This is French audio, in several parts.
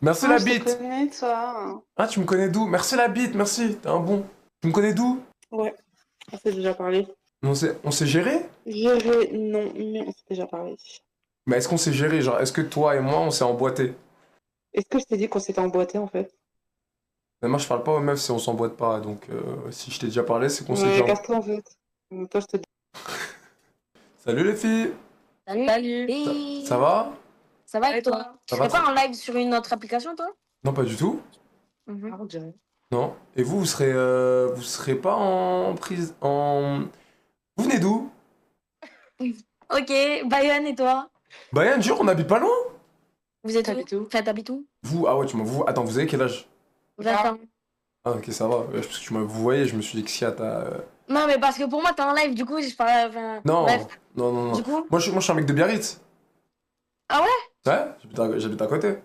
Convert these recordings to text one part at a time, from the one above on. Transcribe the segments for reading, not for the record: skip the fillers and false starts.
Merci Ah, la je te bite. connais, toi. Ah, tu me connais d'où? Merci la bite, merci. T'es un bon. Tu me connais d'où? Ouais, on s'est déjà parlé. On s'est géré? Gérer, non, mais on s'est déjà parlé. Mais est-ce qu'on s'est géré? Genre, est-ce que toi et moi, on s'est emboîté? Est-ce que je t'ai dit qu'on s'était emboîté, en fait? Mais moi, je parle pas aux meufs si on s'emboîte pas. Donc, si je t'ai déjà parlé, c'est qu'on s'est Ouais, déjà. casse-toi, en fait. Toi, je te dis. Salut les filles. Salut. Salut. Ça va? Ça va et toi? Tu Ça va serais trop? pas en live sur une autre application, toi? Non, pas du tout. Ah, on dirait. Non. Et vous serez pas en prise. Vous venez d'où? Ok, Bayonne et toi? Bayern, jure, on habite pas loin. Vous êtes où? T'habites où? Enfin, t'habites où? Vous, ah ouais, tu m'as. Attends, vous avez quel âge? 20 ans. Ah, ok, ça va. Parce que tu m'as. Vous voyez, je me suis dit que si, t'as. Non, mais parce que pour moi, t'es en live, du coup, je parle. Enfin, bref, Non, non, non, du non. coup. Moi, je suis un mec de Biarritz. Ah ouais? Ouais, j'habite à côté.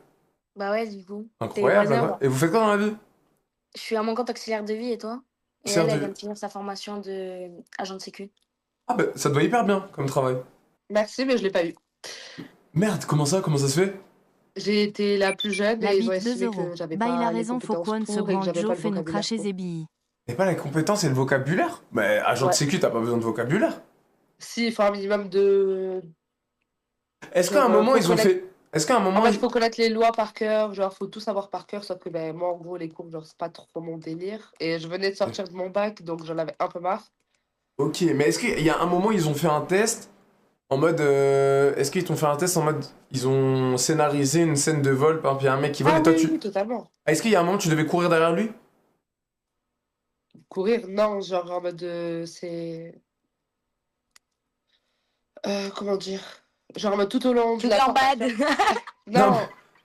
Bah ouais, du coup. T'es Incroyable, voisin, incroyable. quoi. Et vous faites quoi dans la vie? Je suis à mon compte auxiliaire de vie et toi? Et Sœur elle vient de... de finir sa formation de agent de sécu. Ah bah, ça doit hyper bien comme travail. Merci, mais je l'ai pas eu. Merde, comment ça? Comment ça se fait? J'ai été la plus jeune La et ils ont bite 2 estimé euros. que j'avais Bah il a pas les raison, faut compétences qu'on se pour et que rende. j'avais pas Joe le fait nous vocabulaire cracher pour. Zébi. Et pas les compétences et le vocabulaire? Mais agent de Ouais. sécu, t'as pas besoin de vocabulaire. Si, il faut un minimum de. Est-ce qu'à un Genre, moment, faut ils ont connaître. fait... Est-ce qu'à un En moment... fait, faut connaître les lois par cœur, genre, faut tout savoir par cœur, sauf que ben, moi, en gros, les cours, genre, c'est pas trop mon délire. Et je venais de sortir de mon bac, donc j'en avais un peu marre. Ok, mais est-ce qu'il y a un moment, ils ont fait un test en mode... Est-ce qu'ils t'ont fait un test en mode... Ils ont scénarisé une scène de vol, par exemple, il y a un mec qui vole Ah et toi, oui, oui, tu... totalement. Ah, est-ce qu'il y a un moment, tu devais courir derrière lui? Courir, non, genre, en mode, comment dire? Genre, en mode, tout au long de Une la gambade. formation. Non, mais, Non,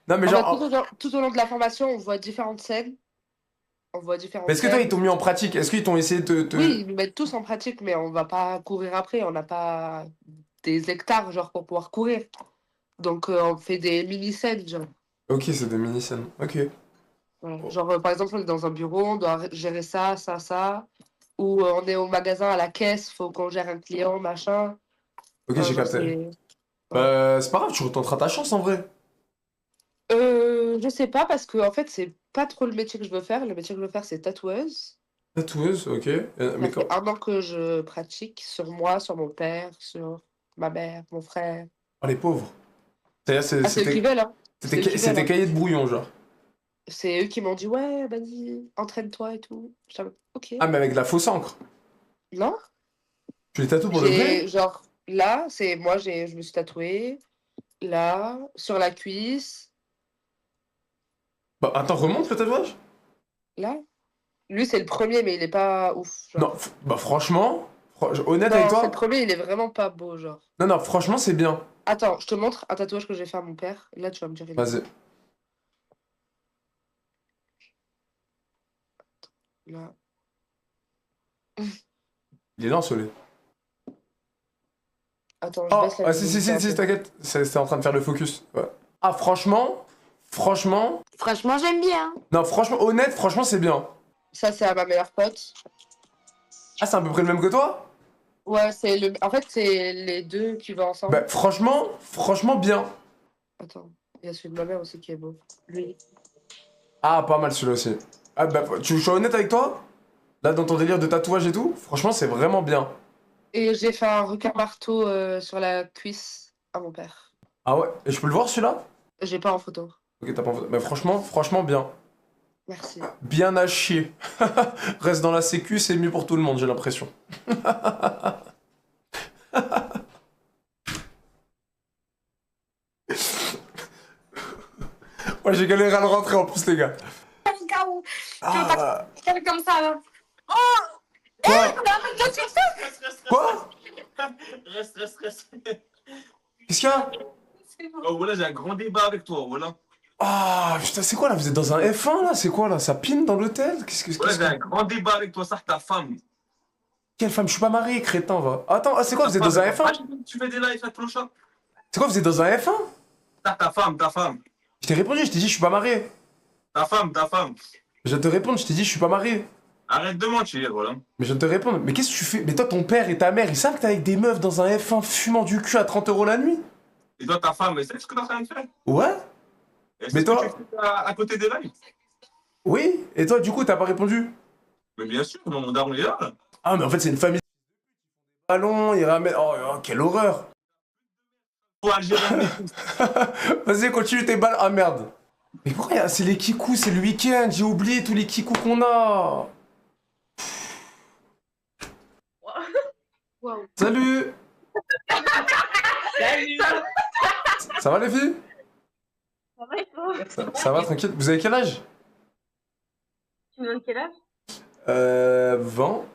non, mais en mode, genre... tout au long de la formation, on voit différentes scènes. On voit Mais différentes est-ce que toi, ils scènes. t'ont mis en pratique? Est-ce qu'ils t'ont essayé de Oui, ils nous mettent tous en pratique, mais on va pas courir après, on n'a pas des hectares, genre, pour pouvoir courir. Donc, on fait des mini-scènes, genre. Ok, c'est des mini-scènes. Ok. Voilà. Genre, par exemple, on est dans un bureau, on doit gérer ça, ça, ça. Ou on est au magasin à la caisse, faut qu'on gère un client, machin. Ok, Enfin, j'ai genre, capté. c'est. Voilà. Bah, c'est pas grave, tu retenteras ta chance en vrai. Je sais pas, parce que en fait, c'est pas trop le métier que je veux faire. Le métier que je veux faire, c'est tatoueuse. Tatoueuse, ok. Ça Mais fait quand... 1 an que je pratique sur moi, sur mon père, sur ma mère, mon frère. Oh, les pauvres. C'est-à-dire, Ah, c'est eux qui veulent, hein. C'est eux qui veulent, c'était hein. cahier de brouillon, genre. C'est eux qui m'ont dit, ouais, vas-y, entraîne-toi et tout. J'étais en mode, ok. Ah, mais avec de la fausse encre. Non, Tu les tatoues pour de vrai? j'ai, genre, là, c'est moi, je me suis tatouée. Là, sur la cuisse. Bah, attends, remonte le tatouage? Là. Lui, c'est le premier, mais il est pas ouf, Non, genre. bah, franchement, honnête avec Non, c'est le toi. premier, il est vraiment pas beau, genre. Non, non, franchement, c'est bien. Attends, je te montre un tatouage que j'ai fait à mon père. Là, tu vas me dire, il est beau. Vas-y. Là. Il est là, Solé. Attends, je Oh, baisse la ah, si, si, luminosité si, un si, peu. t'inquiète. C'est en train de faire le focus. Ouais. Ah, franchement. Franchement, j'aime bien. Non, franchement, honnête, franchement, c'est bien. Ça, c'est à ma meilleure pote. Ah, c'est à peu près le même que toi? Ouais, c'est le. En fait, c'est les deux qui vont ensemble. Bah, franchement, bien. Attends, il y a celui de ma mère aussi qui est beau. Lui. Ah, pas mal celui-là aussi. Ah, bah, tu veux que je sois honnête avec toi? Là, dans ton délire de tatouage et tout, franchement, c'est vraiment bien. Et j'ai fait un requin marteau sur la cuisse à mon père. Ah ouais? Et je peux le voir celui-là? J'ai pas en photo. Ok, t'as pas envie. Mais franchement, bien. Merci. Bien à chier. Reste dans la sécu, c'est mieux pour tout le monde, j'ai l'impression. Ouais, j'ai galéré à le rentrer en plus, les gars. Ah, Comme ça, là. quoi? Reste. Quoi? Reste. Qu'est-ce qu'il y a? Oh, voilà, j'ai un grand débat avec toi, voilà. Ah, putain, c'est quoi là? Vous êtes dans un F1 là? C'est quoi là? Ça pine dans l'hôtel? Voilà, j'ai un grand débat avec toi, ça, ta femme. Quelle femme? Je suis pas marié, crétin, va. Attends, ah, c'est quoi? Vous êtes dans un F1? Tu fais des lives avec Clochard? C'est quoi? Vous êtes dans un F1? Ta femme. Je t'ai répondu, je t'ai dit, je suis pas marié. Ta femme. Je viens de te répondre, je t'ai dit, je suis pas marié. Arrête de mentir, voilà. Mais je viens de te répondre, mais qu'est-ce que tu fais? Mais toi, ton père et ta mère, ils savent que t'es avec des meufs dans un F1 fumant du cul à 30 € la nuit? Et toi, ta femme, mais c'est ce que t'es en train de faire? Ouais? Est-ce Mais que toi- tu fais à côté des lives? Oui? Et toi, du coup, t'as pas répondu? Mais bien sûr, mon daron est là. Ah, mais en fait, c'est une famille. Ballon, il ramène. Oh, oh, quelle horreur! Faut Algérien de Nice. Vas-y, continue tes balles. Ah merde! Mais pourquoi c'est les kikous, c'est le week-end, j'ai oublié tous les kikous qu'on a! Waouh. Salut! Salut. Ça va les filles? Ça va et toi? Ça va, tranquille? Vous avez quel âge? Tu me donnes quel âge? 20?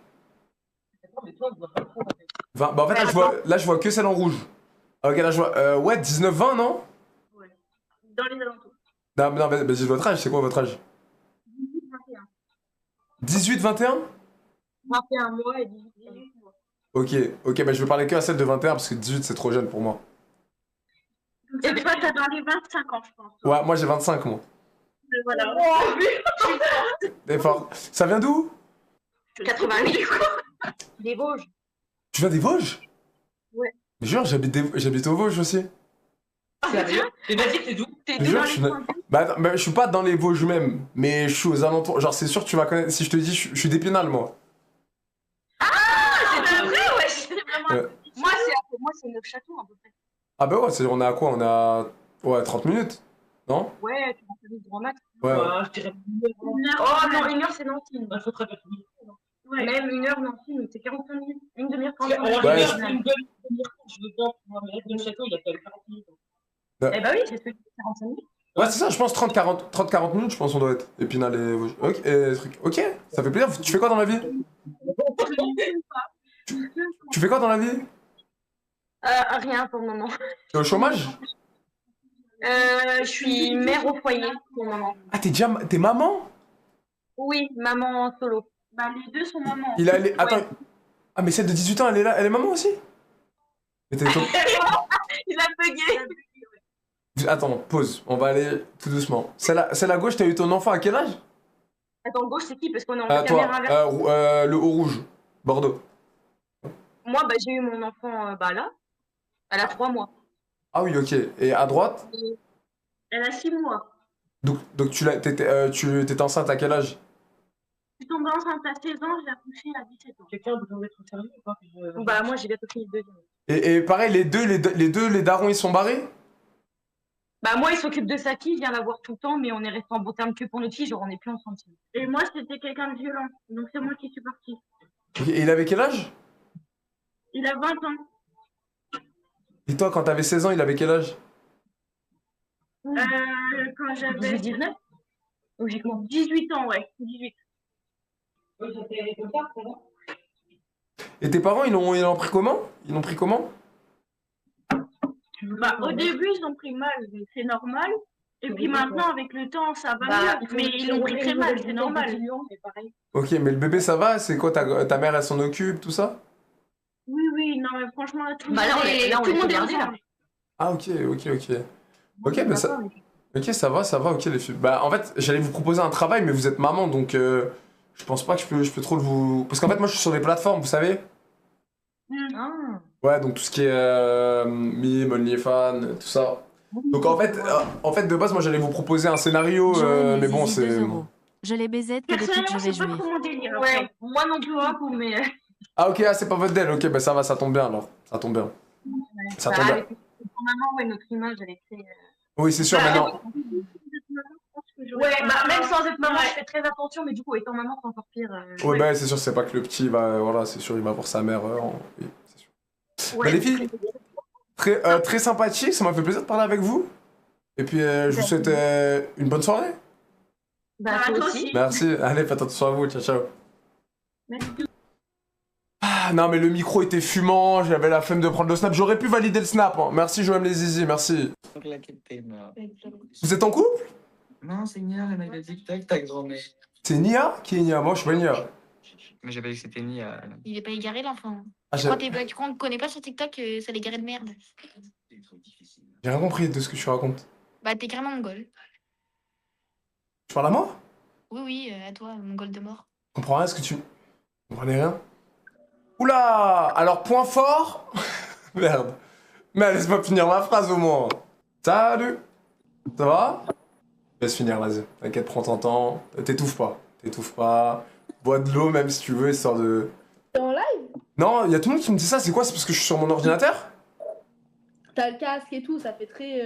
Mais toi, je vois pas trop, en fait. 20. Bah en fait, là, je vois que celle en rouge. Ah, ok, là, je vois. Ouais, 19-20, non? Ouais. Dans les alentours. Non, non, mais dites votre âge, c'est quoi votre âge? 18-21? 21 mois et 18 mois. Ok, ok, bah je vais parler que à celle de 21 parce que 18 c'est trop jeune pour moi. Et toi, t'as dans les 25 ans, je pense. Ouais, moi j'ai 25 moi. Voilà. T'es fort. Ça vient d'où? 88 quoi. Des Vosges. Tu viens des Vosges? Ouais. Mais jure, j'habite aux Vosges aussi. Sérieux? Mais vas-y, t'es d'où? T'es Mais d'où jure, dans je les suis... coins? Bah, attends, mais je suis pas dans les Vosges même, mais je suis aux alentours. Genre, c'est sûr que tu vas connaître. Si je te dis, je suis d'Épinal moi. C'est vrai, ouais. C'est vraiment. Ouais. Moi, c'est Neufchâteau à peu près. Ah, bah ouais, on est à quoi? On est à. Ouais, 30 minutes? Non? Ouais, tu vas faire du grand max. Ouais. Je dirais Une heure. Oh non, une heure, c'est Nancy. bah, faut très bien. Ouais. Même une heure, Nancy, mais c'est 45 minutes. Une demi-heure, 45 Alors, minutes. Ouais, une demi-heure, je veux bien pouvoir me mettre dans le château, il y a quand même 40 minutes. Eh bah oui, c'est ce que 45 minutes. Ouais, c'est ça, je pense 30-40 minutes, je pense on doit être. Épinal et Vosges. Ok, ok, ça fait plaisir. Tu fais quoi dans la vie? Tu fais quoi dans la vie? Rien pour le moment. T'es au chômage? Je suis mère au foyer pour le moment. Ah, t'es maman? Oui, maman solo. Bah, les deux sont mamans. Attends. Ouais. Ah, mais celle de 18 ans, elle est là, elle est maman aussi? Mais Il a bugué. Attends, pause, on va aller tout doucement. Celle à gauche, t'as eu ton enfant à quel âge? Attends, gauche, c'est qui? Parce qu'on est en Toi, caméra inversée. le haut rouge, Bordeaux. Moi, bah, j'ai eu mon enfant bah, là. Elle a 3 mois. Ah oui, ok. Et à droite? Elle a 6 mois. Donc t'étais enceinte à quel âge? Je suis tombée enceinte à 16 ans, j'ai accouché à 17 ans. Quelqu'un veut mettre au sérieux ou pas? Bah, moi, j'ai bientôt fini le deuxième. Et pareil, les darons, ils sont barrés? Bah, moi, il s'occupe de sa fille, il vient la voir tout le temps, mais on est resté en bon terme que pour notre fille, genre, on n'est plus ensemble. Et moi, c'était quelqu'un de violent, donc c'est moi qui suis partie. Ok, et il avait quel âge? Il a 20 ans. Et toi, quand t'avais 16 ans, il avait quel âge? Quand j'avais 19 logiquement. 18 ans, ouais. 18. Oui, c'était comme ça, c'est bon. Et tes parents, ils l'ont pris comment? Ils l'ont pris comment? Bah, au début, ils ont pris mal, mais c'est normal. Et puis maintenant, avec le temps, ça va mieux. Mais ils l'ont pris très mal, c'est normal. Ok, mais le bébé, ça va? C'est quoi, ta mère, elle s'en occupe, tout ça? Oui, oui, non, mais franchement, là, tout le Bah, là, monde on est- est là, on tout le est monde est regardé, là. ensemble. Ah, ok. Ok, bah ça... Ok, ça va, ok les filles. Bah en fait, j'allais vous proposer un travail, mais vous êtes maman, donc je pense pas que je peux trop vous... Parce qu'en fait, moi, je suis sur des plateformes, vous savez? Ah. Ouais, donc tout ce qui est Mime, OnlyFans, tout ça. Donc en fait, de base, moi, j'allais vous proposer un scénario, Joanne mais bon, Zizi, 2 c'est... euros. Je les baisette que depuis que Personnellement, je vais c'est pas jouer. trop mon délire. Ouais, moi non plus, beaucoup, mais. Ah ok, ah, c'est pas votre deal, ok, bah ça va, ça tombe bien alors. Ça tombe bien. Ça Bah, tombe bien. avec maman, ouais, notre image, elle est très. Oui, c'est sûr, Bah, maintenant. Ouais, bah, même sans être maman, je fais très attention, mais du coup, étant maman, c'est encore pire. Ouais, bah c'est sûr, c'est pas que le petit va... Voilà, c'est sûr, il va pour sa mère. Oui, c'est sûr. Ouais, Bah les filles, très sympathique, ça m'a fait plaisir de parler avec vous. Et puis je vous souhaite une bonne soirée. Bah, toi aussi. Merci, allez, faites attention à vous, ciao ciao. Merci. Ah non mais le micro était fumant, j'avais la flemme de prendre le snap, j'aurais pu valider le snap. Hein. Merci Joël les zizi, merci. Vous êtes en couple? Non, c'est Nia, elle m'a dit tac, ta grand-mère. C'est Nia? Qui est Nia? Moi je suis pas Nia. Mais j'avais dit que c'était Nia. Il est pas égaré, l'enfant. Ah, Tu crois qu'on ne connaît pas sur TikTok, ça l'égaré de merde. j'ai rien compris de ce que tu racontes. Bah, t'es carrément mongol. Tu parles à moi? Oui, oui, à toi, mongol de mort. Je comprends rien, est-ce que tu... Vous comprenez rien? Oula! Alors point fort... Merde. Mais laisse-moi finir ma phrase au moins. Salut! Ça va? Laisse finir, vas-y. T'inquiète, prends ton temps. T'étouffes pas. T'étouffes pas. Bois de l'eau même si tu veux, histoire de... T'es en live? Non, y a tout le monde qui me dit ça, c'est quoi? C'est parce que je suis sur mon ordinateur? T'as le casque et tout, ça fait très.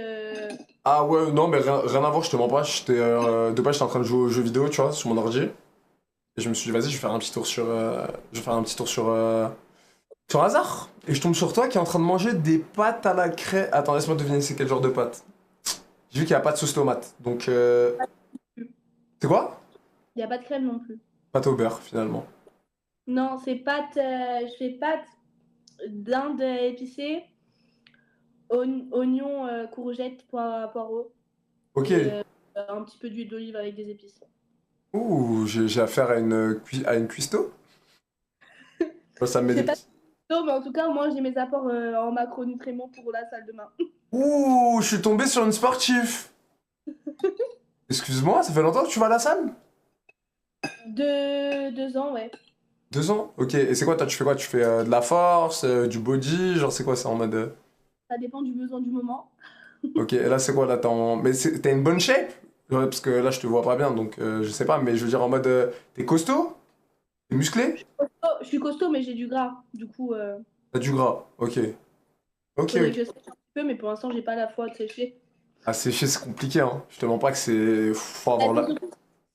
Ah ouais, non, mais rien à voir, je te mens pas. De base, j'étais en train de jouer aux jeux vidéo, tu vois, sur mon ordi. Et je me suis dit, vas-y, je vais faire un petit tour sur... je vais faire un petit tour sur hasard. Et je tombe sur toi qui est en train de manger des pâtes à la crème. Attends, laisse-moi deviner, c'est quel genre de pâtes? J'ai vu qu'il n'y a pas de sauce tomate, donc... C'est quoi? Y a pas de crème non plus. Pâte au beurre, finalement. Non, c'est pâtes. Je fais pâtes d'Inde épicée, oignons, courgettes, poireaux. Ok. Et, un petit peu d'huile d'olive avec des épices. Ouh, j'ai affaire à une cuistot? Ça me met C'est des pas petits... Non, mais en tout cas, moi j'ai mes apports en macronutriments pour la salle de bain. Ouh, je suis tombé sur une sportive. Excuse-moi, ça fait longtemps que tu vas à la salle? 2 ans, ouais. 2 ans? Ok, et c'est quoi, toi, tu fais quoi? Tu fais de la force, du body, genre c'est quoi, c'est en mode... Ça dépend du besoin du moment. Ok, et là c'est quoi, là, mais t'as une bonne shape? Ouais, parce que là je te vois pas bien, donc je sais pas, mais je veux dire en mode... t'es costaud? T'es musclé? Oh, je suis costaud, mais j'ai du gras. Du coup, T'as du gras, ok. Ok, faudrait ok. que je sèche un petit peu, mais pour l'instant, j'ai pas la foi de sécher. Ah, sécher, c'est compliqué, hein. Je te mens pas que c'est... Faut avoir la... Ce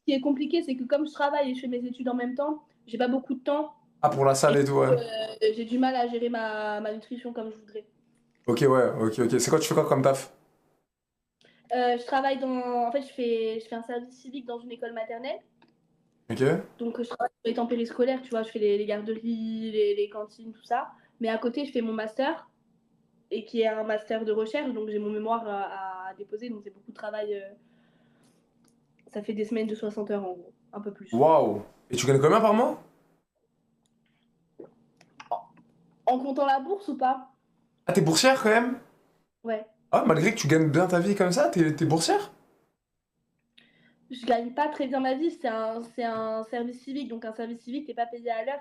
qui est compliqué, c'est que comme je travaille et je fais mes études en même temps, j'ai pas beaucoup de temps. Ah, pour la salle et tout, ouais. J'ai du mal à gérer ma nutrition comme je voudrais. Ok, ouais, ok. C'est quoi, tu fais quoi comme taf? Je travaille dans... En fait, je fais un service civique dans une école maternelle. Ok. Donc, je travaille sur les temps périscolaires, tu vois, je fais les garderies, les cantines, tout ça. Mais à côté, je fais mon master, et qui est un master de recherche, donc j'ai mon mémoire à déposer, donc c'est beaucoup de travail. Ça fait des semaines de 60 heures en gros, un peu plus. Waouh. Et tu gagnes combien par mois? En comptant la bourse ou pas? Ah, t'es boursière quand même? Ouais. Ah, malgré que tu gagnes bien ta vie comme ça, t'es boursière? Je gagne pas très bien ma vie, c'est un service civique, donc un service civique, t'es pas payé à l'heure,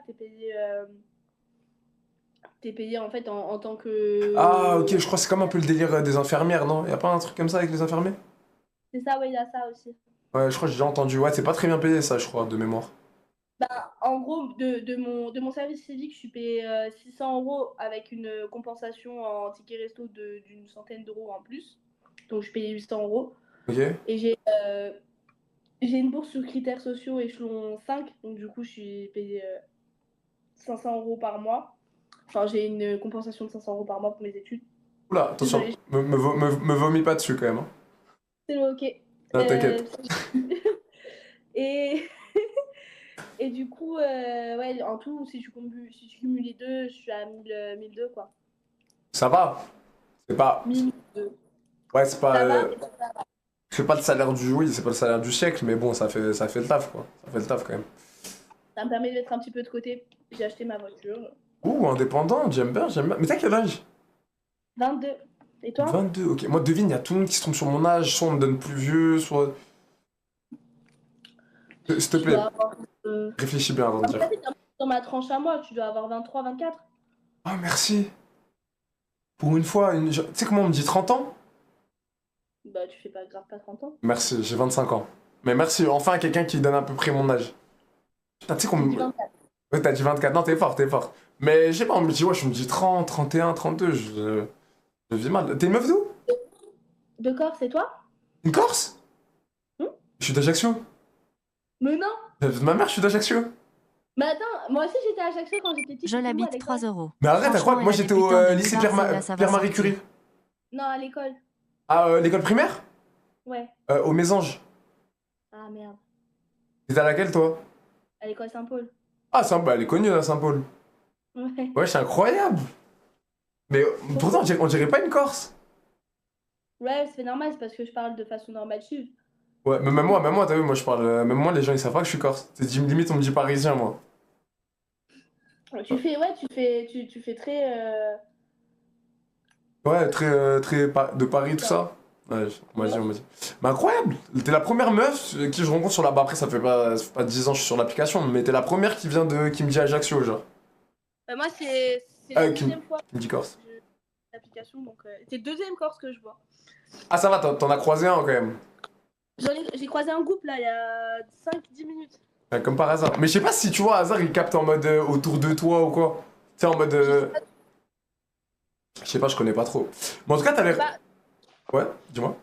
t'es payé en fait en tant que... Ah, ok, je crois que c'est comme un peu le délire des infirmières, non? Y a pas un truc comme ça avec les infirmiers? C'est ça, ouais, il y a ça aussi. Ouais, je crois que j'ai déjà entendu. Ouais, c'est pas très bien payé ça, je crois, de mémoire. Bah, en gros, de mon service civique, je suis payé 600 € avec une compensation en ticket resto d'une centaine d'euros en plus. Donc, je paye 800 €. Ok. Et j'ai une bourse sur critères sociaux échelon 5. Donc, du coup, je suis payé 500 € par mois. Enfin, j'ai une compensation de 500 € par mois pour mes études. Oula, attention, Désolée. me vomis pas dessus quand même, hein. C'est ok. Non, t'inquiète. Et... Et du coup, ouais, en tout, si je cumule les deux, je suis à 1002, quoi. Ça va. C'est pas... 1002. Ouais, c'est pas... Ça va, c'est pas le salaire du... Oui, c'est pas le salaire du siècle, mais bon, ça fait le taf, quoi. Ça fait le taf, quand même. ça me permet de mettre un petit peu de côté. J'ai acheté ma voiture. Ouh, indépendant, j'aime bien, j'aime bien. Mais t'as quel âge? 22. Et toi? 22, ok. Moi, devine, il y a tout le monde qui se trompe sur mon âge. Soit on me donne plus vieux, soit... S'il te Tu plaît, dois avoir, réfléchis bien avant de dire. dans ma tranche à moi, tu dois avoir 23, 24. Ah, merci. Pour une fois, tu sais comment on me dit 30 ans? Bah, tu fais pas grave pas 30 ans. Merci, j'ai 25 ans. Mais merci, enfin quelqu'un qui donne à peu près mon âge. Putain, tu sais qu'on J'ai me... dit 24. Ouais, t'as dit 24, non, t'es fort, t'es fort. Mais je sais pas, on me dit, ouais, je me dis 30, 31, 32, je vis mal. T'es une meuf d'où? De Corse, c'est toi? Une Corse? Hmm. Je suis d'Ajaccio. Mais non! Ma mère, je suis d'Ajaccio. Mais attends, moi aussi j'étais à Ajaccio quand j'étais petite. Je Où, à l'habite, l'école 3 €. Mais arrête, à Franchement, croire que moi elle a j'étais des au putains de lycée bizarres, celle-là, ça va Pierre-Marie sortir. Curie. Non, à l'école. Ah, l'école primaire? Ouais. Au Mésange. Ah merde. T'étais à laquelle, toi? À l'école Saint-Paul. Ah, bah, elle est connue, là, Saint-Paul. Ouais. Ouais, c'est incroyable. Mais pourtant, on dirait pas une Corse. Ouais, c'est normal, c'est parce que je parle de façon normative. Ouais, mais même moi, t'as vu, moi je parle. Même moi, les gens ils savent pas que je suis corse. Limite, on me dit parisien, moi. Tu fais très. Ouais, de Paris, tout ça. Ouais, on m'a dit. Mais incroyable! T'es la première meuf qui je rencontre sur la. Bah, après, ça fait pas 10 ans que je suis sur l'application, mais t'es la première qui me dit Ajaccio, genre. Moi, c'est la Qui deuxième fois me dit Corse. que je fais l'application, donc c'est le deuxième course que je vois. Ah, ça va, t'en as croisé un quand même. J'ai croisé un groupe là il y a 5-10 minutes. Ouais, comme par hasard. Mais je sais pas si tu vois, hasard, il capte en mode autour de toi ou quoi. Tu sais, en mode. Je sais pas, je connais pas trop. Mais en tout cas, t'as l'air. Bah, Ouais, dis-moi.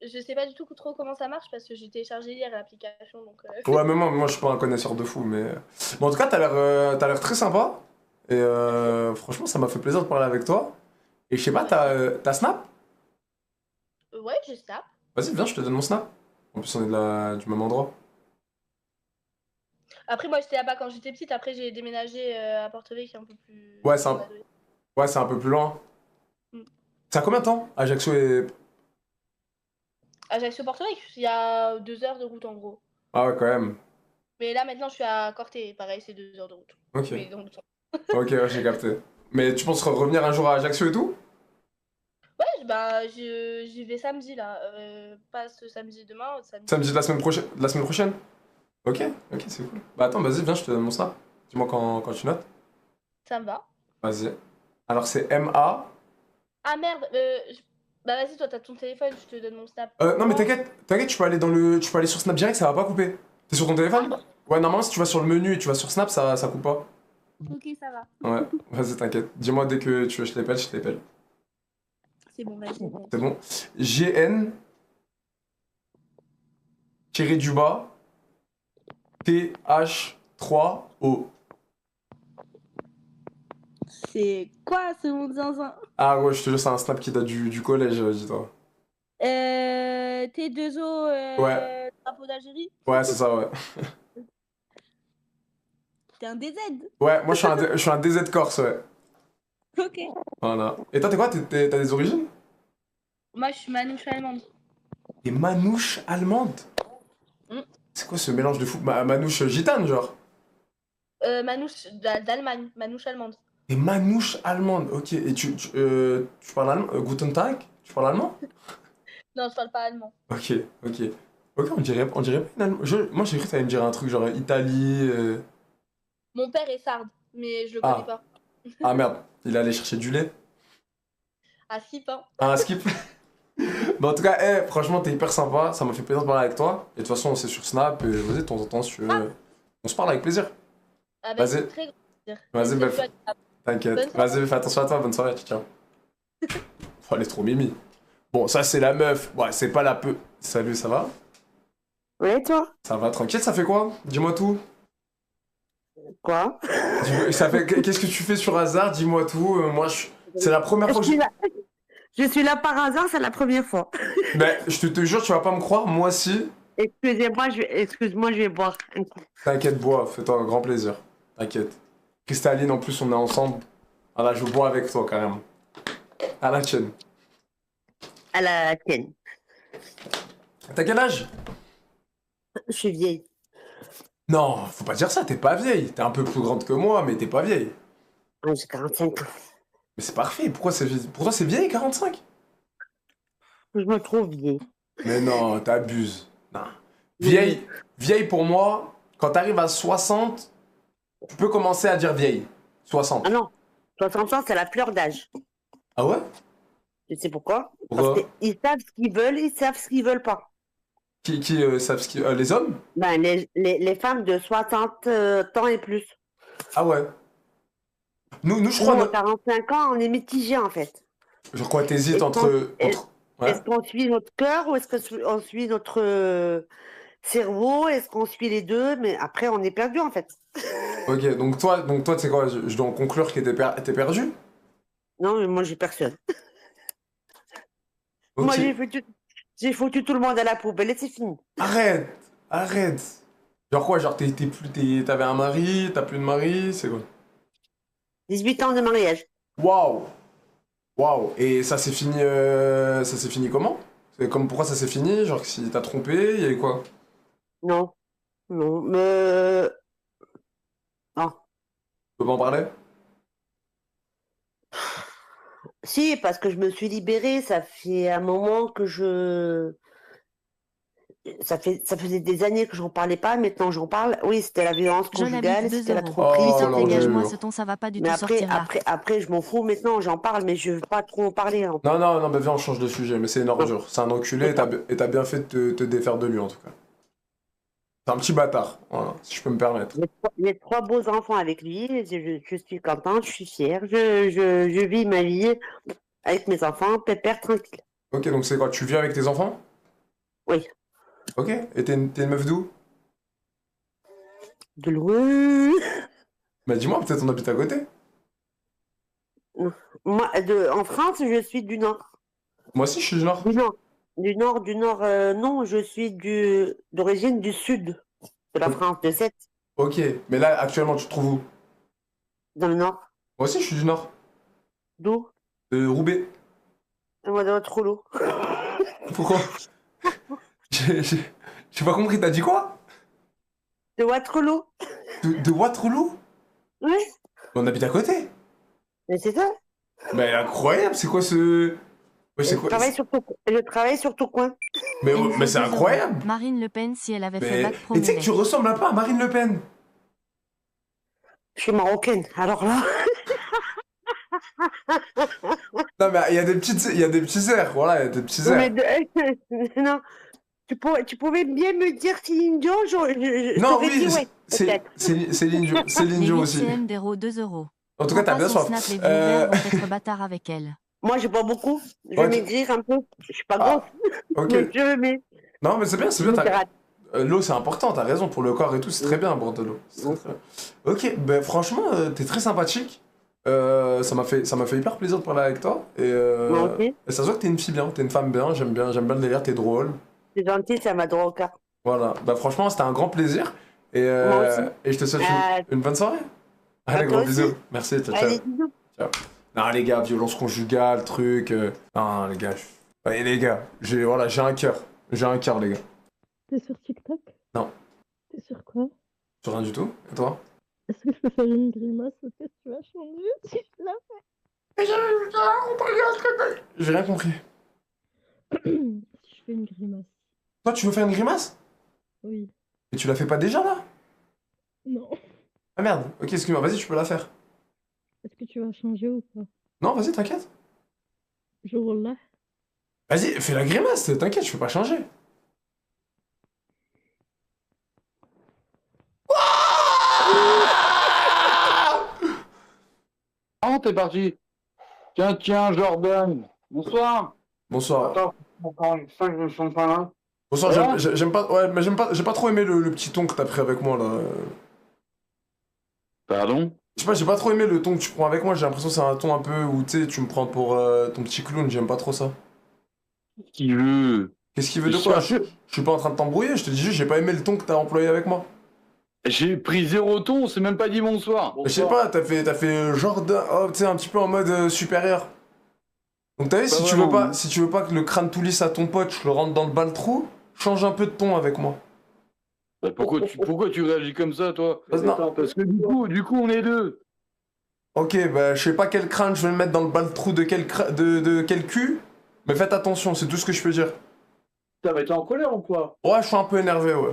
je sais pas du tout trop comment ça marche parce que j'ai téléchargé hier l'application donc. Ouais, mais moi, je suis pas un connaisseur de fou, mais. Mais en tout cas, t'as l'air très sympa. Et franchement, ça m'a fait plaisir de parler avec toi. Et je sais pas, t'as Snap? Ouais, j'ai Snap. Vas-y, viens, je te donne mon Snap. En plus, on est du même endroit. Après, moi j'étais là-bas quand j'étais petite. Après, j'ai déménagé à Porto-Vecchio qui est un peu plus. Ouais, ouais, c'est un peu plus loin. Mm. C'est à combien de temps? Ajaccio et. Ajaccio-Porto-Vecchio, il y a 2 heures de route en gros. Ah ouais, quand même. Mais là maintenant, je suis à Corté. Pareil, c'est 2 heures de route. Ok. Mais donc, Ok, ouais, j'ai capté. Mais tu penses revenir un jour à Ajaccio et tout? ouais, bah j'y vais samedi là. Pas ce samedi demain, samedi. Samedi de la semaine prochaine? Ok, ok, c'est cool. Bah attends, vas-y, viens, je te donne mon Snap. Dis-moi quand tu notes. Ça me va. Vas-y. Alors c'est MA. Ah merde, bah vas-y, toi t'as ton téléphone, je te donne mon Snap. Non mais t'inquiète, tu peux aller tu peux aller sur Snap direct, ça va pas couper. T'es sur ton téléphone? Ouais, normalement si tu vas sur le menu et tu vas sur Snap, ça coupe pas. Ok, ça va. Ouais, vas-y, t'inquiète. Dis-moi dès que tu veux, je t'appelle. C'est bon, vas-y. C'est bon. GN tiré du bas TH3O. C'est quoi ce mon zinzin? Ah ouais, je te jure, c'est un Snap qui date du collège, dis-toi. T2O, Ouais. drapeau d'Algérie? Ouais, c'est ça, ouais. T'es un DZ? Ouais, moi je suis un DZ Corse, ouais. Ok. Voilà. Et toi, t'es quoi? T'as des origines? Moi, je suis manouche allemande. Des manouches allemandes? Mm. C'est quoi ce mélange de fou? Manouche gitane, genre? Manouche d'Allemagne, manouche allemande. Des manouches allemandes, ok. Et tu parles allemand? Guten Tag? Tu parles allemand? Non, je parle pas allemand. Ok, ok. Ok, on dirait pas une allemande. Moi, j'ai cru que t'allais me dire un truc genre Italie. Mon père est sarde, mais je le Ah. connais pas. Ah merde, il est allé chercher du lait. Ah, si, pas. Ah, un skip. Mais en tout cas, franchement, t'es hyper sympa. Ça m'a fait plaisir de parler avec toi. Et de toute façon, c'est sur Snap. Et vas-y, de temps en temps, si tu veux. On se parle avec plaisir. Ah, bah, Vas-y. c'est très grand plaisir. Vas-y, C'est belle. très agréable. T'inquiète. Bonne soirée. Vas-y, fais attention à toi. Bonne soirée. Ciao. Oh, elle est trop mimi. Bon, ça, c'est la meuf. Ouais, c'est pas la peu. Salut, ça va? Ouais, toi? Ça va, tranquille. Ça fait quoi? Dis-moi tout. Quoi? Qu'est-ce que tu fais sur hasard? Dis-moi tout. Moi, c'est la première fois que Je suis là par hasard, c'est la première fois. Mais je te jure, tu vas pas me croire. Moi aussi. Excuse-moi, je vais boire un coup. T'inquiète, bois. Fais-toi un grand plaisir. T'inquiète. Cristalline, en plus, on est ensemble. Ah là, je bois avec toi, carrément. À la tienne. À la tienne. T'as quel âge? Je suis vieille. Non, faut pas dire ça, t'es pas vieille. T'es un peu plus grande que moi, mais t'es pas vieille. J'ai 45 ans. Mais c'est parfait, pour toi c'est vieille, 45? Je me trouve vieille. Mais non, t'abuses. Non. Vieille pour moi, quand t'arrives à 60, tu peux commencer à dire vieille. 60. Ah non, 60 ans, c'est la fleur d'âge. Ah ouais? Tu sais pourquoi? Pourquoi? Parce qu'ils savent ce qu'ils veulent, ils savent ce qu'ils veulent pas. Qui savent les hommes? Ben, les femmes de 60 ans et plus. Ah ouais. Nous, je Nous, crois... à 45 ans, on est mitigés, en fait. Je crois que t'hésites entre... Ouais. Est-ce qu'on suit notre cœur ou est-ce qu'on suit notre cerveau? Est-ce qu'on suit les deux? Mais après, on est perdu, en fait. Ok, donc toi tu sais quoi, je dois en conclure que t'es perdu? Non, mais moi, j'ai personne. Ok. Moi, j'ai foutu tout le monde à la poubelle et c'est fini. Arrête. Genre quoi, genre t'avais un mari, t'as plus de mari, c'est quoi? 18 ans de mariage. Waouh. Et ça s'est fini comment? Pourquoi ça s'est fini? Genre si t'as trompé, il y avait quoi? Non, mais... Non. Tu peux pas en parler? Si, parce que je me suis libérée, ça fait un moment que ça faisait des années que j'en parlais pas, maintenant j'en parle. Oui, c'était la violence Je l'habite conjugale, 2 c'était la euros. tromperie, Oh Putain, là c'était... dégage-moi là. ce ton, ça va pas du Mais tout après, sortir là. après, je m'en fous maintenant, j'en parle, mais je veux pas trop en parler. Hein. Non, non, non, mais viens, on change de sujet, mais c'est une ordure. C'est un enculé et t'as bien fait de te défaire de lui en tout cas. C'est un petit bâtard, voilà, si je peux me permettre. J'ai 3 beaux enfants avec lui, je suis contente, je suis fière, je vis ma vie avec mes enfants, pépère, tranquille. Ok, donc c'est quoi? Tu vis avec tes enfants? Oui. Ok, et t'es une meuf d'où? De loin. Bah dis-moi, peut-être on habite à côté. Moi, en France, je suis du Nord. Moi aussi, je suis du Nord. Du Nord, non, je suis d'origine du Sud de la France, de Sète, Ok, mais là, actuellement, tu te trouves où? dans le Nord. Moi aussi, je suis du Nord. D'où? De Roubaix. Moi, de Trollo. Pourquoi? J'ai pas compris, t'as dit quoi? De Waterloo. De Waterloo? Oui, On habite à côté. mais c'est ça. Mais incroyable, c'est quoi ce... Ouais, c'est Je quoi? travaille sur ton coin. Mais, Il me mais faut c'est 2 euros. incroyable. Marine Le Pen, si elle avait fait Mais bac tu sais que promenait. tu ressembles un peu à Marine Le Pen. Je suis marocaine, alors là. Non, mais il y a des petits airs, voilà, il y a des petits Non, airs. mais non, tu pouvais bien me dire Céline Dion, je Non, t'aurais oui, dit ouais, peut-être. Céline Dion, Céline Les Dion 8 aussi. CM d'Héros 2 euros. En tout cas, Prends t'as bien pas son soif. snap, les vieux verts vont être bâtards avec elle. Moi, j'ai pas beaucoup. Je Ouais, vais maigrir un peu. Je suis pas grosse. Ok. Donc, je mets. Non, mais c'est bien, Je me gratte. L'eau, c'est important, t'as raison, pour le corps et tout, c'est très bien, boire de l'eau. C'est très, très bien. Ok, ben franchement, t'es très sympathique. Ça m'a fait hyper plaisir de parler avec toi. Moi aussi. Et ça se voit que t'es une fille bien, t'es une femme bien, j'aime bien le délire, t'es drôle. C'est gentil, ça m'a droit au cœur. Voilà, bah franchement, c'était un grand plaisir. Et, Moi aussi. et je te souhaite une bonne soirée. Allez, toi gros bisous. aussi. Merci, ciao, ciao. Allez, bisous. Non, les gars, violence conjugale, truc. Non, les gars. Ouais, les gars, j'ai un cœur. J'ai un cœur, les gars. T'es sur TikTok? Non. T'es sur quoi? Sur rien du tout. Et toi? Est-ce que je peux faire une grimace parce que tu vas changer si je la J'ai rien compris. fais? Si je fais une grimace. Toi, tu veux faire une grimace? Oui. Et tu la fais pas déjà, là? Non. Ah merde, ok, excuse-moi, vas-y, tu peux la faire. Est-ce que tu vas changer ou pas? Non, vas-y, t'inquiète. Je roule là. Vas-y, fais la grimace, t'inquiète, je peux pas changer. Oh, t'es parti. Tiens, Jordan. Bonsoir. Bonsoir. Attends, encore une fois, je me sens pas là. Bonsoir, Ça va j'aime pas, ouais, mais j'ai pas trop aimé le petit ton que t'as pris avec moi, là. Pardon? Je sais pas, j'ai pas trop aimé le ton que tu prends avec moi, j'ai l'impression que c'est un ton un peu où, tu sais, tu me prends pour ton petit clown, j'aime pas trop ça. Qui veut? Qu'est-ce qu'il veut de quoi? Je suis pas en train de t'embrouiller, je te dis juste, j'ai pas aimé le ton que t'as employé avec moi. J'ai pris 0 ton, c'est même pas dit bonsoir. Je sais pas, t'as fait genre de, oh, tu sais, un petit peu en mode supérieur. Donc t'as vu, Pas si tu veux pas que le crâne tout lisse à ton pote, je le rentre dans le bas le trou, change un peu de ton avec moi. Bah, pourquoi tu réagis comme ça, toi? Non. Parce que du coup, on est deux. Ok, bah je sais pas quel crâne je vais le mettre dans le bas le trou de quel cul, mais faites attention, c'est tout ce que je peux dire. Putain, mais t'es en colère ou quoi? Ouais, je suis un peu énervé, ouais.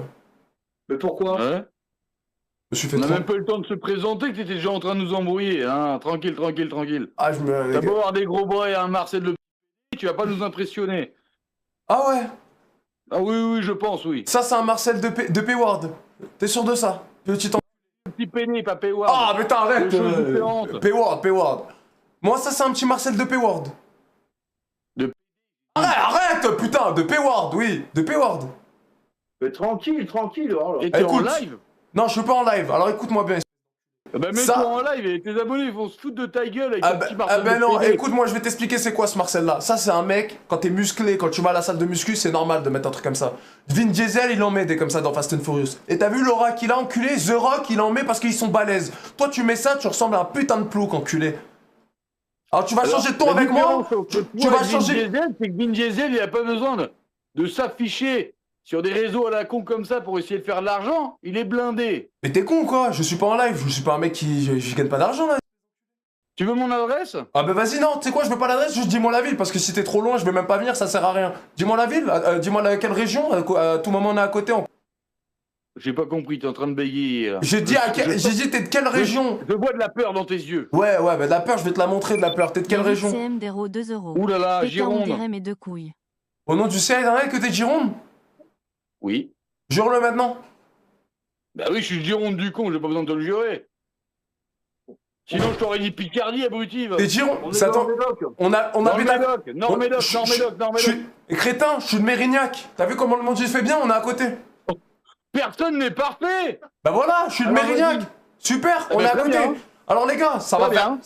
Mais pourquoi? Ouais. Je me suis fait On a trop- même pas eu le temps de se présenter que t'étais déjà en train de nous embrouiller, hein. Tranquille. Ah, je me... T'as beau avoir des gros bras et un Marcel de tu vas pas nous impressionner. Ah ouais? Ah oui, je pense, oui. Ça, c'est un Marcel de Payward. T'es sûr de ça? Petit en... Petit péné, pas Payward. Ah, mais t'arrêtes! Deux choses différentes. Payward. Moi, ça, c'est un petit Marcel de Payward. Arrête, putain, de Payward, oui, de Payward. Mais tranquille. Oh là. Et t'es en live? Non, je suis pas en live, alors écoute-moi bien. Bah mets-toi en live et tes abonnés ils vont se foutre de ta gueule avec ton petit Marcel de non, pédé. écoute-moi, je vais t'expliquer c'est quoi ce Marcel-là. Ça, c'est un mec, quand t'es musclé, quand tu vas à la salle de muscu, c'est normal de mettre un truc comme ça. Vin Diesel, il en met des comme ça dans Fast and Furious. Et t'as vu l'aura qu'il a enculé? The Rock, il en met parce qu'ils sont balèzes. Toi, tu mets ça, tu ressembles à un putain de plouc, enculé. Alors, tu vas changer de ton avec moi? Tu vas changer. C'est que Vin Diesel, il a pas besoin de s'afficher sur des réseaux à la con comme ça pour essayer de faire de l'argent. Il est blindé. Mais t'es con, quoi? Je suis pas en live, je suis pas un mec qui. Je gagne pas d'argent, là. Tu veux mon adresse? Ah bah vas-y, non, tu sais quoi, je veux pas l'adresse, juste dis-moi la ville, parce que si t'es trop loin, je vais même pas venir, ça sert à rien. Dis-moi la ville, dis-moi quelle région, à tout moment on est à côté. J'ai pas compris, t'es en train de bégayer là. J'ai dit t'es de quelle région? Je vois de la peur dans tes yeux. Ouais, bah de la peur, je vais te la montrer de la peur. T'es de quelle région? CM d'Hérault 2 €. Ouh là là, Pétain, on Gironde. dirait mes deux couilles. Au nom du CNRL que t'es de Gironde? Oui. Jure-le maintenant. Bah oui, je suis le Gironde du con, j'ai pas besoin de te le jurer. Sinon, je t'aurais dit Picardie, abruti. T'es de Gironde? On habite à... Nord-Médoc. Crétin, je suis de Mérignac. T'as vu comment le monde il fait bien? On est à côté. Personne n'est parfait. Bah voilà, je suis de Mérignac. Super, on est à côté. Alors les gars, ça va faire...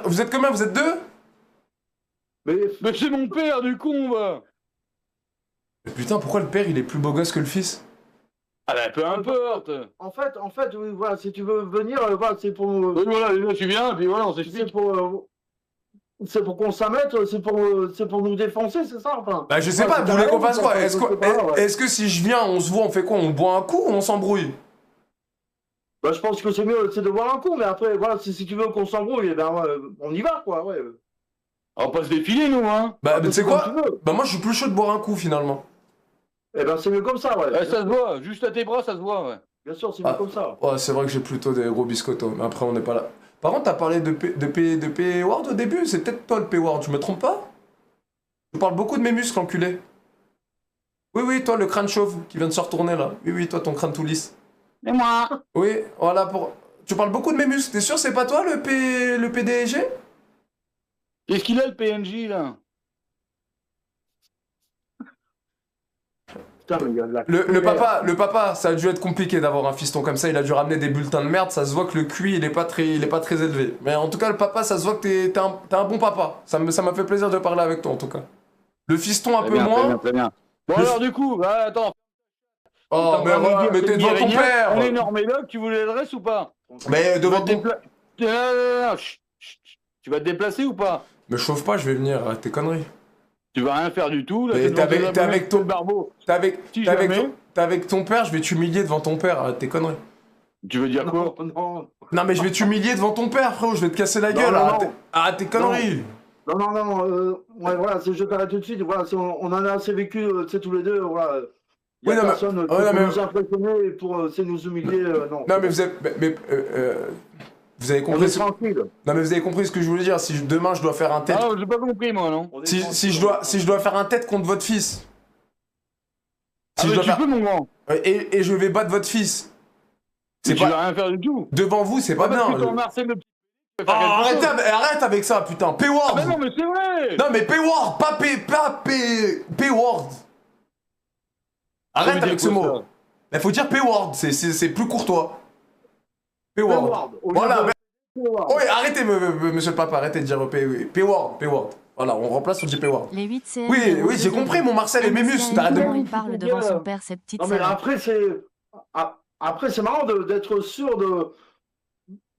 Vous êtes combien? Vous êtes 2? Mais c'est mon père, du con, va. Mais putain, pourquoi le père il est plus beau gosse que le fils? Ah bah peu importe. En fait, oui, voilà, si tu veux venir, voilà, c'est pour... Oui, voilà, là, tu viens, puis voilà, on s'explique. C'est pour qu'on s'amène, c'est pour nous défoncer, c'est ça, enfin. Bah je sais pas, vous voulez qu'on fasse quoi? Est-ce que si je viens, on se voit, on fait quoi? On boit un coup ou on s'embrouille? Bah je pense que c'est mieux, c'est de boire un coup, mais après, voilà, si tu veux qu'on s'embrouille, eh ben, on y va, quoi, ouais. On va pas se défiler, nous, hein. Bah tu sais quoi? Bah moi je suis plus chaud de boire un coup, finalement. Eh ben c'est mieux comme ça, ouais. Ça se voit, juste à tes bras, ça se voit, ouais. Bien sûr, c'est mieux comme ça. Ouais, c'est vrai que j'ai plutôt des gros biscottos, mais après on n'est pas là. Par contre, t'as parlé de P-Ward au début, c'est peut-être toi le P-Ward, je me trompe pas? Je parle beaucoup de mes muscles, enculé. Oui, toi le crâne chauve qui vient de se retourner là. Oui, toi ton crâne tout lisse. Et moi? Oui, voilà pour... Tu parles beaucoup de mes muscles, t'es sûr c'est pas toi le PDG? Qu'est-ce qu'il a le PNJ là? Le papa, ça a dû être compliqué d'avoir un fiston comme ça, il a dû ramener des bulletins de merde, ça se voit que le QI il est pas très élevé. Mais en tout cas le papa, ça se voit que t'es un bon papa, ça m'a fait plaisir de parler avec toi en tout cas. Le fiston un peu moins... Très bien. Bon alors du coup, bah, attends. Oh mais t'es devant ton père. On est Nord-Médoc, tu voulais l'adresse ou pas? Mais devant ton... Tu vas te déplacer ou pas? Me chauffe pas, je vais venir, arrête tes conneries. Tu vas rien faire du tout, là. T'es avec ton barbeau. T'es avec ton père, je vais t'humilier devant ton père, arrête tes conneries. Tu veux dire quoi? Non mais je vais t'humilier devant ton père, frérot, je vais te casser la gueule, arrête tes conneries. Non, ouais, voilà, je t'arrête tout de suite, voilà, on en a assez vécu, tu sais, tous les deux, voilà. Il y a personne pour nous impressionner et pour nous humilier, non. Non mais vous avez compris. Non mais vous avez compris ce que je voulais dire. Si demain je dois faire un tête. Ah, j'ai pas compris moi non. Si je dois faire un tête contre votre fils. Si je dois faire... peux mon grand. Et je vais battre votre fils. Tu vas rien faire du tout. Devant vous c'est pas bien. Arrête avec ça putain. P-Ward. Ah mais non mais c'est vrai. Non mais P-Ward, pas P-Ward. Arrête avec ce mot. Il faut dire P-Ward, c'est plus courtois. P-Ward. Voilà. Oui, arrêtez, monsieur le papa, arrêtez de dire P-Ward. Voilà, on remplace, on dit P-Ward. Les 8 CM. Oui, j'ai compris, mon Marcel et mes muscles. T'arrêtes de... Il parle devant son père, cette petite. Non, mais après, c'est marrant d'être sûr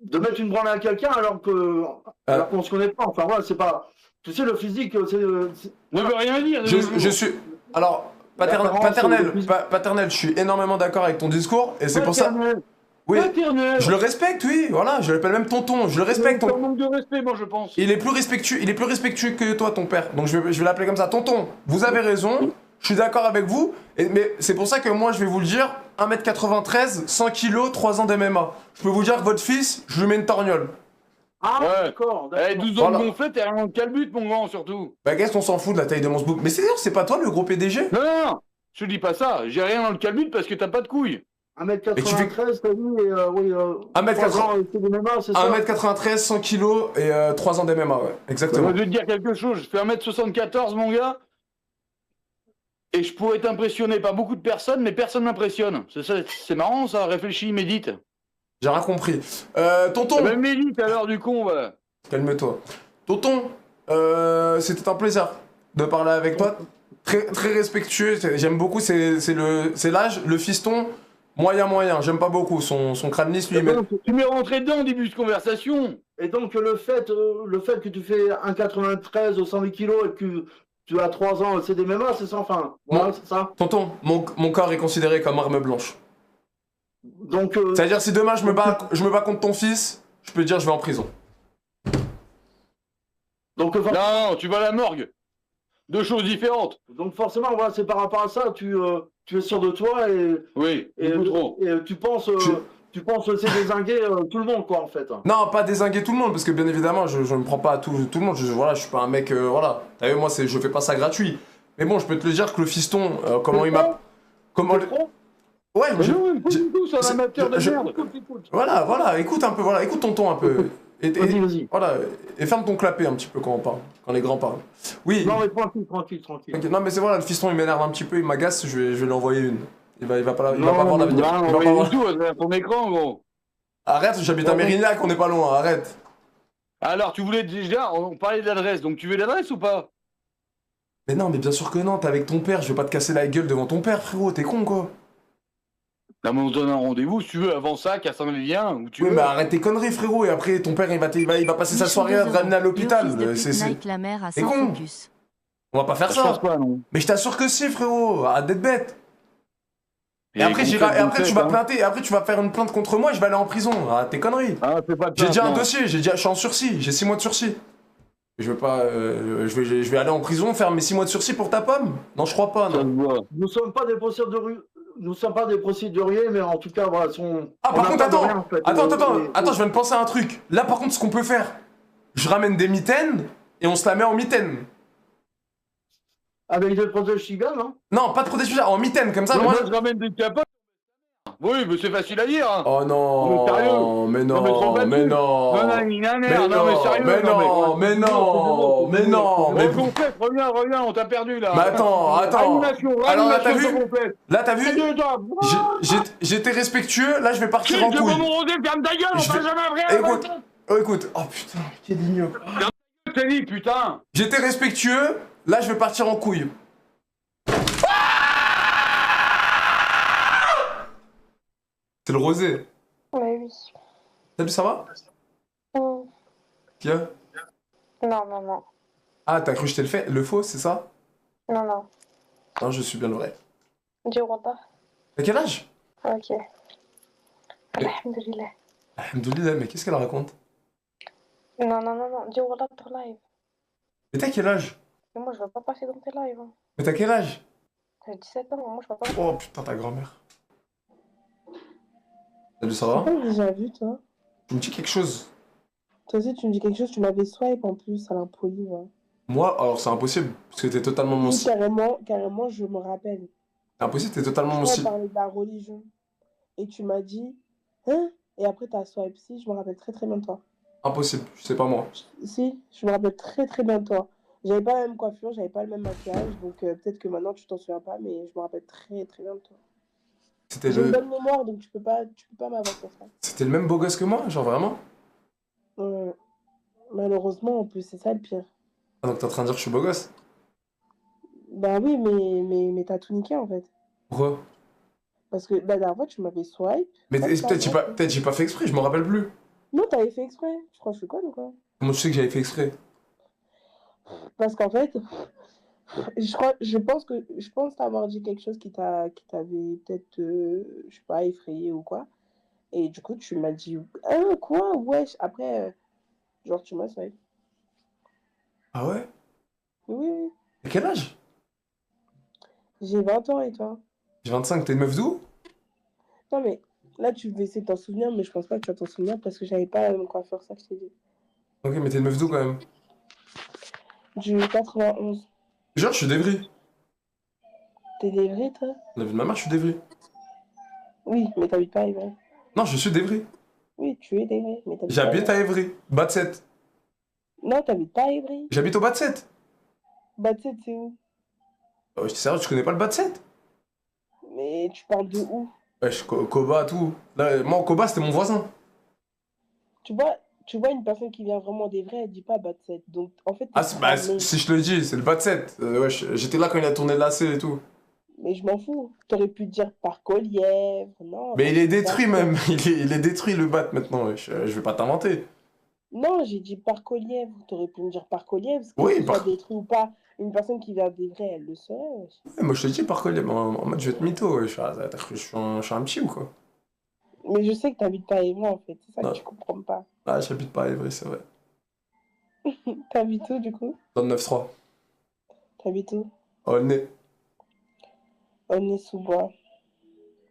de mettre une branlée à quelqu'un alors qu'on se connaît pas. Enfin, voilà, c'est pas. Tu sais, le physique, c'est. Ne veut rien dire. Je suis. Alors, paternel, je suis énormément d'accord avec ton discours, et c'est pour ça. Oui, je le respecte, oui, voilà, je l'appelle même tonton, je le respecte. C'est un manque de respect, moi, je pense. Il est plus respectueux que toi, ton père, donc je vais l'appeler comme ça, tonton, vous avez raison, je suis d'accord avec vous, mais c'est pour ça que moi, je vais vous le dire, 1m93, 100 kg, 3 ans d'MMA. Je peux vous dire que votre fils, je lui mets une torgnole. Ah, ouais. D'accord. 12 ans de gonflé, t'es rien de calbute, mon grand, surtout. Bah, qu'est-ce qu'on s'en fout de la taille de mon sbouk? Mais c'est pas toi, le gros PDG? Non, je te dis pas ça, j'ai rien dans le calbute parce que t'as pas de couilles. 1m93, t'as dit, oui, 1m93, 100 kg et 3 ans d'MMA, ouais, exactement. Je vais te dire quelque chose, je fais 1m74, mon gars, et je pourrais t'impressionner par beaucoup de personnes, mais personne m'impressionne. C'est marrant, ça, réfléchis, médite. J'ai rien compris. Tonton... Même médite, alors, du con, va. Calme-toi. Tonton, c'était un plaisir de parler avec toi. Très respectueux, j'aime beaucoup, c'est l'âge, le fiston... Moyen, j'aime pas beaucoup son crâne lisse lui. Tu m'es rentré dedans au début de conversation. Et donc le fait que tu fais 1,93 au 108 kg et que tu as 3 ans, c'est des MMA, c'est ça, enfin, voilà, c'est ça. Tonton, mon corps est considéré comme arme blanche. Donc. C'est-à-dire si demain je me bats contre ton fils, je peux te dire je vais en prison. Donc, Non, tu vas à la morgue. Deux choses différentes. Donc forcément, voilà, c'est par rapport à ça, tu es sûr de toi et, Oui, et, beaucoup trop. et tu penses c'est dézinguer tout le monde, quoi, en fait. Non, pas dézinguer tout le monde, parce que bien évidemment, je ne me prends pas à tout le monde. Voilà, je suis pas un mec, voilà. T'as vu, moi, je fais pas ça gratuit. Mais bon, je peux te le dire que le fiston, comment il m'a... Comment le... Ouais, Mais non, pas du tout, c'est un amateur de merde. Voilà, écoute un peu, voilà, écoute tonton un peu. Vas-y. Voilà, et ferme ton clapet un petit peu quand on parle, quand les grands parlent. Oui. Non, mais tranquille. Ok, non, mais c'est voilà, le fiston il m'énerve un petit peu, il m'agace, je vais lui envoyer une. Il va pas Non, avoir d'avenir. non, Il va pas avoir... tout, à ton écran, gros. Arrête, j'habite à Mérignac, on n'est pas loin, arrête. Alors, tu voulais déjà, on parlait de l'adresse, donc tu veux l'adresse ou pas? Mais non, mais bien sûr que non, t'es avec ton père, je vais pas te casser la gueule devant ton père, frérot, t'es con quoi. Non, mais on donne un rendez-vous, si tu veux, avant ça, qu'à Saint-Médien, où tu Oui, veux. mais arrête tes conneries, frérot, et après ton père il va passer sa soirée à te ramener à l'hôpital. Nike la mère à T'es sans con. focus. On va pas faire Je ça. pense pas, non. Mais je t'assure que si, frérot, arrête d'être bête. Et Et après, qu'on fait, après tu vas hein. planter, et après tu vas faire une plainte contre moi et je vais aller en prison. Arrête tes conneries. Ah, c'est pas de J'ai plainte, déjà un non. dossier, je suis en sursis, j'ai 6 mois de sursis. Je vais pas, je vais aller en prison faire mes 6 mois de sursis pour ta pomme. Non, je crois pas, non. Nous sommes pas des procéduriers, mais en tout cas, voilà, Ah, par contre, attends, je viens de penser à un truc. Là, par contre, ce qu'on peut faire, je ramène des mitaines et on se la met en mitaine. Avec des protège-cigales, non? Non, pas de protège-cigales, en mitaine, comme ça, Ouais, moi. moi, je ramène des capotes. Oui, mais c'est facile à dire. Hein. Oh non, sérieux. mais non, mais non, sérieux. mais non, mais Complète, reviens, on t'a perdu là. Mais attends. Animation, Alors là, t'as vu complète. Là, t'as vu J'étais respectueux, là, je vais partir en couille. Ferme ta gueule, on va jamais rien. Écoute, oh putain, quel ignoble. T'as dit, putain. J'étais respectueux, là, je vais partir en couille. C'est le rosé. Ouais, oui. Salut, ça va? Tiens. Non. Ah, t'as cru que j'étais le faux, c'est ça? Non. Non, je suis bien le vrai. Dis Wallah. T'as quel âge? Ok. Alhamdulillah. Alhamdoulilah, mais qu'est-ce qu'elle raconte? Non. Dis Wallah ton live. Mais t'as quel âge? Mais moi, je veux pas passer dans tes lives. Hein. Mais t'as quel âge? J'ai 17 ans, moi, je veux pas. Oh putain, ta grand-mère. Salut, ça va? J'ai déjà vu, toi. Tu me dis quelque chose? Toi aussi, tu me dis quelque chose, tu m'avais swipe en plus à l'impoli, ouais. Moi, alors c'est impossible, parce que t'es totalement mon... Oui, carrément, je me rappelle. C'est impossible, t'es totalement mon... On parlait de la religion. Et tu m'as dit, hein? Et après, t'as swipe. Si, je me rappelle très très bien de toi. Impossible, c'est pas moi. Si, je me rappelle très très bien de toi. J'avais pas la même coiffure, j'avais pas le même maquillage, donc peut-être que maintenant tu t'en souviens pas, mais je me rappelle très très bien de toi. J'ai une bonne mémoire, donc tu peux pas m'avoir sur ça. C'était le même beau gosse que moi, genre vraiment? Malheureusement, en plus, c'est ça le pire. Ah, donc t'es en train de dire que je suis beau gosse? Bah oui, mais t'as tout niqué en fait. Pourquoi? Parce que la dernière fois, tu m'avais swipe. Mais peut-être j'ai pas fait exprès, je m'en rappelle plus. Non, t'avais fait exprès. Je crois que je suis conne ou quoi? Comment tu sais que j'avais fait exprès? Parce qu'en fait, je pense t'avoir dit quelque chose qui t'avait peut-être, je sais pas, effrayé ou quoi. Et du coup, tu m'as dit, ah, quoi? Wesh. Après, genre, tu m'as swipe. Ah ouais? Oui. Et quel âge? J'ai 20 ans et toi? J'ai 25, t'es une meuf d'où? Non, mais là, tu veux essayer de t'en souvenir, mais je pense pas que tu vas t'en souvenir parce que j'avais pas la même coiffure, ça que je t'ai dit. Ok, mais t'es une meuf d'où quand même? Du 91. Genre, je suis d'Evry. T'es d'Evry, toi? La vie de ma mère, je suis d'Evry. Oui, mais t'habites pas à Evry. Non, je suis d'Evry. Oui, tu es d'Evry, mais t'habites pas J'habite à Evry, bas de 7. Non, t'habites pas à Evry. J'habite au bas de 7. Bas de 7, c'est où? Oh, je t'ai sérieux, tu connais pas le bas de 7? Mais tu parles de où? Wesh, Koba, tout. Là, moi, Koba, c'était mon voisin. Tu vois une personne qui vient vraiment d'Evry, elle dit pas bas de 7. Donc, en fait... Ah, si je te le dis, c'est le bas de 7. Wesh, j'étais là quand il a tourné le lacet et tout. Mais je m'en fous. T'aurais pu dire par Collièvre, non. Mais il est détruit même. Il est détruit le bat maintenant, wesh. Je vais pas t'inventer. Non, j'ai dit par Collièvre. T'aurais pu me dire par Collièvre. Oui, que soit détruit ou pas. Une personne qui vient d'Evry, elle le saurait. Ouais, moi je te dis par quoi, en mode je vais être mytho, wesh. T'as cru que je suis un petit ou quoi? Mais je sais que t'habites pas à Evry en fait. C'est ça Non. que tu comprends pas. Ah, j'habite pas à Evry, c'est vrai. T'habites où, du coup? Dans le 9-3. T'habites où? Aulnay. Aulnay-sous-Bois.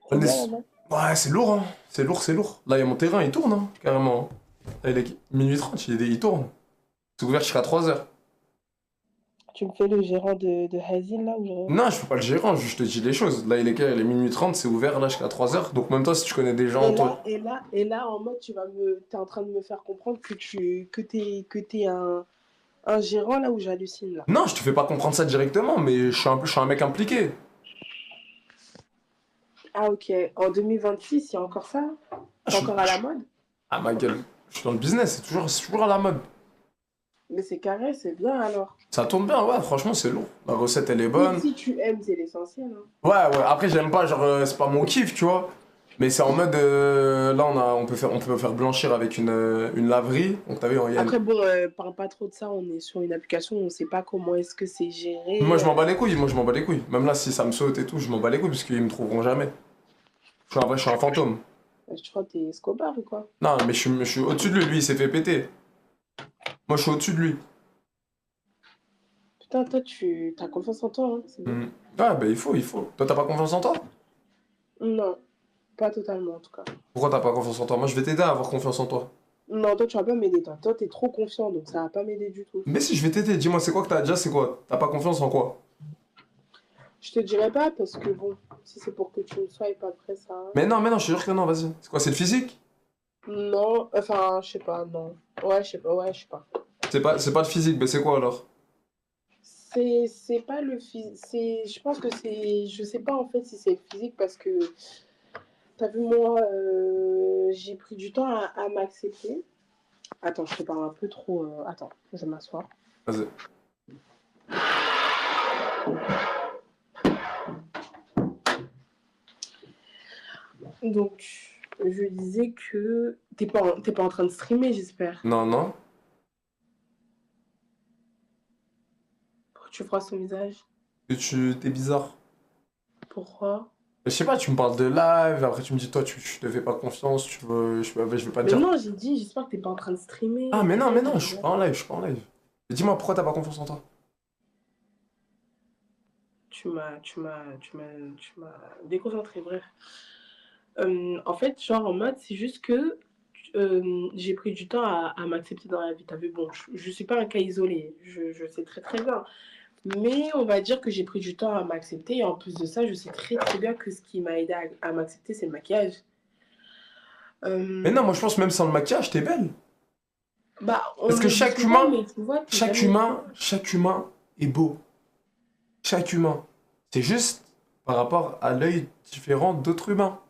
C'est Aulnay. bien, là-bas? Ouais, c'est lourd, hein. C'est lourd, c'est lourd. Là, il y a mon terrain, il tourne, hein, carrément. Là, il est minuit 30, il tourne. C'est ouvert jusqu'à 3h. Tu me fais le gérant de Hazil, là, ou je... Non, je fais pas le gérant, je te dis les choses. Là, il est minuit 30, c'est ouvert là jusqu'à 3h. Donc, même toi, si tu connais des gens, toi. Et là, en mode, t'es en train de me faire comprendre que t'es un gérant, là, où j'hallucine, là. Non, je te fais pas comprendre ça directement, mais je suis un mec impliqué. Ah, ok. En 2026, il y a encore ça? C'est encore à la mode? Ah, ma gueule. Je suis dans le business, c'est toujours à la mode. Mais c'est carré, c'est bien, alors. Ça tourne bien, ouais, franchement, c'est lourd. La recette, elle est bonne. Si tu aimes, c'est l'essentiel, hein. Ouais, ouais. Après, j'aime pas, genre, c'est pas mon kiff, tu vois. Mais c'est en mode, là, on peut faire blanchir avec une laverie. Donc, t'as vu, il y a Après, bon, parle pas trop de ça, on est sur une application, on sait pas comment est-ce que c'est géré. Moi, je m'en bats les couilles, Même là, si ça me saute et tout, je m'en bats les couilles, parce qu'ils me trouveront jamais. Je suis un fantôme. Je crois que t'es Escobar ou quoi? Non, mais je suis au-dessus de lui, il s'est fait péter. Moi, je suis au-dessus de lui. Putain, toi, t'as confiance en toi, hein, c'est bien. Ouais, bah, il faut. Toi, t'as pas confiance en toi? Non, pas totalement, en tout cas. Pourquoi t'as pas confiance en toi? Moi, je vais t'aider à avoir confiance en toi. Non, toi, tu vas pas m'aider, toi. Toi, t'es trop confiant, donc ça va pas m'aider du tout. Mais si, je vais t'aider. Dis-moi, c'est quoi que t'as déjà, c'est quoi? T'as pas confiance en quoi? Je te dirai pas, parce que bon, si c'est pour que tu ne sois pas prêt, ça... Mais non, je te jure que non, vas-y. C'est quoi, c'est le physique? Non, enfin, je sais pas, non. Ouais, je sais pas. C'est pas le physique, mais c'est quoi alors? C'est pas le physique, je pense que c'est... Je sais pas, en fait, si c'est le physique, parce que... T'as vu, moi, j'ai pris du temps à m'accepter. Attends, je te parle un peu trop... Attends, je vais m'asseoir. Vas-y. Donc, je disais que... T'es pas en train de streamer, j'espère. Non. Pourquoi tu froisses ton visage? T'es bizarre. Pourquoi? Je sais pas, tu me parles de live, après tu me dis, toi, tu te fais pas confiance, je vais pas te Mais dire. non, j'ai dit, j'espère que t'es pas en train de streamer. Ah, mais non, je suis pas en live, Et dis-moi, pourquoi t'as pas confiance en toi? Tu m'as déconcentré, bref. En fait, genre en mode, c'est juste que j'ai pris du temps à m'accepter dans la vie. T'as vu, bon, je suis pas un cas isolé, je sais très très bien. Mais on va dire que j'ai pris du temps à m'accepter. Et en plus de ça, je sais très très bien que ce qui m'a aidé à m'accepter, c'est le maquillage. Mais non, moi je pense même sans le maquillage, t'es belle. Bah, Parce que chaque souvent, humain, mais tu vois, chaque humain est beau. Chaque humain. C'est juste par rapport à l'œil différent d'autres humains.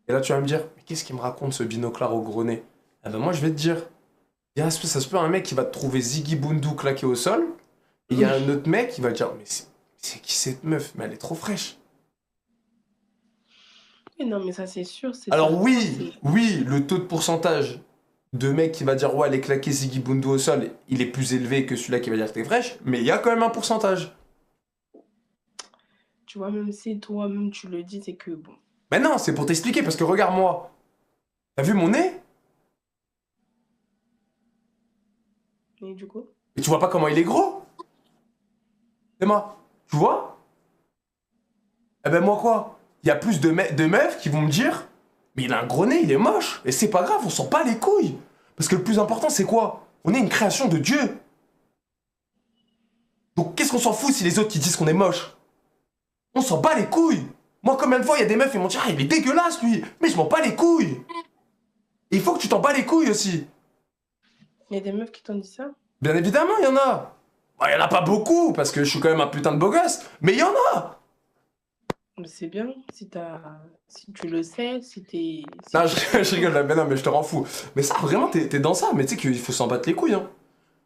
Et là, tu vas me dire, mais qu'est-ce qu'il me raconte ce binoclard au gros nez? Eh ben moi, je vais te dire, ça se peut un mec qui va te trouver Ziggy Boundou claqué au sol, et il y a un autre mec qui va te dire, mais c'est qui cette meuf? Mais elle est trop fraîche. Non, mais ça, c'est sûr. Alors oui, le taux de pourcentage de mecs qui va dire, ouais, elle est claquée Ziggy Boundou au sol, il est plus élevé que celui-là qui va dire que t'es fraîche, mais il y a quand même un pourcentage. Tu vois, même si toi-même tu le dis, c'est que bon. Mais non, c'est pour t'expliquer, parce que regarde-moi. T'as vu mon nez? Et du coup? Et tu vois pas comment il est gros? Emma, tu vois? Eh ben moi quoi? Il y a plus de meufs qui vont me dire, mais il a un gros nez, il est moche. Et c'est pas grave, on s'en bat les couilles. Parce que le plus important, c'est quoi? On est une création de Dieu. Donc qu'est-ce qu'on s'en fout si les autres qui disent qu'on est moche? On s'en bat les couilles. Moi, combien de fois, il y a des meufs qui vont dire, ah, il est dégueulasse, lui. Mais je m'en bats les couilles. Et il faut que tu t'en bats les couilles aussi. Il y a des meufs qui t'ont dit ça? Bien évidemment, il y en a. Bah, il y en a pas beaucoup, parce que je suis quand même un putain de beau gosse. Mais il y en a. C'est bien, si tu le sais, si t'es... Non, je rigole là, mais non, mais je te rends fou. Mais ça, vraiment, t'es dans ça. Mais tu sais qu'il faut s'en battre les couilles, hein.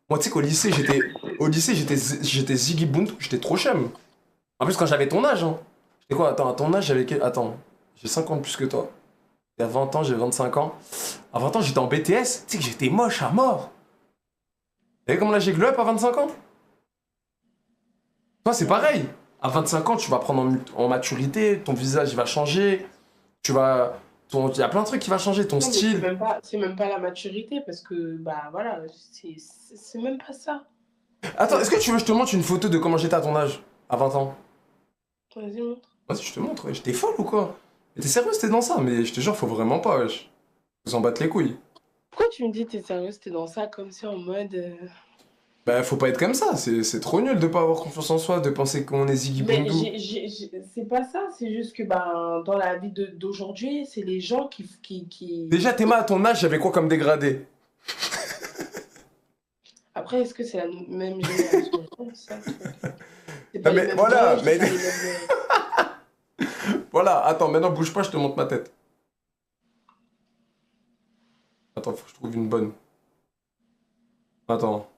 Moi, tu sais qu'au lycée, j'étais Ziggy Boundou, j'étais trop chum. En plus, quand j'avais ton âge, hein. J'étais quoi? Attends, à ton âge, j'avais quel... Attends, j'ai 5 ans de plus que toi. Il y a 20 ans, j'ai 25 ans. À 20 ans, j'étais en BTS. Tu sais que j'étais moche à mort. Vous savez comment là, j'ai glow up à 25 ans? Toi, c'est pareil. À 25 ans, tu vas prendre en maturité, ton visage, il va changer. Tu vas Il y a plein de trucs qui va changer, ton Non, mais style. c'est même pas la maturité parce que, bah voilà, c'est même pas ça. Attends, est-ce que tu veux que je te montre une photo de comment j'étais à ton âge, à 20 ans? Vas-y, montre. Vas-y, je te montre, wesh. T'es folle ou quoi? Mais t'es sérieux, t'es dans ça? Mais je te jure, faut vraiment pas, wesh. Vous en battre les couilles. Pourquoi tu me dis t'es sérieux, t'es dans ça comme si en mode. Bah, faut pas être comme ça, c'est trop nul de pas avoir confiance en soi, de penser qu'on est Ziggy Mais Bondou. c'est pas ça, c'est juste que ben, dans la vie d'aujourd'hui, c'est les gens qui... Déjà, Théma, à ton âge, j'avais quoi comme dégradé? Après, est-ce que c'est la même génération? C'est ça, le truc. C'est Non, pas les mais mêmes voilà, âges, mais... c'est pas les mêmes... Voilà, attends, maintenant bouge pas, je te montre ma tête. Attends, faut que je trouve une bonne. Attends.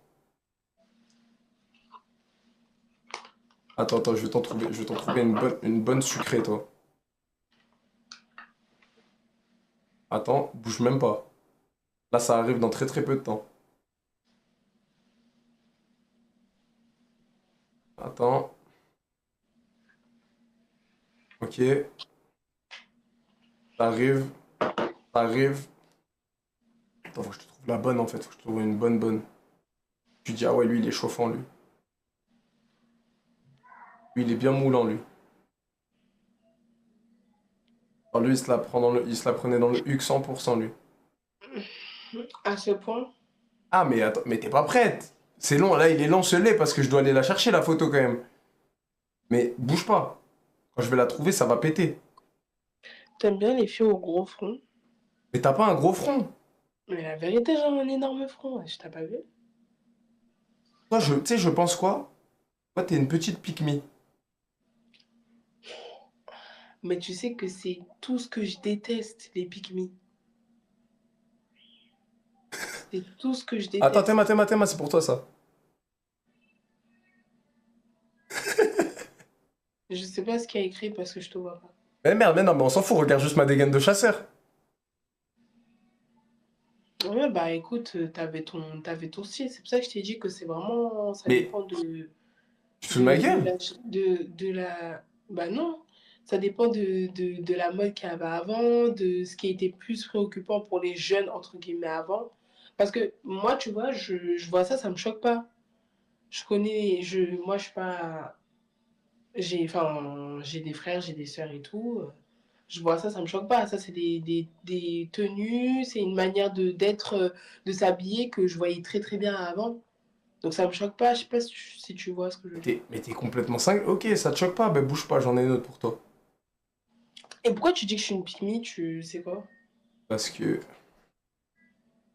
Attends, je vais t'en trouver une bonne sucrée, toi. Attends, bouge même pas. Là, ça arrive dans très très peu de temps. Attends. Ok. Ça arrive. Ça arrive. Attends, faut que je te trouve la bonne en fait. Faut que je te trouve une bonne. Tu dis, ah ouais, lui, il est chauffant, lui. Lui, il est bien moulant, lui. Alors lui, il se la prenait dans le HUC 100%, lui. À ce point? Ah, mais attends, mais t'es pas prête. C'est long, là, il est lent, je l'ai, parce que je dois aller la chercher, la photo, quand même. Mais bouge pas. Quand je vais la trouver, ça va péter. T'aimes bien les filles au gros front? Mais t'as pas un gros front. Mais la vérité, j'ai un énorme front, je t'ai pas vu? Toi, tu sais, je pense quoi? Toi, t'es une petite pique-me. Mais tu sais que c'est tout ce que je déteste, les pique-me. C'est tout ce que je déteste. Attends, Théma, c'est pour toi, ça. Je sais pas ce qu'il y a écrit parce que je te vois pas. Mais merde, mais non, mais on s'en fout, regarde juste ma dégaine de chasseur. Ouais, bah écoute, t'avais ton style. C'est pour ça que je t'ai dit que c'est vraiment... Ça Mais- dépend de... Tu te fous de ma gueule? Bah non. Ça dépend de la mode qu'il y avait avant, de ce qui était plus préoccupant pour les jeunes, entre guillemets, avant. Parce que moi, tu vois, je vois ça me choque pas. Moi, je suis pas... J'ai des frères, j'ai des sœurs et tout. Je vois ça me choque pas. Ça, c'est des tenues, c'est une manière d'être, de s'habiller que je voyais très très bien avant. Donc ça me choque pas. Je sais pas si tu vois ce que je veux dire. Mais t'es complètement cinglé. Ok, ça te choque pas? Ben bouge pas, j'en ai une autre pour toi. Et pourquoi tu dis que je suis une pique-me, tu sais quoi? Parce que...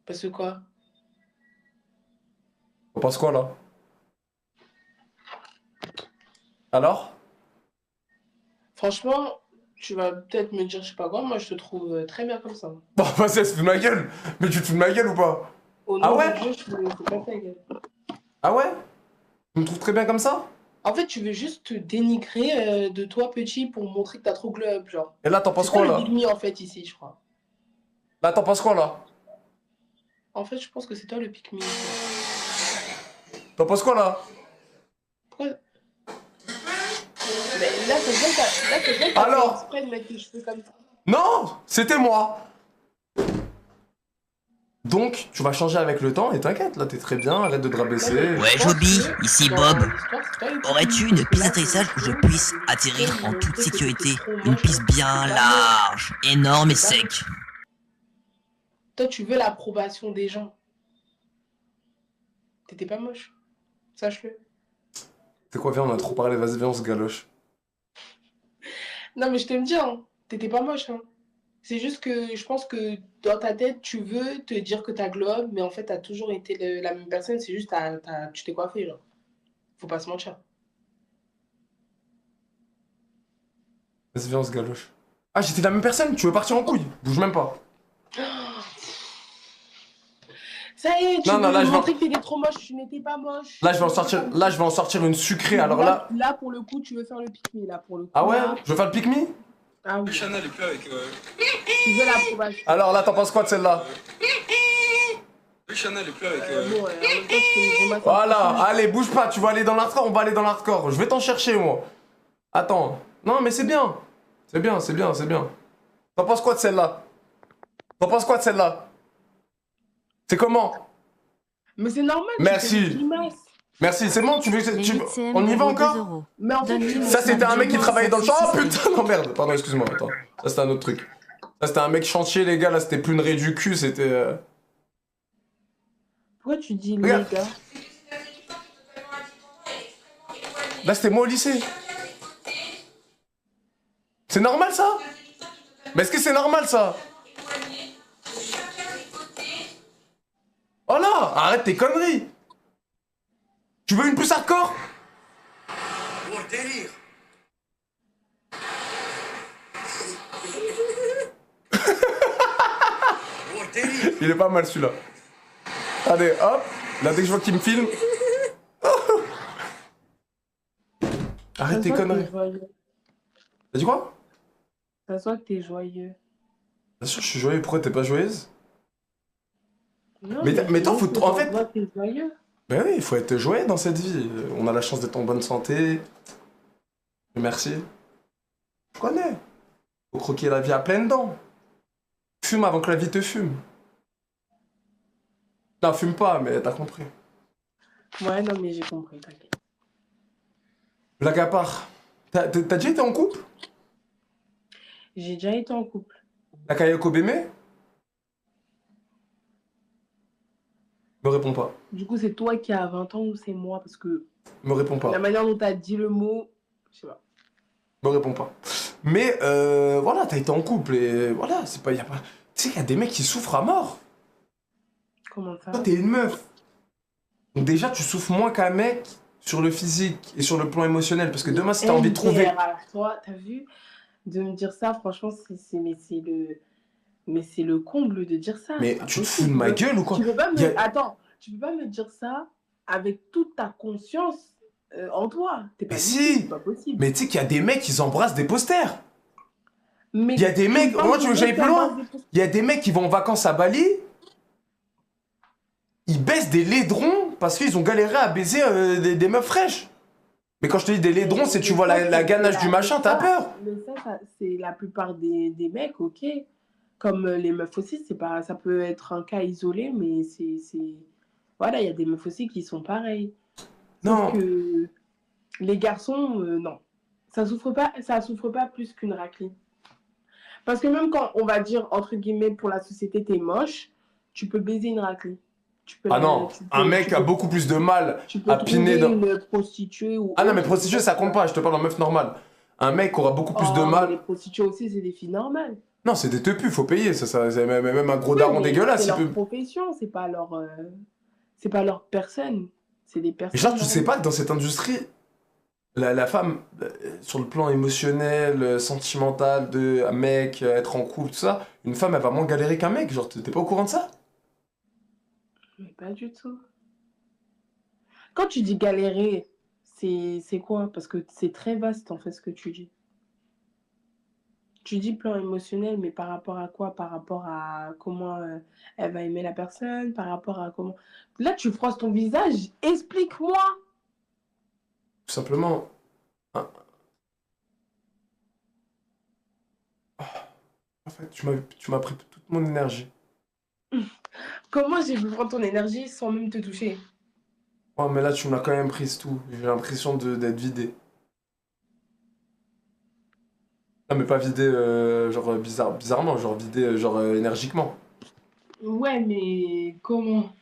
Parce que quoi? On pense quoi, là? Alors? Franchement, tu vas peut-être me dire je sais pas quoi, moi je te trouve très bien comme ça. Bon, vas-y, elle se fout de ma gueule. Mais tu te fous de ma gueule ou pas? Au Ah nom ouais? de Dieu, je te fais pas ta gueule. Ah ouais? Tu me trouves très bien comme ça? En fait, tu veux juste te dénigrer de toi petit pour montrer que t'as trop globe, genre. Et là, t'en penses C'est quoi, toi là? le big me, en fait, ici, je crois. Là, t'en penses quoi, là? En fait, je pense que c'est toi le pick me. T'en penses quoi, là? Pourquoi? Mais là, c'est vrai que t'as Alors? fait exprès de mettre tes cheveux comme ça. Non! C'était moi! Donc, tu vas changer avec le temps et t'inquiète, là, t'es très bien, arrête de te rabaisser. Ouais, Joby, ici Bob. L'histoire, Aurais-tu une piste d'atterrissage où je puisse atterrir en toute sécurité? Une piste bien large, énorme et sec. Toi, tu veux l'approbation des gens. T'étais pas moche. Sache-le. C'est quoi, viens, on a trop parlé, vas-y, viens, on se galoche. Non, mais je t'aime bien. Hein. T'étais pas moche. Hein. C'est juste que je pense que dans ta tête, tu veux te dire que t'as glow up, mais en fait, t'as toujours été la même personne. C'est juste tu t'es coiffé, genre. Faut pas se mentir. Vas-y, viens, on se galoche. Ah, j'étais la même personne, tu veux partir en couille? Bouge même pas. Ça y est, tu Non, veux là, me montrer que t'étais trop moche. Tu n'étais pas moche. Là, je vais en sortir une sucrée, alors là... Là, pour le coup, tu veux faire le pique-me, là, pour le coup. Ah ouais? Là, Je veux faire le pique-me? ah oui. Chanel est plus avec. Tu veux l'approbation. Alors là, t'en penses quoi de celle-là? Chanel est plus avec. Bon, en même temps, tu fais une grimace. Voilà, allez, bouge pas, tu vas aller dans l'hardcore, on va aller dans l'hardcore. Je vais t'en chercher, moi. Attends. Non, mais c'est bien. C'est bien. T'en penses quoi de celle-là? T'en penses quoi de celle-là? C'est comment? Mais c'est normal. Merci. Merci, c'est bon, tu veux que on y va encore? Mais en fait, ça c'était un mec qui travaillait dans le champ. Oh putain, non merde, pardon, excuse-moi, attends. Ça c'était un autre truc. Ça c'était un mec chantier, les gars, là c'était plus une raie du cul, c'était... Pourquoi tu dis Regarde. les gars? Là c'était moi au lycée. C'est normal ça? Mais est-ce que c'est normal ça? Oh là, arrête tes conneries. Tu veux une plus hardcore? Pour délire. Il est pas mal celui-là. Allez, hop. Là, dès que je vois qu'il me filme. Arrête tes conneries. T'as dit quoi? Ça se voit que t'es joyeux. Bien sûr, je suis joyeux. Pourquoi t'es pas joyeuse? Non, mais toi, faut en fait. T'es joyeux. Ben oui, il faut être joyeux dans cette vie. On a la chance d'être en bonne santé. Merci. Je connais. Faut croquer la vie à pleines dents. Fume avant que la vie te fume. Non, fume pas, mais t'as compris. Ouais, non, mais j'ai compris, t'inquiète. Blague à part. T'as déjà été en couple? J'ai déjà été en couple. La Kayako Bémé? Me réponds pas. Du coup, c'est toi qui as 20 ans ou c'est moi? Parce que Me réponds pas. la manière dont t'as dit le mot, je sais pas. Me réponds pas. Mais voilà, t'as été en couple et voilà, c'est pas, y a pas... Tu sais qu'il y a des mecs qui souffrent à mort. Comment ça? Toi, t'es une meuf. Donc déjà, tu souffres moins qu'un mec sur le physique et sur le plan émotionnel. Parce que demain, si t'as envie de trouver... Alors, toi, t'as vu? De me dire ça, franchement, mais c'est le comble de dire ça. Mais tu te fous de ma gueule ou quoi? Tu peux pas me... Attends, tu peux pas me dire ça avec toute ta conscience en toi. Mais si! C'est pas possible. Mais tu sais qu'il y a des mecs qui embrassent des posters. Mais il y a des mecs... Moi, tu veux que j'aille plus loin? Il y a des mecs qui vont en vacances à Bali. Ils baissent des laidrons parce qu'ils ont galéré à baiser des meufs fraîches. Mais quand je te dis des laidrons, c'est tu vois la ganache du machin, t'as peur. Mais ça c'est la plupart des mecs, ok. Comme les meufs aussi, c'est pas, ça peut être un cas isolé, mais c'est... Voilà, il y a des meufs aussi qui sont pareilles. Non. Sauf que les garçons, non. Ça souffre pas plus qu'une raclée. Parce que même quand on va dire, entre guillemets, pour la société, t'es moche, tu peux baiser une raclée. Ah non, un mec a beaucoup plus de mal à piner dans... une prostituée ou... Ah non, mais prostituée, ça compte pas, je te parle en meuf normale. Un mec aura beaucoup plus de mal... Les prostituées aussi, c'est des filles normales. Non, c'est des teupus, faut payer, c'est même un gros daron dégueulasse. C'est leur profession, c'est pas leur personne. C'est des personnes... Et genre, tu sais pas que dans cette industrie, la femme, sur le plan émotionnel, sentimental, de un mec, être en couple, tout ça, une femme, elle va moins galérer qu'un mec, genre, t'es pas au courant de ça? Mais pas du tout. Quand tu dis galérer, c'est quoi? Parce que c'est très vaste en fait ce que tu dis. Tu dis plan émotionnel, mais par rapport à quoi? Par rapport à comment elle va aimer la personne? Par rapport à comment... Là, tu froisses ton visage. Explique-moi! Tout simplement... En fait, tu m'as pris toute mon énergie. Comment j'ai pu prendre ton énergie sans même te toucher? Oh, mais là, tu me l'as quand même prise tout. J'ai l'impression d'être vidé. Non, mais pas vidé, genre, bizarrement, genre, vidé, genre, énergiquement. Ouais, mais comment?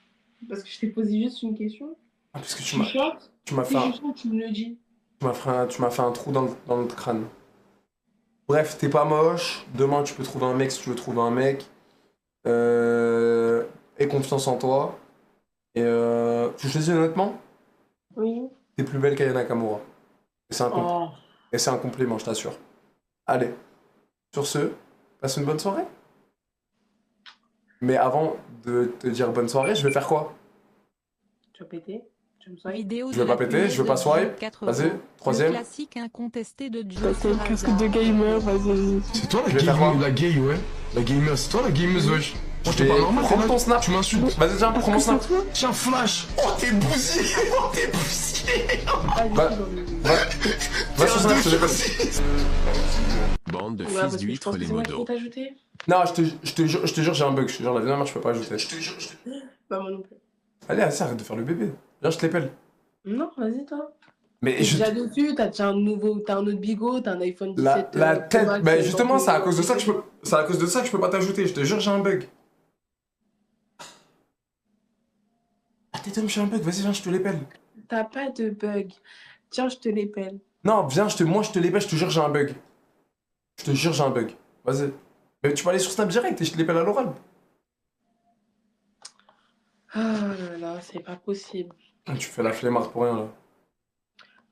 Parce que je t'ai posé juste une question. Ah, parce que tu m'as fait un... tu me le dis. Tu m'as fait un trou dans le crâne. Bref, t'es pas moche. Demain, tu peux trouver un mec si tu veux trouver un mec. Aie confiance en toi. Et tu choisis honnêtement? Oui. T'es plus belle qu'Aya Nakamura. Et c'est un compliment, je t'assure. Allez. Sur ce, passe une bonne soirée. Mais avant de te dire bonne soirée, je vais faire quoi? Tu vas péter? Tu veux me swipe? Je vais pas péter, je veux pas swipe. Vas-y, troisième. Classique incontesté de Joe. C'est le casque de gamer, vas-y. C'est toi la gay, ouais. La gamer, c'est toi la gameuse, wesh. Je t'ai prends ton snap. Tu m'insultes. Vas-y, tiens, prends mon snap. Tiens, flash. Oh, t'es bousillé. Oh, t'es bousillé. Va sur snap, je te l'ai passé. Bande de Ouais, fils parce que je d'huîtres, pense que les c'est moi qui modos. vais t'ajouter. Non, je te jure, j'ai un bug. Je te jure, la dernière merde, je peux pas ajouter. Bah, moi non plus. Allez, arrête de faire le bébé. Viens, je te l'épelle. Non, vas-y, toi. Mais T'es je. déjà dessus, t'as déjà t'as un autre bigot, t'as un iPhone 17. La Pro tête. Max, Bah, justement, c'est à cause de ça que je peux. C'est à cause de ça que je peux pas t'ajouter. Je te jure, j'ai un bug. Ah, t'es Tom, j'ai un bug. Vas-y, viens, je te l'épelle. T'as pas de bug. Tiens, je te l'épelle. Non, viens, moi, je te l'épelle. Je te jure, j'ai un bug. Je te jure, j'ai un bug. Vas-y. Mais tu peux aller sur Snap direct et je te l'épelle à l'oral. Ah là là, c'est pas possible. Tu fais la flemmarde pour rien, là.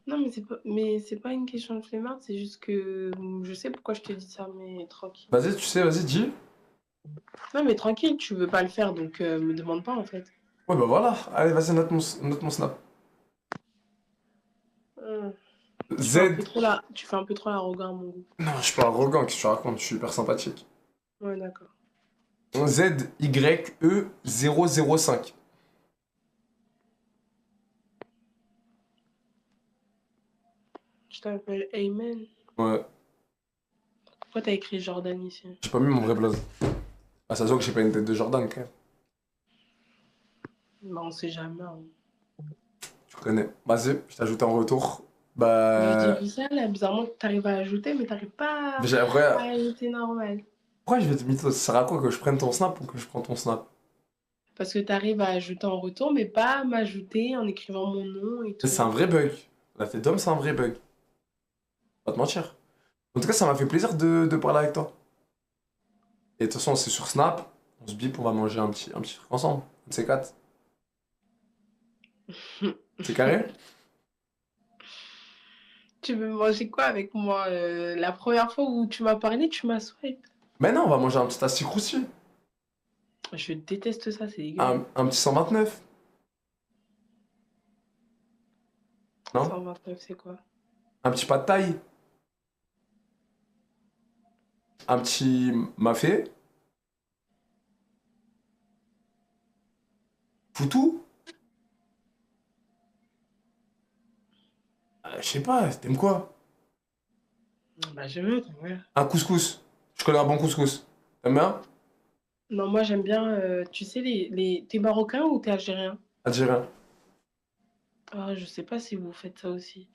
Non, mais c'est pas une question de flemmard, c'est juste que je sais pourquoi je te dis ça, mais tranquille. Vas-y, tu sais, vas-y, dis. Non, mais tranquille, tu veux pas le faire, donc me demande pas en fait. Ouais, bah voilà. Allez, vas-y, note mon snap. Z. Tu fais un peu trop l'arrogant à mon goût. Non, je suis pas arrogant, qu'est-ce que tu racontes? Je suis hyper sympathique. Ouais, d'accord. ZYE005. Je t'appelle Amen. Ouais. Pourquoi t'as écrit Jordan ici? J'ai pas mis mon vrai blaze. Ah, ça se voit que j'ai pas une tête de Jordan, quand même. Bah, on sait jamais. Hein. Tu connais. Vas-y, je t'ajoute en retour. J'ai vu ça, là, bizarrement, t'arrives à ajouter, mais t'arrives pas à ajouter normal. Pourquoi je vais te mytho? Ça sert à quoi que je prenne ton snap ou que je prends ton snap? Parce que t'arrives à ajouter en retour, mais pas à m'ajouter en écrivant mon nom et tout. C'est un vrai bug. La tête d'homme, c'est un vrai bug. Pas te mentir. En tout cas, ça m'a fait plaisir de parler avec toi. Et de toute façon, c'est sur Snap. On se bip, on va manger un petit truc ensemble. Un de ces quatre. C'est carré? Tu veux manger quoi avec moi? La première fois où tu m'as parlé, tu m'as swipe. Mais non, on va manger un petit asti croussi. Je déteste ça, c'est dégueulasse. Un petit 129. Non? 129, c'est quoi? Un petit pas de taille. Un petit mafé. Foutou. Je sais pas, t'aimes quoi? Bah, j'aime bien, t'aimes bien. Un couscous. Je connais un bon couscous. T'aimes bien? Non, moi j'aime bien, tu sais, t'es marocain ou t'es algérien? Algérien. Ah, je sais pas si vous faites ça aussi.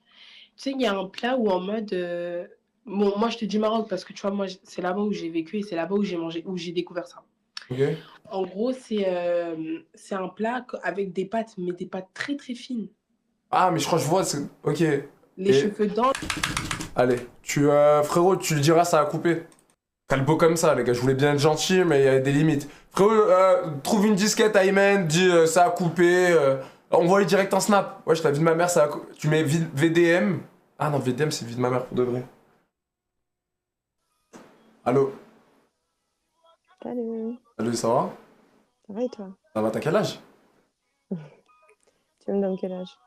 Tu sais, il y a un plat où en mode. Bon, moi je te dis Maroc parce que tu vois, moi c'est là-bas où j'ai vécu et c'est là-bas où j'ai mangé, où j'ai découvert ça. Ok. En gros, c'est un plat avec des pâtes, mais des pâtes très très fines. Ah, mais je crois que je vois, c'est. Ok. Les cheveux dans. Allez, frérot, tu le diras, ça a coupé. T'as le beau comme ça, les gars. Je voulais bien être gentil, mais il y a des limites. Frérot, trouve une disquette à Ayman, dis ça a coupé. Envoie-le direct en snap. Ouais, je la vie de ma mère, ça a coupé. Tu mets VDM. Ah non, VDM, c'est vie de ma mère pour de vrai. Allô? Salut. Salut, ça va? Ça va et toi? Ça va, t'as quel âge? Tu me donnes quel âge?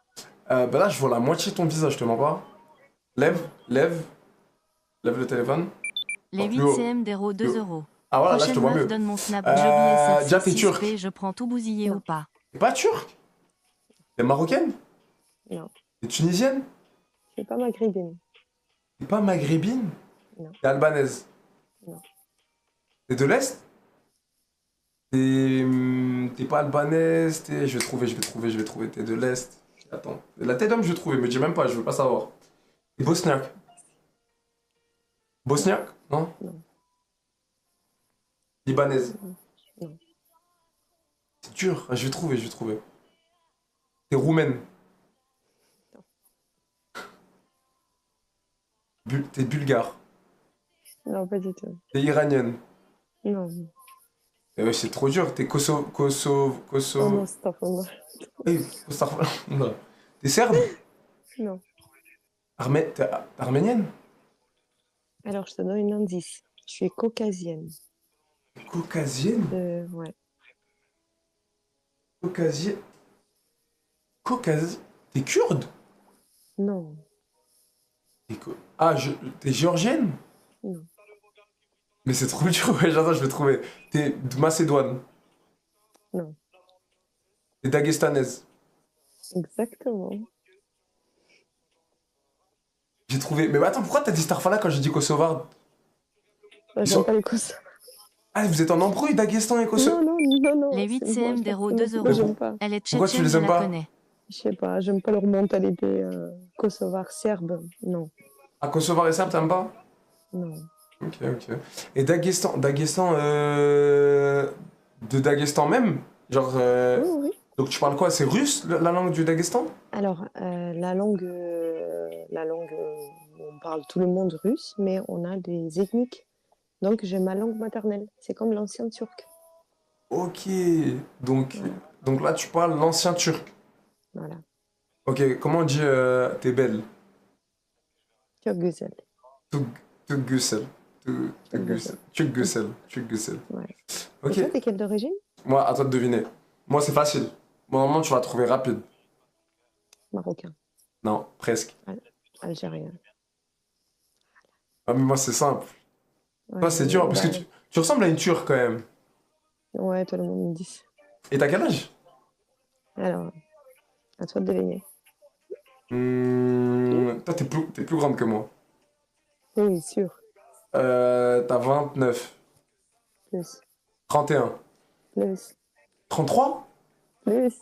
Bah là, je vois la moitié de ton visage, je te mens pas. Lève le téléphone. Les 8 CM d'Hero 2 euros. Ah voilà, là, je Prochaine te vois meuf mieux. donne mon snap Joby Déjà, t'es turc. SRC6P, je prends tout bousillé ou pas. T'es pas turc? T'es marocaine? Non. T'es tunisienne? Je suis pas maghrébine. T'es pas maghrébine? Non. T'es albanaise? Non. T'es de l'Est? T'es pas albanaise, je vais trouver. T'es de l'Est. Attends. La tête d'homme, je vais trouver, me dis même pas, je veux pas savoir. T'es bosniaque? Bosniaque? Non? Non. Libanaise? Non. C'est dur, je vais trouver. T'es roumaine? T'es bulgare? Non, pas du tout. T'es iranienne? Non. Eh ouais, c'est trop dur, t'es Oh non, stop. Hey, Kosovo. T'es serbe? Non. T'es arménienne? Alors, je te donne un indice. Je suis caucasienne. Caucasienne? Ouais. Caucasienne? T'es kurde? Non. T'es géorgienne? Non. Mais c'est trop dur, ouais, j'attends, je vais trouver. T'es de Macédoine. Non. T'es dagestanaise. Exactement. J'ai trouvé. Mais attends, pourquoi t'as dit Starfala quand j'ai dit Kosovar? Bah, j'aime pas les Kosovars. Ah, vous êtes en embrouille, Daghestan et Kosovo? Non. Les 8 c'est moi, CM d'Héros, personnellement, 2 euros. j'aime pas. Elle est Pourquoi tu tchétchène, les je aimes la pas? connais. Je sais pas, j'aime pas leur mentalité kosovar, serbe. Non, Ah, Kosovar et Serbe, t'aimes pas? non. Ok. Et Daghestan, de Daghestan même? Genre, Oui. donc tu parles quoi? C'est russe, la langue du Daghestan? Alors, la langue, on parle tout le monde russe, mais on a des ethniques. Donc, j'ai ma langue maternelle. C'est comme l'ancien turc. Ok, donc, donc là tu parles l'ancien turc. Voilà. Ok, comment on dit t'es belle? Turc güzel. Tugusel. Tugusel. Ouais. Ok. Et toi, t'es quelle d'origine? Moi, à toi de deviner. Moi, c'est facile. Moi, normalement, tu vas trouver rapide. Marocain. Non, presque. Algérien. Ah, mais moi, c'est simple. Toi, c'est dur, parce que tu ressembles à une Turque quand même. Ouais, tout le monde me dit. Et t'as quel âge? Alors, à toi de deviner. Toi, t'es plus grande que moi. Oui, sûr. T'as 29. Plus. 31. Plus. 33? Plus.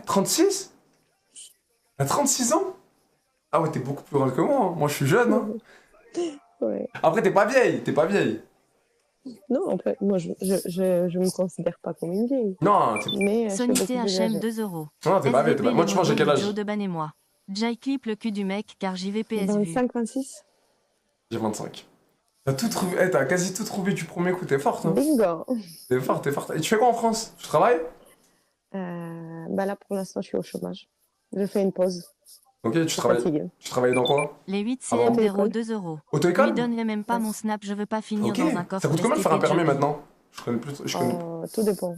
36? T'as 36 ans? Ah ouais, t'es beaucoup plus grande que moi, hein. Moi, je suis jeune, hein. Ouais. Après, t'es pas vieille. Non, en fait, moi, je me considère pas comme une vieille. Non, mais je fais beaucoup Sonité plus HM, âgée. 2 euros. Non, t'es pas vieille. Moi, tu penses j'ai quel âge? Joe de Ban et moi. Jai clip le cul du mec car j'y vais PS vu. 25, 26. J'ai 25. T'as tout trouvé, t'as quasi tout trouvé du premier coup, t'es forte, hein. Bingo. T'es forte. Et tu fais quoi en France? Tu travailles? Bah là, pour l'instant, je suis au chômage. Je fais une pause. Ok, Je suis fatiguée. tu travailles dans quoi? Les 8 Ah bon. CM d'Héros, 2 euros. Auto-école? Lui donne même pas mon snap, je veux pas finir Ok. dans un coffre. Ça coûte combien de faire un STP permis Joby. maintenant? Je connais plus. Tout dépend.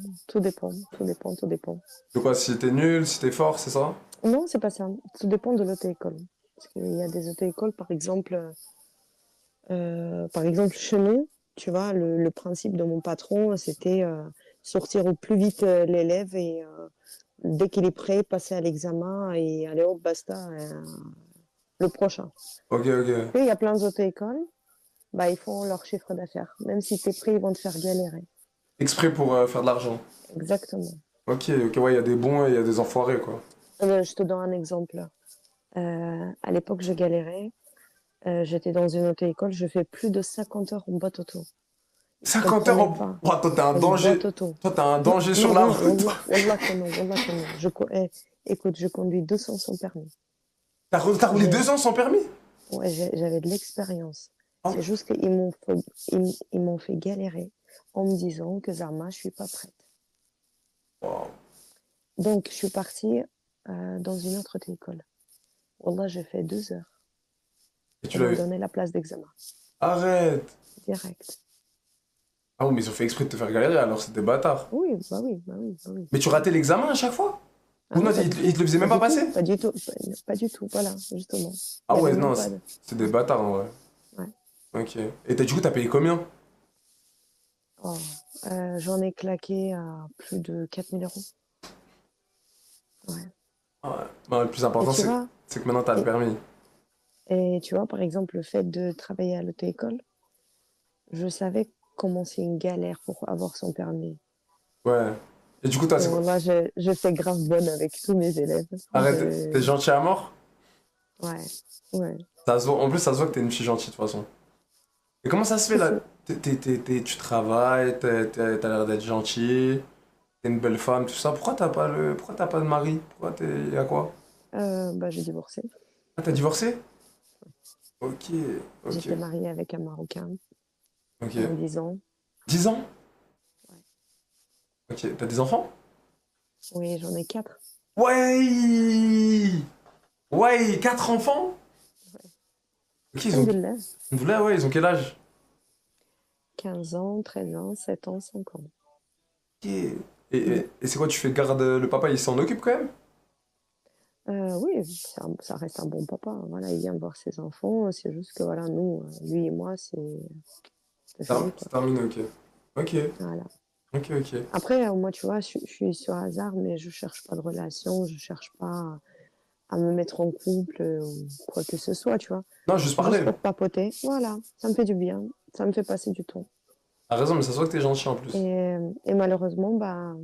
De quoi? Si t'es nul, si t'es fort, c'est ça? Non, c'est pas ça. Tout dépend de l'auto-école. Parce qu'il y a des auto-écoles, par exemple, chez nous, tu vois, le principe de mon patron, c'était sortir au plus vite l'élève et dès qu'il est prêt, passer à l'examen et allez hop, basta, le prochain. Ok. Et il y a plein d'auto-écoles, bah, ils font leur chiffre d'affaires. Même si t'es prêt, ils vont te faire galérer. Exprès pour faire de l'argent. Exactement. Ok, ouais, il y a des bons et il y a des enfoirés, quoi. Je te donne un exemple. À l'époque, je galérais. J'étais dans une auto-école, je fais plus de 50 heures en boîte auto. 50 heures en... Oh, toi, t'es un danger. Toi, t'as un danger sur la route. Wallah que non. Écoute, je conduis 200 sans permis. T'as roulé 2 ans sans permis? Ouais, j'avais de l'expérience. Oh. C'est juste qu'ils m'ont fait galérer en me disant que Zarma, je suis pas prête. Wow. Donc, je suis partie dans une autre école. Wallah, j'ai fait 2 heures. Et tu Ils m'ont l'as eu? donné la place d'examen. Arrête. Direct. Ah oui, mais ils ont fait exprès de te faire galérer, alors c'est des bâtards. Oui, bah oui. Mais tu ratais l'examen à chaque fois? Ah Ou non, non, pas ils du te le faisaient même pas passer? Pas du tout, pas du tout, voilà, justement. Ah Il y ouais, avait non, même pas de- c'est des bâtards en vrai. Ouais. Ok. Et du coup, t'as payé combien? Oh, j'en ai claqué à plus de 4000 euros. Ouais. Ouais. Non, le plus important, Et tu vois, c'est que maintenant t'as le permis. Et tu vois, par exemple, le fait de travailler à l'auto-école, je savais comment c'est une galère pour avoir son permis. Ouais. Et du coup, toi, c'est Donc quoi? là, je fais grave bonne avec tous mes élèves. Arrête, t'es gentil à mort? Ouais. Ça se voit, en plus, ça se voit que t'es une fille gentille de toute façon. Et comment ça se fait là? Tu travailles, t'as l'air d'être gentil, t'es une belle femme, tout ça. Pourquoi t'as pas de mari? Y'a quoi? Bah, j'ai divorcé. Ah, t'as divorcé? Ok. J'étais mariée avec un Marocain Ok. pendant 10 ans. 10 ans? Ok. T'as des enfants? Oui, j'en ai 4. Ouais, 4 enfants? Ok, Alhamdoulilah. Ouais, ils ont quel âge? 15 ans, 13 ans, 7 ans, 5 ans. Ok. Et c'est quoi, tu fais garde, le papa, il s'en occupe quand même? Oui, ça reste un bon papa. Voilà, il vient voir ses enfants. C'est juste que voilà, nous, lui et moi, C'est terminé, ok. Ok. Voilà. Ok, ok. Après, moi, tu vois, je suis sur hasard, mais je cherche pas de relation, je cherche pas à me mettre en couple ou quoi que ce soit, tu vois. Non, juste parler. Juste pour papoter. Voilà, ça me fait du bien, ça me fait passer du temps. T'as raison, mais ça se voit que t'es gentil en plus. Et malheureusement, bah,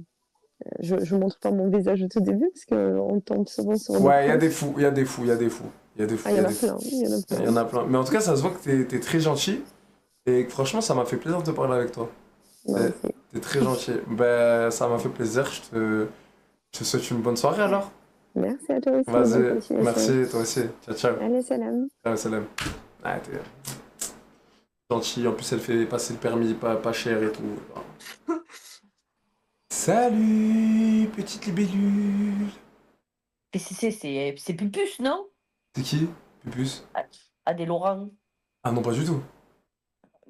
je montre pas mon visage au tout début parce qu'on tombe souvent sur des Ouais, il y a fausses. des fous, il y a des fous, il y a des fous. Il y a des fous, Ah, il y il y en a a des fous. plein, il y en a plein. Il y en a plein. Mais en tout cas, ça se voit que t'es très gentil. Et que franchement, ça m'a fait plaisir de te parler avec toi. T'es très gentil. Ben, ça m'a fait plaisir. Je te souhaite une bonne soirée alors. Merci à toi aussi. Vas-y, bonne continuation. merci, toi aussi. Ciao, ciao. Allez, salam. Ciao, salam. Ah, t'es gentil. En plus, elle fait passer le permis pas cher et tout. Salut, petite libellule. C'est Pupus, non? C'est qui, Pupus? Adé Laurent. Ah non, pas du tout.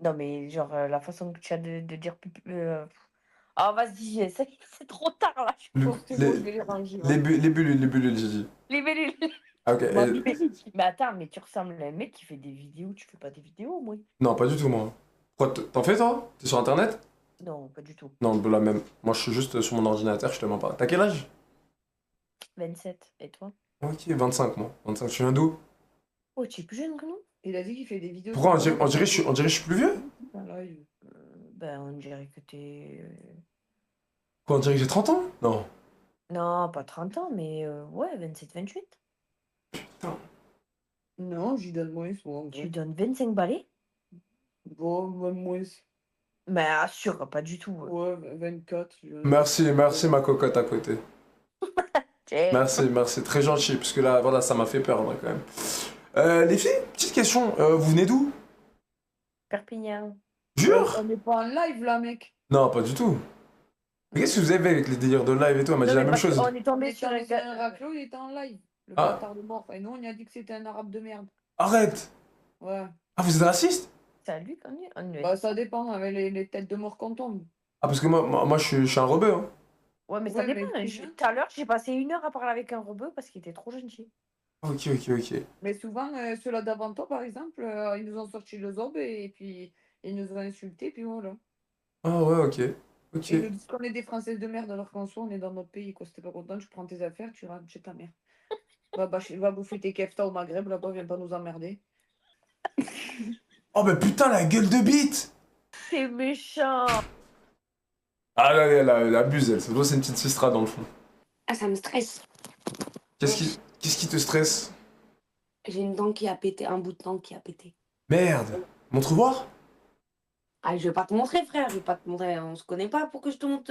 Non, mais genre, la façon que tu as de dire Pupus. Ah, vas-y, c'est trop tard là. Je pense que je vais les ranger. Les bulles, j'ai dit. Les bellules. Ah, ok. Bah, mais attends, mais tu ressembles à un mec qui fait des vidéos. Tu fais pas des vidéos, moi? Non, pas du tout, moi. Pourquoi t'en fais, toi? T'es sur Internet? Non, pas du tout. Non, de la même. Moi, je suis juste sur mon ordinateur, je te mens pas. T'as quel âge? 27. Et toi? Ok, 25, moi. 25, tu viens d'où? Oh, tu es plus jeune que nous? Il a dit qu'il fait des vidéos. Pourquoi on dirait que je suis plus vieux? Ben, on dirait que t'es. Quoi, on dirait que j'ai 30 ans? Non. Non, pas 30 ans, mais ouais, 27-28. Non, j'y donne moins, moi. Tu donnes 25 balais? Bon, même moins. Mais assure, pas du tout. Ouais, 24. Merci ma cocotte à côté. Merci, très gentil, parce que là, voilà, ça m'a fait peur, là, quand même. Les filles, petite question, vous venez d'où? Perpignan. Jure? On n'est pas en live là, mec. Non, pas du tout. Mais qu'est-ce que vous avez avec les délires de live et tout? Elle m'a dit la même chose. On est tombé sur un raclo, il était en live. Le Ah. bâtard de mort. Et nous, on a dit que c'était un arabe de merde. Arrête! Ouais. Ah, vous êtes raciste? C'est à lui qu'on est. Bah, ça dépend, avec les têtes de mort qu'on tombe. Ah, parce que moi je suis un rebeu, hein. Ouais, mais ça Ouais, dépend. mais Tout à l'heure, j'ai passé 1 heure à parler avec un rebeu parce qu'il était trop gentil. Ok. Mais souvent, ceux-là d'avant toi, par exemple, ils nous ont sorti le zob et puis ils nous ont insultés, puis voilà. Ah ouais, ok. Ils nous disent qu'on est des Françaises de merde alors qu'en soi, on est dans notre pays, quoi. Si t'es pas content, tu prends tes affaires, tu rentres chez ta mère. Va bouffer tes keftas au Maghreb, là-bas, viens pas nous emmerder. Oh, mais putain, la gueule de bite! C'est méchant. Ah là, elle abuse, elle. Ça doit, c'est une petite sistra dans le fond. Ah, ça me stresse. Qu'est-ce qui te stresse? J'ai une dent qui a pété, un bout de dent qui a pété. Merde! Montre voir? Ah, je vais pas te montrer, frère, je vais pas te montrer. On se connaît pas pour que je te montre.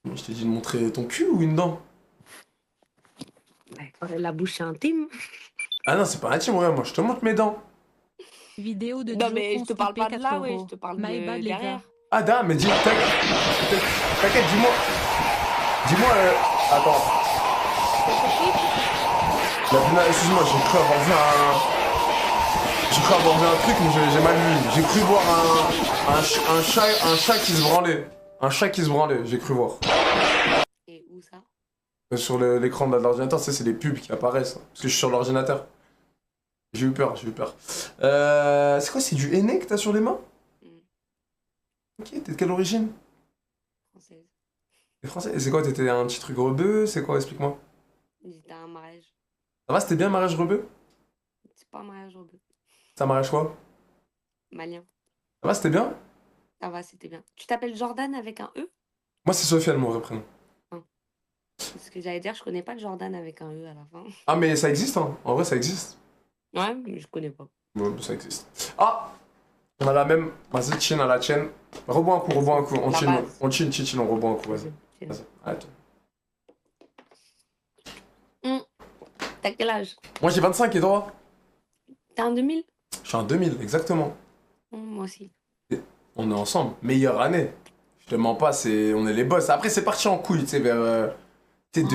Je t'ai dit de montrer ton cul ou une dent? La bouche est intime. Ah non, c'est pas intime, ouais, moi je te montre mes dents. Vidéo de Non, Joe mais je te parle pas de là, ouais, je €4. te parle My de bad, les derrière. gars. Ah, d'accord, mais t'inquiète, dis-moi. Dis-moi, attends. Excuse-moi, j'ai cru avoir vu un truc, mais j'ai mal lu. J'ai cru voir un chat qui se branlait. Un chat qui se branlait, j'ai cru voir. Et où ça? Sur l'écran de l'ordinateur, c'est les pubs qui apparaissent. Parce que je suis sur l'ordinateur. J'ai eu peur. C'est quoi, c'est du henné que t'as sur les mains? Ok, t'es de quelle origine? Française. T'es français? Et c'est quoi, t'étais un petit truc rebeu? C'est quoi, explique-moi. J'étais à un mariage. Ça va, c'était bien un mariage rebeu? C'est pas un mariage rebeu. C'est un mariage quoi? Malien. Ça va, c'était bien? Ça va, c'était bien. Tu t'appelles Jordan avec un E? Moi, c'est Sofiane, mon vrai prénom. Ce que j'allais dire, je connais pas de Jordan avec un E à la fin. Ah, mais ça existe, hein. En vrai, ça existe. Ouais, mais je connais pas. Ouais, ça existe. Ah! On a la même. Vas-y, chin à la chaîne. Rebois un coup. On La chin, base. on rebois un coup, vas-y. Vas-y, arrête. T'as quel âge? Moi, j'ai 25 et toi? T'es en 2000? Je suis en 2000, exactement. Moi aussi. Et on est ensemble. Meilleure année. Je te mens pas, on est les boss. Après, c'est parti en couille, tu sais, vers. Tu sais,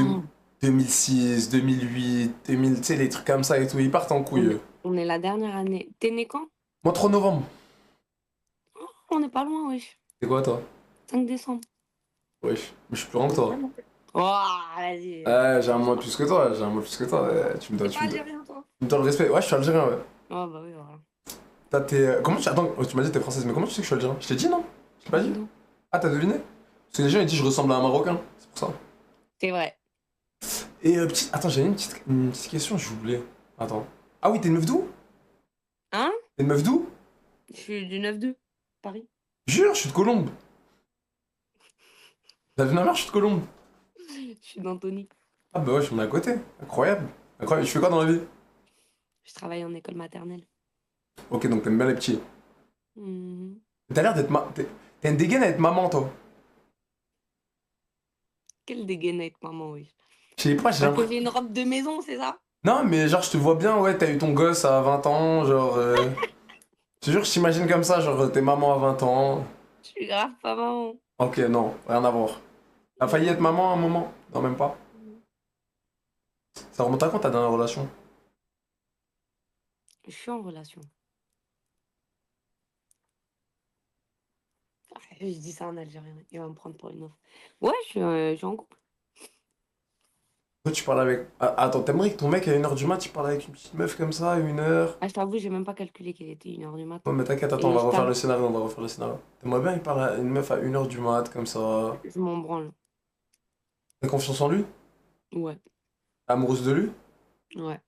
2006, 2008, 2000, tu sais, les trucs comme ça et tout. Ils partent en couille. On est la dernière année. T'es né quand? Moi, 3 novembre. On n'est pas loin, wesh. C'est quoi, toi? 5 décembre. Wesh, mais je suis plus grand que toi. Oh, vas-y. J'ai un mois plus que toi, Tu me dois, T'es pas algérien, toi? tu me dois le respect. Ouais, je suis algérien, ouais. Oh, bah oui, voilà. t'as tes. Comment tu. Attends, tu m'as dit que t'es française, mais comment tu sais que je suis algérien? Je t'ai dit non? Je t'ai pas dit? Ah, t'as deviné? Parce que les gens ils disent que je ressemble à un Marocain, c'est pour ça. C'est vrai. Et petite. Attends, j'avais une petite question, j'ai oublié. Attends. Ah oui, t'es une meuf d'où? Hein? T'es une meuf d'où? Je suis du 9-2, Paris. Jure, je suis de Colombes. T'as vu ma mère, je suis de Colombes. Je suis d'Antony. Ah bah ouais, je suis à côté. Incroyable. Incroyable. Tu fais quoi dans la vie? Je travaille en école maternelle. Ok, donc t'aimes bien les petits. Mhm. T'as l'air d'être T'as une dégaine à être maman, toi. Quelle dégaine avec maman, oui. Je sais pas, j'ai Parce que l'impression. j'ai une robe de maison, c'est ça? Non, mais genre, je te vois bien, ouais, t'as eu ton gosse à 20 ans, genre. Je te jure, je t'imagine comme ça, genre, t'es maman à 20 ans. Je suis grave pas maman. Ok, non, rien à voir. T'as failli être maman à un moment? Non, même pas. Ça remonte à quand ta dernière relation? Je suis en relation. Ah, je dis ça en algérien, il va me prendre pour une autre. Ouais, je suis en couple. Toi, tu parles avec. Ah, attends, t'aimerais que ton mec à 1h du mat, il parle avec une petite meuf comme ça, 1h? Ah, je t'avoue, j'ai même pas calculé qu'il était 1h du matin. Non, mais t'inquiète, attends, on va refaire le scénario, on va refaire le scénario. T'aimerais bien, il parle à une meuf à 1h du mat, comme ça. Je m'en branle. T'as confiance en lui? Ouais, Amoureuse de lui? ouais.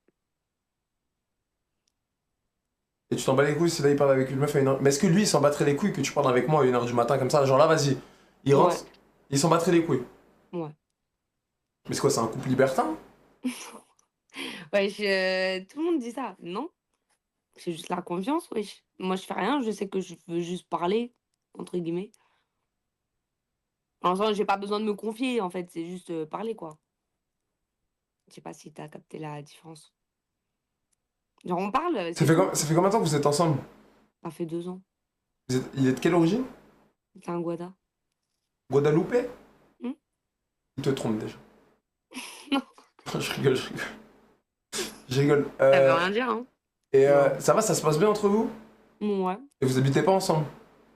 Et tu t'en bats les couilles si là il parle avec une meuf à 1h. Mais est-ce que lui il s'en battrait les couilles que tu parles avec moi à 1h du matin comme ça? Genre là, vas-y, il rentre, Ouais. il s'en battrait les couilles. Ouais. Mais c'est quoi, c'est un couple libertin? Ouais, tout le monde dit ça. Non, c'est juste la confiance, wesh. Moi, je fais rien, je sais que je veux juste parler, entre guillemets. En soi, j'ai pas besoin de me confier, en fait, c'est juste parler, quoi. Je sais pas si t'as capté la différence. Genre, on parle, Ça c'est fait, tout. ça fait combien de temps que vous êtes ensemble? Ça fait 2 ans. Il est de quelle origine? C'est un Guada. Guadeloupe? Hmm. Il te trompe déjà. Non. Je rigole, je rigole. Je rigole. Ça veut rien dire, hein. Et ça va, ça se passe bien entre vous? Ouais. Et vous habitez pas ensemble?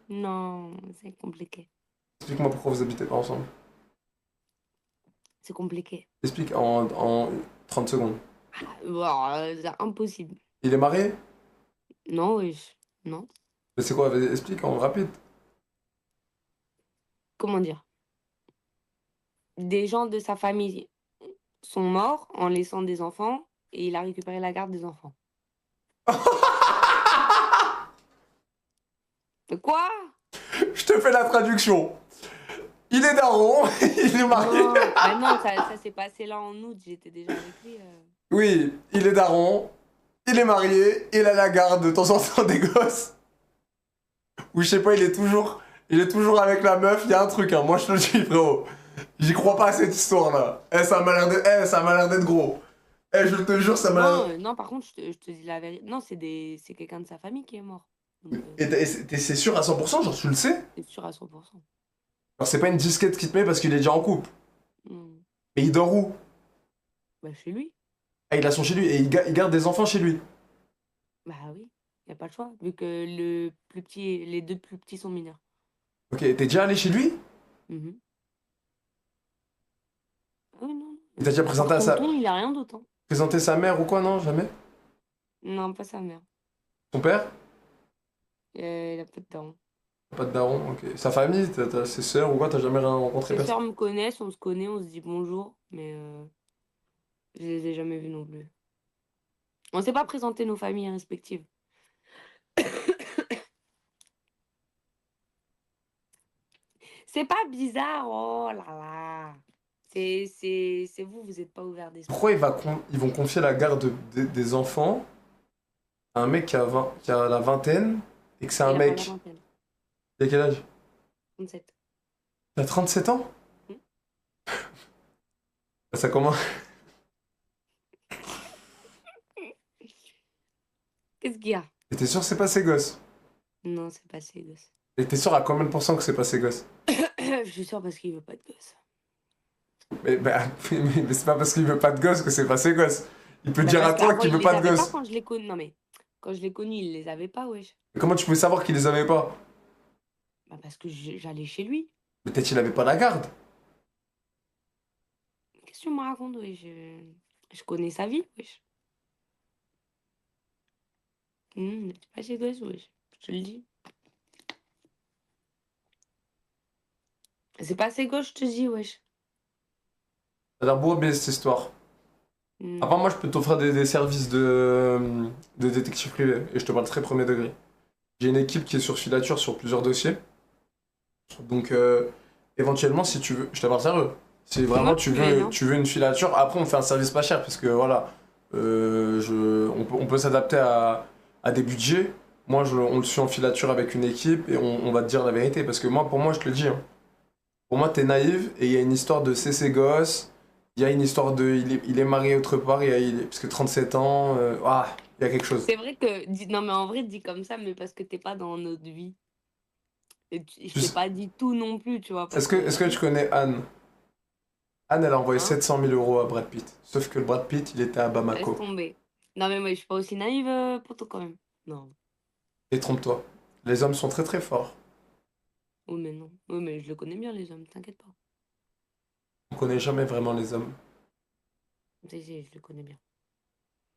Non, c'est compliqué. Explique-moi pourquoi vous habitez pas ensemble. C'est compliqué. Explique en 30 secondes. Bon, c'est impossible. Il est marié? Non, wesh. Non. Mais c'est quoi? Vas-y, explique en rapide. Comment dire? Des gens de sa famille sont morts en laissant des enfants et il a récupéré la garde des enfants. De quoi? Je te fais la traduction. Il est daron, il est marié. Non, bah non, ça s'est passé là en août, j'étais déjà avec lui. Oui, il est daron, il est marié, il a la garde de temps en temps des gosses. Ou je sais pas, il est toujours avec la meuf, il y a un truc, hein. Moi je te le dis, frérot. J'y crois pas à cette histoire-là. Ça m'a l'air d'être gros. Je te jure, ça m'a l'air... Non, non, par contre, je te dis la vérité. Non, c'est quelqu'un de sa famille qui est mort. Donc, Et c'est sûr à 100%, genre tu le sais? c'est sûr à 100%. Alors c'est pas une disquette qui te met parce qu'il est déjà en couple. Hmm. Mais il dort où? Bah, chez lui. Ah, il a son chez lui et il garde des enfants chez lui. Bah oui, y a pas le choix, vu que les 2 plus petits sont mineurs. Ok, t'es déjà allé chez lui? Mhm. Ah oui, non. Il t'a déjà présenté à sa... Tonton, il a rien d'autre. Hein. Présenté sa mère ou quoi, non? Jamais? Non, pas sa mère. Ton père? Il a pas de daron. Pas de daron, ok. Sa famille, t'as ses sœurs ou quoi? T'as jamais rien rencontré Ses personne? sœurs me connaissent, on se connaît, on se dit bonjour, mais je les ai jamais vues non plus. On s'est pas présenté nos familles respectives. C'est pas bizarre, oh là là. C'est vous, vous êtes pas ouvert d'esprit. Pourquoi ils vont confier la garde des enfants à un mec qui a la vingtaine et que c'est un Il a pas mec... la vingtaine. Il a quel âge? 37. Il a 37 ans? Hmm. Ça commence... Qu'est-ce qu'il y a? Et t'es sûr que c'est pas ses gosses? Non, c'est pas ses gosses. Et t'es sûr à combien de pourcents que c'est pas ses gosses? Je suis sûre parce qu'il veut pas de gosses. Mais c'est pas parce qu'il veut pas de gosses que c'est pas ses gosses. Il peut Bah, dire à parce toi qu'avant, qu'il il veut les pas de avait gosses. quand je l'ai connu. Non mais, quand je l'ai connu, il les avait pas, wesh. Mais comment tu pouvais savoir qu'il les avait pas? Bah parce que j'allais chez lui. Mais peut-être qu'il avait pas la garde. Qu'est-ce que tu me racontes, wesh? Je connais sa vie, wesh. C'est pas assez gosse, wesh. Je te le dis. C'est pas assez gauche, je te dis, wesh. Ça a l'air beau baiser cette histoire. Après, moi, je peux t'offrir des services de détective privé. Et je te parle très premier degré. J'ai une équipe qui est sur filature sur plusieurs dossiers. Donc, éventuellement, si tu veux... Je te parle sérieux. Si vraiment tu veux une filature, après, on fait un service pas cher. Parce que, voilà, on peut s'adapter à des budgets. Moi, on le suit en filature avec une équipe et on va te dire la vérité. Parce que moi, pour moi, je te le dis. Hein. Pour moi, t'es naïve et il y a une histoire de CC gosse. Il y a une histoire de... Il est marié autre part, parce que 37 ans... il y a quelque chose. C'est vrai que... Non, mais en vrai, dis comme ça, mais parce que t'es pas dans notre vie. Et je t'ai pas dit tout non plus, tu vois. Est-ce que tu connais Anne? Anne, elle a envoyé 700 000 euros à Brad Pitt. Sauf que le Brad Pitt, il était à Bamako. Laisse tomber. Non, mais moi, je suis pas aussi naïve, poto, quand même. Non. Et trompe-toi. Les hommes sont très très forts. Oui, mais non. Oui, mais je le connais bien, les hommes, t'inquiète pas. On connaît jamais vraiment les hommes. Si, je le connais bien.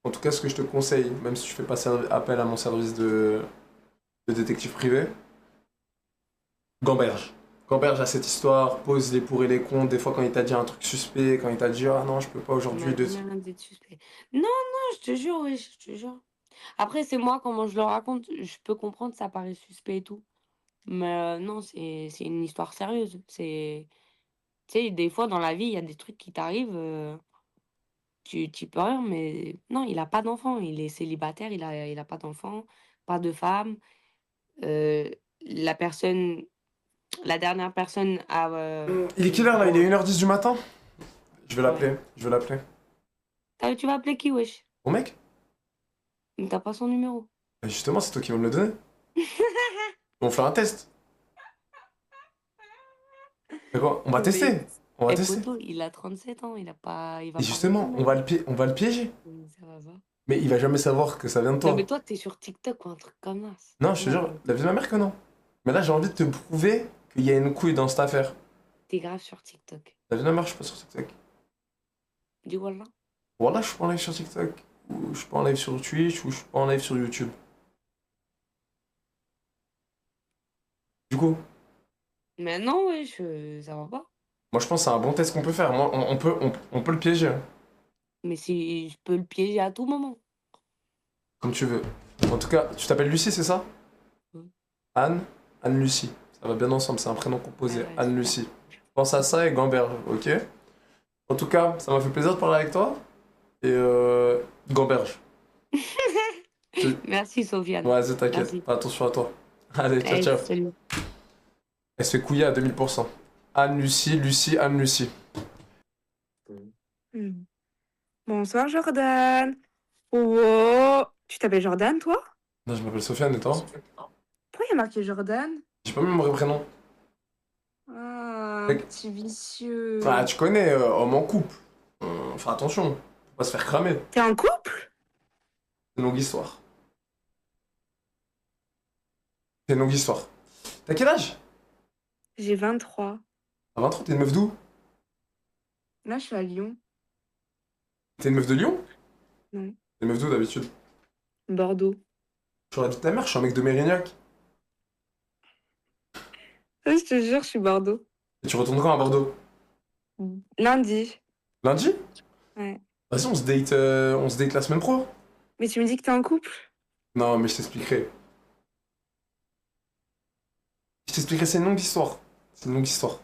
En tout cas, ce que je te conseille, même si tu fais pas appel à mon service de détective privé, gamberge. Gamberge à cette histoire, pose les pour et les contre. Des fois, quand il t'a dit un truc suspect, quand il t'a dit ah non, je peux pas aujourd'hui. Non, je te jure, oui, je te jure. Après, c'est moi, comment je le raconte, je peux comprendre, ça paraît suspect et tout. Mais non, c'est une histoire sérieuse. Tu sais, des fois, dans la vie, il y a des trucs qui t'arrivent, tu peux rien, mais non, il a pas d'enfant, il est célibataire, il a pas d'enfant, pas de femme. La dernière personne a... Il est quelle heure là? Il est 1h10 du matin? Je vais l'appeler, Tu vas appeler qui, wesh? Mon mec? Mais t'as pas son numéro. Bah, justement, c'est toi qui vas me le donner. On fait un test. D'accord, on va tester. On va tester. Poto, il a 37 ans, il va Et pas justement, on va le piéger. Ça va pas. Mais il va jamais savoir que ça vient de toi. Non, mais toi, t'es sur TikTok ou un truc comme ça. Non, je te jure, la vie de ma mère que non. Mais là, j'ai envie de te prouver qu'il y a une couille dans cette affaire. T'es grave sur TikTok. La vie de ma mère, je suis pas sur TikTok. Dis voilà. Voilà, je suis pas en live sur TikTok. Ou je suis pas en live sur Twitch, ou je suis pas en live sur YouTube. Du coup, Mais non, wesh, ça va pas. moi je pense que c'est un bon test qu'on peut faire. Moi, on peut le piéger. Hein. Mais si je peux le piéger à tout moment. Comme tu veux. En tout cas, tu t'appelles Lucie, c'est ça? Anne Lucie. Ça va bien ensemble, c'est un prénom composé. Anne Lucie. Pense à ça et gamberge, ok? En tout cas, ça m'a fait plaisir de parler avec toi. Et gamberge. Merci, Sofiane. Vas-y, t'inquiète. Merci. Fais attention à toi. Allez, ciao, Allez, ciao. salut. Elle se fait couiller à 2000%. Anne Lucie, Anne Lucie. Bonsoir Jordan. Oh, tu t'appelles Jordan toi? Non, je m'appelle Sofiane et toi? Pourquoi il y a marqué Jordan? J'ai pas mis mon vrai prénom. Ah, Mec. petit vicieux. Ah, tu connais, homme en couple. Fais attention, faut pas se faire cramer. T'es en couple? C'est une longue histoire. C'est une longue histoire. T'as quel âge? J'ai 23. À 23, t'es une meuf d'où? Là, je suis à Lyon. T'es une meuf de Lyon? Non. T'es une meuf d'où d'habitude? Bordeaux. J'aurais dit ta mère, je suis un mec de Mérignac. Je te jure, je suis Bordeaux. Et tu retournes quand à Bordeaux? Lundi. Lundi? Ouais. Vas-y, on se date la semaine pro. Mais tu me dis que t'es en couple? Non, mais je t'expliquerai. C'est une longue histoire. C'est une longue histoire.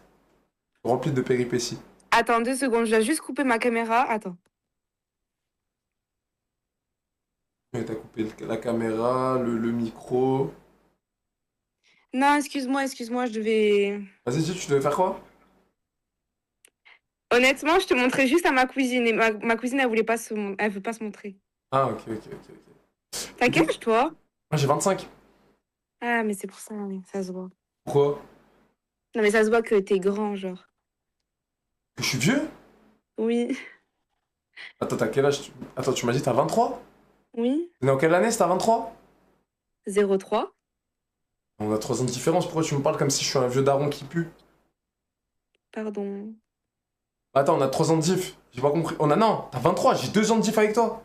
Remplie de péripéties. Attends 2 secondes, je dois juste couper ma caméra. Attends. Ouais, t'as coupé la caméra, le micro. Non, excuse-moi, je devais... Vas-y, dis, tu devais faire quoi? Honnêtement, je te montrais juste à ma cousine. Et ma cousine, elle veut pas se montrer. Ah, ok. T'as quel âge, toi? Moi, j'ai 25. Ah, mais c'est pour ça, oui, ça se voit. Pourquoi? Non, mais ça se voit que t'es grand, genre. Que je suis vieux? Oui. Attends, t'as quel âge? Attends, tu m'as dit t'as 23? Oui. T'es né en quelle année, c'est t'as 23? 03. On a 3 ans de différence, pourquoi tu me parles comme si je suis un vieux daron qui pue? Pardon. Attends, on a 3 ans de diff, j'ai pas compris. Non, t'as 23, j'ai 2 ans de diff avec toi.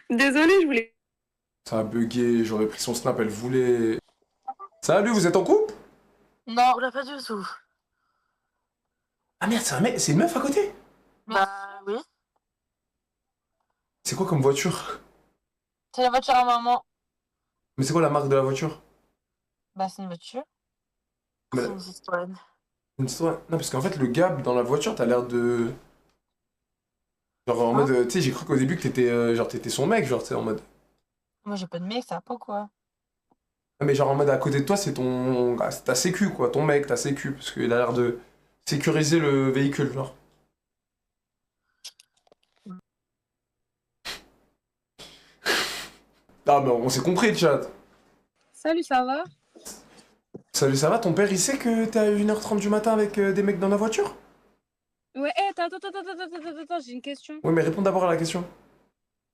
Désolée, je voulais Ça a bugué, j'aurais pris son snap, elle voulait... Salut, vous êtes en couple? Non, on l'a pas du tout. Ah merde, c'est un mec, c'est une meuf à côté? Bah oui. C'est quoi comme voiture? C'est la voiture à maman. Mais c'est quoi la marque de la voiture? Bah c'est une voiture. Mais C'est une Citroën. une Citroën. Non, parce qu'en fait, le gap dans la voiture, t'as l'air de... Genre en mode, tu sais, j'ai cru qu'au début que t'étais genre t'étais son mec, genre, tu sais, en mode... Moi j'ai pas de mec, ça va pas quoi. Ah, mais genre en mode à côté de toi, c'est ton... ah, c'est ta sécu, quoi, ton mec, ta sécu, parce qu'il a l'air de sécuriser le véhicule, genre. Ah, mais on s'est compris, chat. Salut, ça va? Salut, ça va? Ton père, il sait que t'es à 1h30 du matin avec des mecs dans la voiture? Ouais, attends, j'ai une question. Ouais, mais réponds d'abord à la question.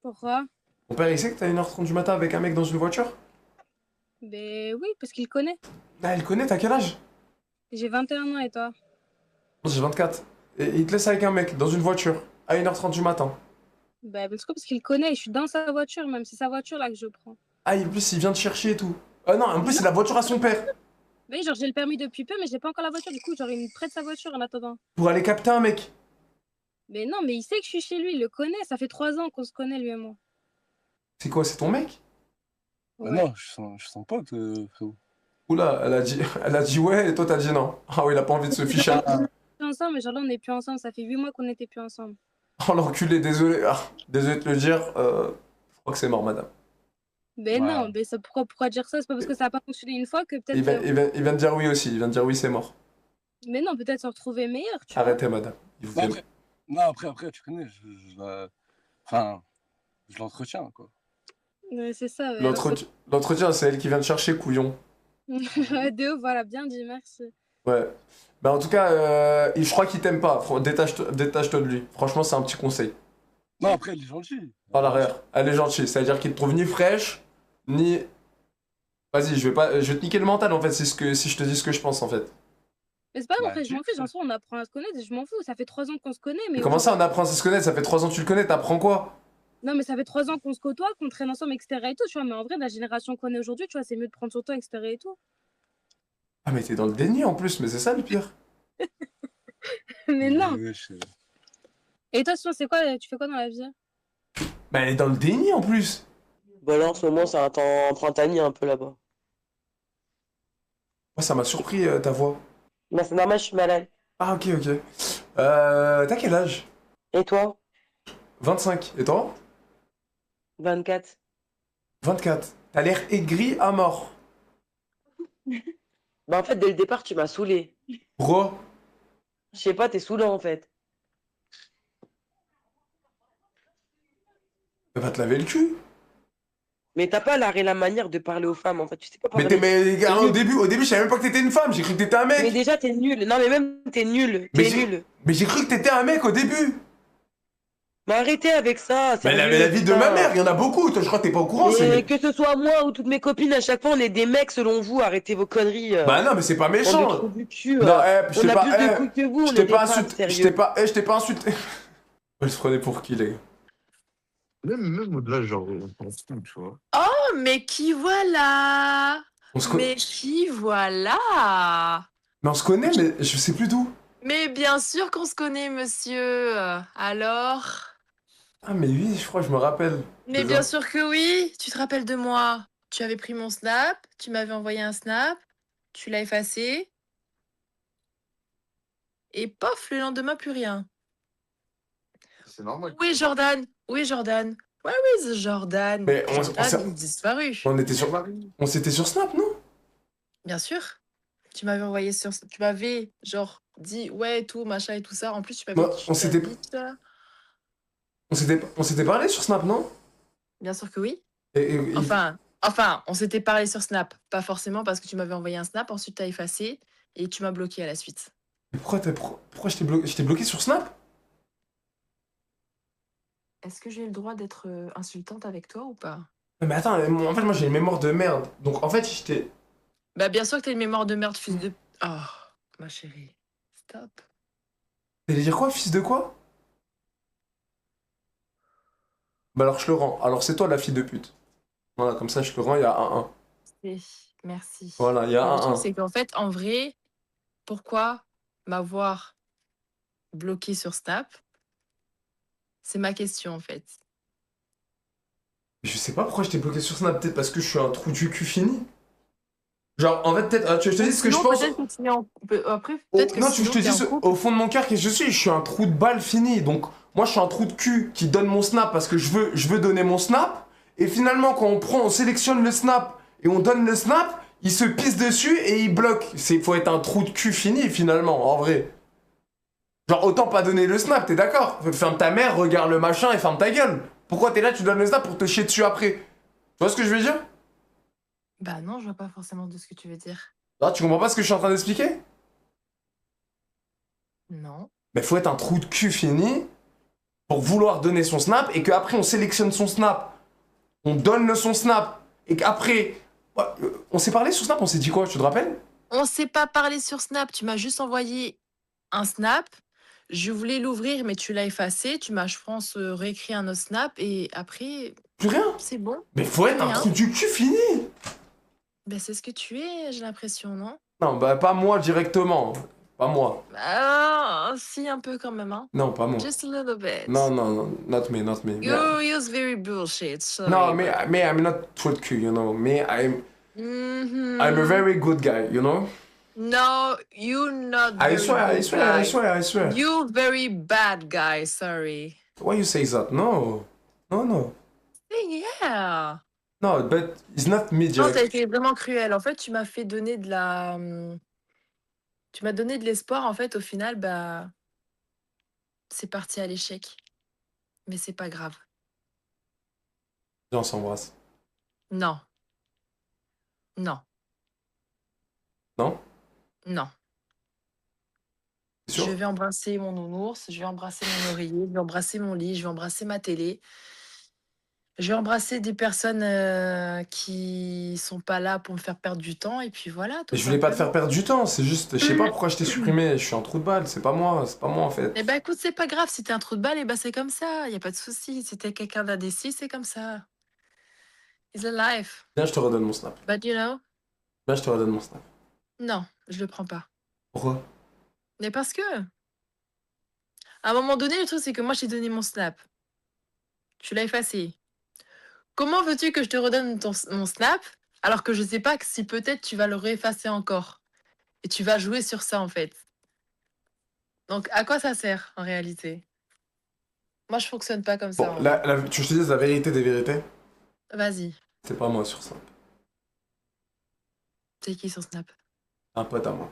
Pourquoi? Ton père, il sait que t'es à 1h30 du matin avec un mec dans une voiture? Ben oui, parce qu'il connaît. Ah, il connaît, t'as quel âge? J'ai 21 ans et toi? J'ai 24. Et il te laisse avec un mec dans une voiture à 1h30 du matin. Ben parce qu'il connaît, je suis dans sa voiture même, c'est sa voiture là que je prends. Ah, en plus, il vient te chercher et tout. Ah non, en plus, c'est la voiture à son père. Oui, genre j'ai le permis depuis peu, mais j'ai pas encore la voiture, du coup, genre il me prête sa voiture en attendant. Pour aller capter un mec. Mais non, mais il sait que je suis chez lui, il le connaît, ça fait 3 ans qu'on se connaît lui et moi. C'est quoi, c'est ton mec? Ouais. Non, je suis son pote, frérot. Oula, elle a dit ouais et toi t'as dit non. Ah oui, il a pas envie de se ficher. On est ensemble, mais genre là on est plus ensemble, ça fait 8 mois qu'on n'était plus ensemble. Oh l'enculé, désolé. Ah, désolé de te le dire. Je crois que c'est mort, madame. Mais non, mais ça, pourquoi dire ça? C'est pas parce que ça a pas fonctionné une fois que peut-être. Il vient de dire oui aussi. Il vient de dire oui, c'est mort. Mais non, peut-être se retrouver meilleur, tu Arrêtez, madame. Il vous fait... Non, après, tu connais, enfin, je l'entretiens, quoi. Ouais, c'est ça. Ouais, L'entretien, c'est elle qui vient te chercher, couillon. De ouf, voilà, bien dit, merci. Ouais. Bah en tout cas, je crois qu'il t'aime pas. Détache-toi de lui. Franchement, c'est un petit conseil. Non, après, elle est gentille. Par l'arrière. Elle est gentille. C'est-à-dire qu'il te trouve ni fraîche, ni... Vas-y, je vais te niquer le mental, en fait, si je te dis ce que je pense, en fait. Mais c'est pas grave, en fait, je m'en fiche, en soi, on apprend à se connaître, et je m'en fous, ça fait 3 ans qu'on se connaît, mais... Mais comment ça, on apprend à se connaître? Ça fait 3 ans que tu le connais, t'apprends quoi? Non, mais ça fait 3 ans qu'on se côtoie, qu'on traîne ensemble, etc. et tout, tu vois, mais en vrai, la génération qu'on est aujourd'hui, tu vois, c'est mieux de prendre son temps, etc. et tout. Ah, mais t'es dans le déni, en plus, mais c'est ça, le pire. Mais non. Et toi, sinon, c'est quoi, tu fais quoi dans la vie? Bah, elle est dans le déni, en plus. Bah là, en ce moment, c'est un temps printanier un peu là-bas. Moi, ça m'a surpris, ta voix. Bah c'est normal, je suis malade. Ah, ok. T'as quel âge? Et toi? 25. Et toi? 24. 24. T'as l'air aigri à mort. Bah en fait, dès le départ, tu m'as saoulé. Pourquoi? Je sais pas, t'es saoulant en fait. Va te laver le cul. Mais t'as pas l'art et la manière de parler aux femmes en fait. Tu sais pas Mais, parler. mais gars, au début, je savais même pas que t'étais une femme. J'ai cru que t'étais un mec. Mais déjà, t'es nul. Non, mais même, t'es nul. T'es nul. Mais j'ai cru que t'étais un mec au début. Mais arrêtez avec ça. Mais la vie de ma mère, il y en a beaucoup. Toi, je crois que t'es pas au courant. Et que ce soit moi ou toutes mes copines, à chaque fois, on est des mecs selon vous. Arrêtez vos conneries. Bah non, mais c'est pas méchant. On du cul, non, je on t'ai a pas, plus de couilles que vous. Je t'ai pas insulté. Je t'ai pas insulté. Elle se prenait pour qui, les gars? Même au-delà, genre, on s'en fout, tu vois. Oh, mais qui voilà? On se connaît. Mais qui voilà? Mais on se connaît, mais je sais plus d'où. Mais bien sûr qu'on se connaît, monsieur. Alors? Ah, mais oui, je crois que je me rappelle. Mais bien sûr que oui. Tu te rappelles de moi? Tu avais pris mon snap, tu m'avais envoyé un snap, tu l'as effacé. Et pof, le lendemain, plus rien. C'est normal. Oui, Jordan. Oui, Jordan. Ouais, oui, Jordan. Mais Jordan, il est disparu. On s'était sur Snap, non? Bien sûr. Tu m'avais envoyé sur... Tu m'avais, genre, dit, ouais, tout, machin et tout ça. En plus, tu m'avais dit... On s'était parlé sur Snap, non? Bien sûr que oui. Et Enfin, on s'était parlé sur Snap. Pas forcément parce que tu m'avais envoyé un Snap, ensuite t'as effacé et tu m'as bloqué à la suite. Mais pourquoi je t'ai bloqué sur Snap? Est-ce que j'ai le droit d'être insultante avec toi ou pas? Mais attends, en fait, moi j'ai une mémoire de merde. Donc en fait, j'étais... Bah bien sûr que t'as une mémoire de merde, fils de... Oh, ma chérie. Stop. T'allais dire quoi, fils de quoi? Bah alors je le rends. Alors c'est toi la fille de pute. Voilà, comme ça, je le rends, il y a 1-1. Merci. Voilà, il y a Le truc, 1-1. c'est qu'en fait, en vrai, pourquoi m'avoir bloqué sur Snap? C'est ma question, en fait. Je sais pas pourquoi je t'ai bloqué sur Snap, peut-être parce que je suis un trou du cul fini. Genre, en fait, peut-être, tu veux que je te dise ce que je Non, pense? peut-être que tu es en... Après, peut-être que Non, tu veux que je te sinon, t'es en dise couple. au fond de mon cœur que je suis un trou de balle fini. Donc, moi, je suis un trou de cul qui donne mon Snap parce que je veux donner mon Snap. Et finalement, quand on sélectionne le Snap et on donne le Snap, il se pisse dessus et il bloque. Faut être un trou de cul fini, finalement, en vrai. Genre, autant pas donner le Snap, t'es d'accord? Ferme ta mère, regarde le machin et ferme ta gueule. Pourquoi t'es là, tu donnes le Snap pour te chier dessus après? Tu vois ce que je veux dire? Bah non, je vois pas forcément de ce que tu veux dire. Ah, tu comprends pas ce que je suis en train d'expliquer? Non. Mais faut être un trou de cul fini pour vouloir donner son Snap et qu'après on sélectionne son Snap, on donne son Snap et qu'après... On s'est parlé sur Snap, on s'est dit quoi, tu te rappelles? On s'est pas parlé sur Snap, tu m'as juste envoyé un Snap. Je voulais l'ouvrir, mais tu l'as effacé. Tu m'as, je pense, réécrit un autre Snap et après... Plus rien. C'est bon. Mais faut être un Rien. trou du cul fini. Ben, c'est ce que tu es, j'ai l'impression, non? Non, bah pas moi directement. Pas moi. Ah, si, un peu quand même, hein. Non, pas moi. Just a little bit. Non, non, non, not me, not me. You use very bullshit, sorry. No, me, I'm not trou de cul, you know. Me, I'm a Mhm. very good guy, you know. No, you not I very swear, I good swear, I guy. swear, I swear. You very bad guy, sorry. Why you say that? No. No, no. Yeah. No, but it's not me Non, direct. t'as été vraiment cruel. En fait, tu m'as fait donner de la... Tu m'as donné de l'espoir. En fait, au final, bah... C'est parti à l'échec. Mais c'est pas grave. Viens, on s'embrasse. Non. Non. Non? Non. Sûr? Je vais embrasser mon nounours, je vais embrasser mon oreiller, je vais embrasser mon lit, je vais embrasser ma télé. Je vais embrasser des personnes qui sont pas là pour me faire perdre du temps. Et puis voilà, tout Mais je voulais pas te faire simplement. perdre du temps, c'est juste, je sais pas pourquoi je t'ai supprimé, je suis un trou de balle, c'est pas moi en fait. Eh ben écoute, c'est pas grave, si t'es un trou de balle, et ben c'est comme ça, y a pas de souci. Si t'es quelqu'un d'indécis, c'est comme ça. It's a life. Viens, je te redonne mon snap. But you know, Viens, je te redonne mon snap. non, je le prends pas. Pourquoi? Mais parce que, à un moment donné, le truc, c'est que moi, je t'ai donné mon snap. Tu l'as effacé. Comment veux-tu que je te redonne mon snap alors que je sais pas que si peut-être tu vas le réeffacer encore et tu vas jouer sur ça en fait. Donc à quoi ça sert en réalité? Moi je fonctionne pas comme ça. Bon, tu te dis la vérité des vérités? Vas-y, C'est pas moi sur Snap. c'est qui sur Snap? Un pote à moi.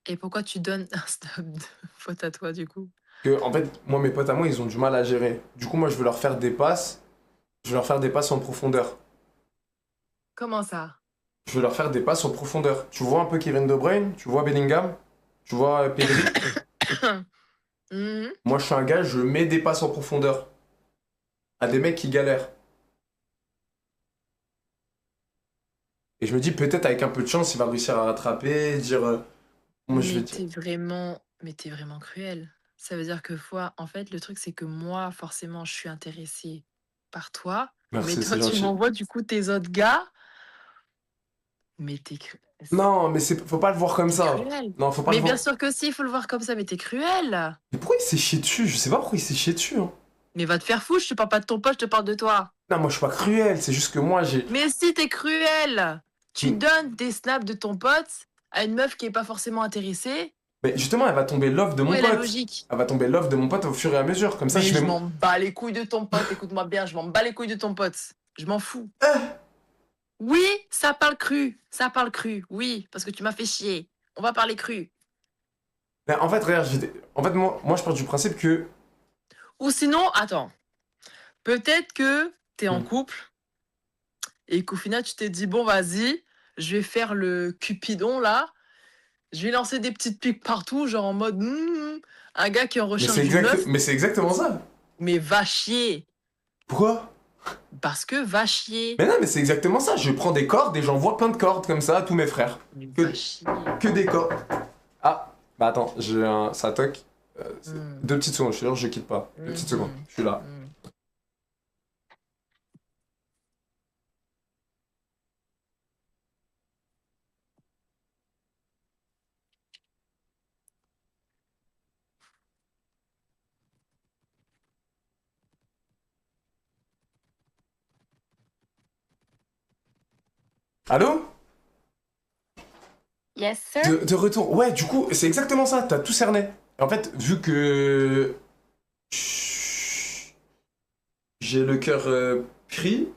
Et pourquoi tu donnes un snap de faute à toi du coup? Que, en fait, moi, mes potes à moi, ils ont du mal à gérer. Du coup, moi, je veux leur faire des passes. Je veux leur faire des passes en profondeur. Comment ça? Je veux leur faire des passes en profondeur. Tu vois un peu Kevin De Bruyne? Tu vois Bellingham? Tu vois Pedri? Mhm. Moi, je suis un gars, je mets des passes en profondeur. À des mecs qui galèrent. Et je me dis, peut-être avec un peu de chance, il va réussir à rattraper, dire... moi, je vais Mais dire... t'es vraiment cruel. Ça veut dire que en fait, le truc c'est que moi, forcément, je suis intéressée par toi. Merci, Mais c'est toi, tu gentil. m'envoies du coup tes autres gars. Mais t'es cruel. Non, mais faut pas le voir comme ça. Cruel. Non, faut pas Mais le bien voir. sûr que si, il faut le voir comme ça, mais t'es cruel. Mais pourquoi il s'est chié dessus? Je sais pas pourquoi il s'est chié dessus. Hein. Mais va te faire foutre, je te parle pas de ton pote, je te parle de toi. Non, moi, je suis pas cruel. C'est juste que moi, j'ai... Mais si, t'es cruel. Tu donnes des snaps de ton pote à une meuf qui est pas forcément intéressée. Mais justement, elle va tomber love de Où mon est la pote. logique? Elle va tomber love de mon pote au fur et à mesure. Comme ça, Mais je je vais... m'en bats les couilles de ton pote, écoute-moi bien, je m'en bats les couilles de ton pote. Je m'en fous. Oui, ça parle cru. Ça parle cru. Oui, parce que tu m'as fait chier. On va parler cru. Mais en fait, regarde, en fait, moi, je pars du principe que... Ou sinon, attends. Peut-être que t'es en couple et qu'au final, tu t'es dit, bon, vas-y, je vais faire le Cupidon, là. Je vais lancer des petites piques partout, genre en mode, un gars qui est en recherche d'une meuf. Mais c'est exactement ça. Mais va chier. Pourquoi? Parce que va chier. Mais non, mais c'est exactement ça. Je prends des cordes et j'envoie plein de cordes comme ça à tous mes frères. Que des cordes. Ah, bah attends, j'ai un... Ça toque. 2 petites secondes, je suis sûr, je quitte pas. 2 petites secondes, je suis là. Allô? Yes, sir. De retour. Ouais, du coup, c'est exactement ça, t'as tout cerné. En fait, vu que j'ai le cœur pris,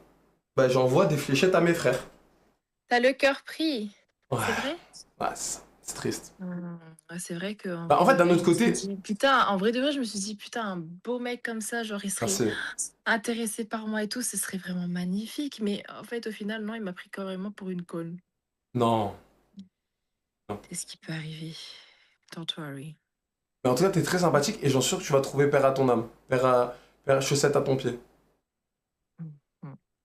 bah j'envoie des fléchettes à mes frères. T'as le cœur pris. Ouais. C'est vrai? Ouais, c'est triste. Ouais, c'est vrai que. Bah, en fait, d'un autre côté. Putain, en vrai de vrai, je me suis dit, putain, un beau mec comme ça, genre, il serait Merci. intéressé par moi et tout, ce serait vraiment magnifique. Mais en fait, au final, non, il m'a pris carrément pour une conne. Non. Qu'est-ce qui peut arriver? Don't worry. Mais en tout cas, t'es très sympathique et j'en suis sûr que tu vas trouver père à ton âme. Père à chaussette à ton pied.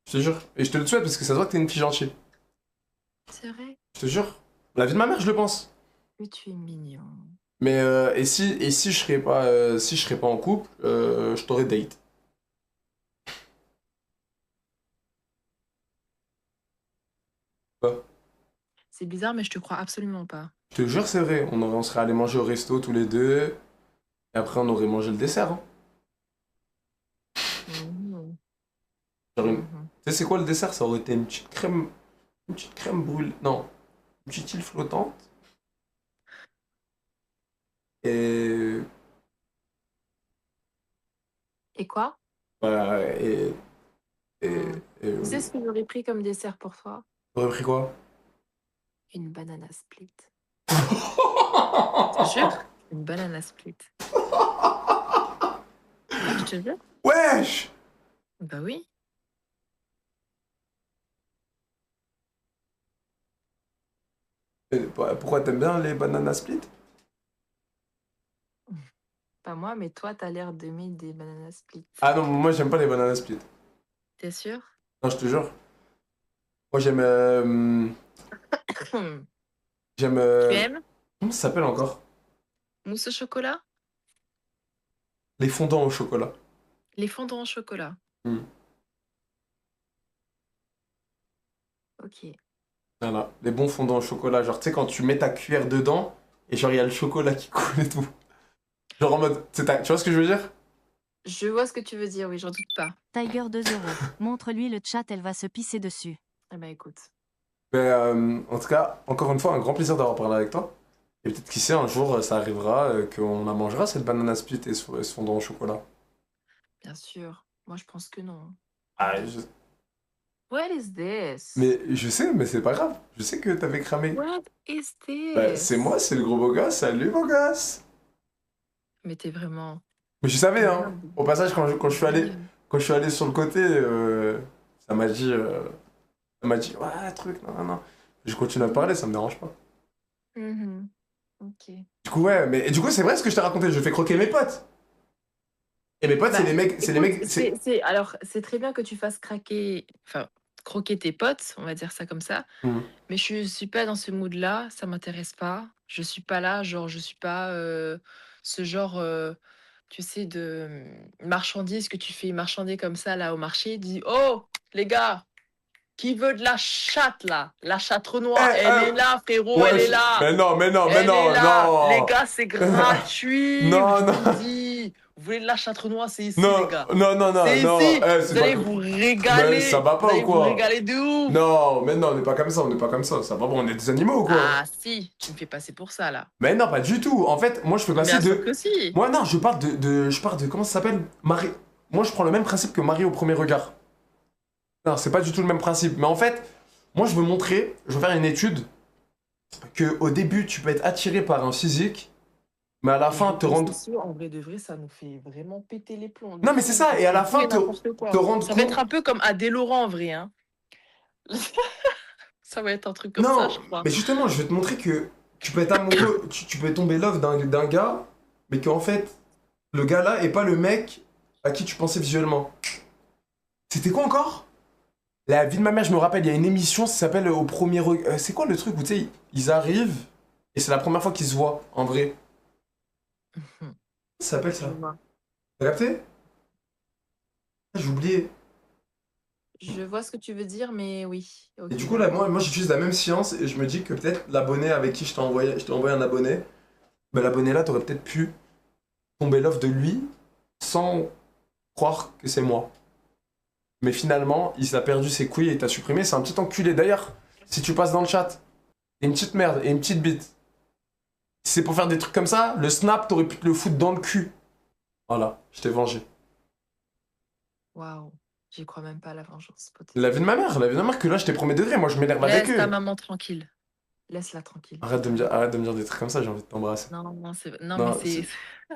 Je te jure. Et je te le souhaite parce que ça se voit que t'es une fille gentille. C'est vrai? Je te jure. La vie de ma mère, je le pense. Mais tu es mignon. Mais et si je serais pas en couple, je t'aurais date. Quoi? C'est bizarre, mais je te crois absolument pas. Je te jure, c'est vrai. On serait allé manger au resto tous les deux. Et après, on aurait mangé le dessert. Hein. Genre Tu sais, c'est quoi le dessert? Ça aurait été une petite crème brûlée. Non, une petite île flottante. Et. Et quoi? Ouais, Tu sais ce que j'aurais pris comme dessert pour toi? T'aurais pris quoi? Une banana split. Je te jure, une banana split. Ouais, je te jure. Wesh! Bah oui. Pourquoi t'aimes bien les bananas split? Pas moi, mais toi, t'as l'air d'aimer des banana split. Ah non, moi j'aime pas les bananas split. T'es sûr? Non, je te jure. Moi j'aime. J'aime. Tu aimes? Comment ça s'appelle encore? Mousse au chocolat? Les fondants au chocolat. Les fondants au chocolat. Ok. Voilà, les bons fondants au chocolat. Genre, tu sais, quand tu mets ta cuillère dedans, et genre, il y a le chocolat qui coule et tout. Genre en mode. Tu vois ce que je veux dire? Je vois ce que tu veux dire, oui, j'en doute pas. Tiger 2 €. Montre-lui le chat, elle va se pisser dessus. Eh ben écoute. Mais en tout cas, encore une fois, un grand plaisir d'avoir parlé avec toi. Et peut-être qui sait, un jour, ça arrivera qu'on la mangera, cette banana split et ce fondant au chocolat. Bien sûr. Moi, je pense que non. Ah, What is this? Mais je sais, mais c'est pas grave. Je sais que t'avais cramé. What is this? Bah, c'est moi, c'est le gros beau gosse. Salut, beau gosse. Mais t'es vraiment... Mais je savais, hein. Au passage, quand je suis allé sur le côté, ça m'a dit, ouais, truc, non. Je continue à parler, ça me dérange pas. Ok. Du coup, ouais, mais du coup, c'est vrai ce que je t'ai raconté. Je fais croquer mes potes. Et mes potes, Bah, c'est les mecs, alors, c'est très bien que tu fasses croquer tes potes, on va dire ça comme ça. Mais je suis pas dans ce mood-là, ça m'intéresse pas. Je suis pas là, genre, je suis pas ce genre, tu sais, de marchandise que tu fais marchander comme ça, là, au marché. Dis, oh, les gars, qui veut de la chatte, là? La chatte Renoir, elle est là, frérot, ouais, elle est là. Mais non, Elle non. est là. Les gars, c'est gratuit. Non. Je vous dis. Vous voulez de la chatte noire, c'est ici, Non, les gars. non. C'est ici. Vous allez vous régaler. Mais ça va pas vous allez ou quoi? vous régaler de ouf. Non, mais non, on n'est pas comme ça. Ça va pas, on est des animaux ou quoi? Ah si, tu me fais passer pour ça, là. Mais non, pas du tout. En fait, moi, je fais passer Bien sûr que si. Moi, non, je parle de comment ça s'appelle? Marie. Moi, je prends le même principe que Marie au premier regard. Non, c'est pas du tout le même principe. Mais en fait, moi, je veux faire une étude que au début, tu peux être attiré par un physique, mais à la fin, te rendre... En vrai de vrai, ça nous fait vraiment péter les plombs. Non, mais c'est ça, et à la fin, te rendre Ça va être un peu comme Adèle Laurent, en vrai, hein. Ça va être un truc comme ça, je crois. Mais justement, je vais te montrer que tu peux être amoureux, tu peux tomber love d'un gars, mais qu'en fait, le gars-là est pas le mec à qui tu pensais visuellement. C'était quoi encore? La vie de ma mère, je me rappelle, il y a une émission, ça s'appelle Au premier regard. C'est quoi le truc où, tu sais, ils arrivent, et c'est la première fois qu'ils se voient, en vrai. Ça s'appelle ça? T'as capté? J'ai oublié. Je vois ce que tu veux dire, mais oui. Okay. Et du coup, là, moi j'utilise la même science et je me dis que peut-être l'abonné avec qui je t'ai envoyé un abonné, ben l'abonné là, t'aurais peut-être pu tomber love de lui sans croire que c'est moi. Mais finalement, il a perdu ses couilles et t'a supprimé. C'est un petit enculé. D'ailleurs, si tu passes dans le chat, et une petite merde et une petite bite, si c'est pour faire des trucs comme ça, le snap, t'aurais pu te le foutre dans le cul. Voilà, je t'ai vengé. Waouh, j'y crois même pas à la vengeance. La vie de ma mère, que là, je t'ai premier degré, moi je m'énerve avec Laisse eux. ta maman tranquille. Laisse-la tranquille. Arrête de me dire des trucs comme ça, j'ai envie de t'embrasser. Non, Non, mais c'est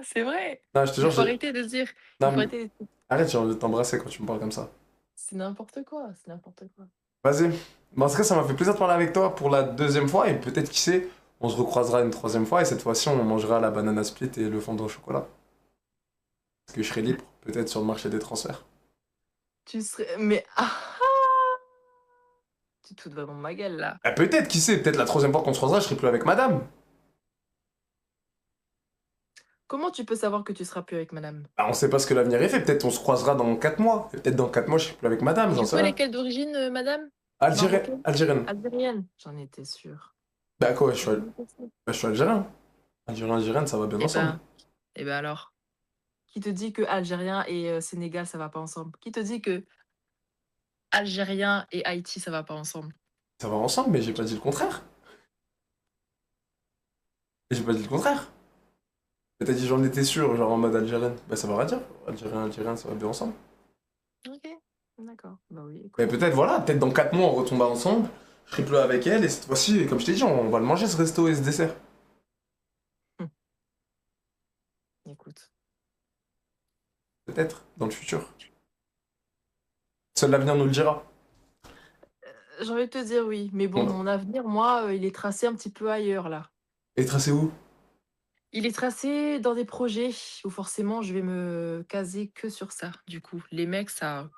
c'est vrai. Non, je te Il jure, faut arrêter de se dire. Non, Il faut mais- arrêter. Arrête, j'ai envie de t'embrasser quand tu me parles comme ça. C'est n'importe quoi, c'est n'importe quoi. Vas-y. Mais en tout cas, ça m'a fait plaisir de parler avec toi pour la deuxième fois, et peut-être, qui sait, on se recroisera une troisième fois, et cette fois-ci, on mangera la banana split et le fondant au chocolat. Parce que je serai libre, peut-être, sur le marché des transferts. Tu serais. Mais. Tu te fous vraiment de ma gueule là. Ah, peut-être, qui sait, peut-être la troisième fois qu'on se croisera, je serai plus avec madame. Comment tu peux savoir que tu seras plus avec madame? Bah, on sait pas ce que l'avenir est fait, peut-être on se croisera dans 4 mois. Et peut-être dans 4 mois, je serai plus avec madame, j'en Tu sais sais, elle rien. est quelle d'origine, madame? Algérienne. Algérienne. Algérienne. J'en étais sûre. Bah quoi, je suis algérien. Algérienne, ça va bien ensemble. Et ben alors. Qui te dit que Algérien et Sénégal, ça va pas ensemble? Qui te dit que Algérien et Haïti, ça va pas ensemble? Ça va ensemble, mais j'ai pas dit le contraire. J'ai pas dit le contraire. Mais t'as dit j'en étais sûr, genre en mode algérienne. Bah ça va rien dire. Algérien, ça va bien ensemble. Ok, d'accord. Bah oui. Écoute. Mais peut-être, voilà, peut-être dans 4 mois on retombera ensemble. Je serai plus là avec elle, et cette fois-ci, comme je t'ai dit, on va le manger ce resto et ce dessert. Écoute. Peut-être, dans le futur. Seul l'avenir nous le dira. J'ai envie de te dire oui, mais bon, Ouais. mon avenir, moi, il est tracé un petit peu ailleurs là. Et tracé où? Il est tracé dans des projets où forcément je vais me caser que sur ça. Du coup, les mecs, ça.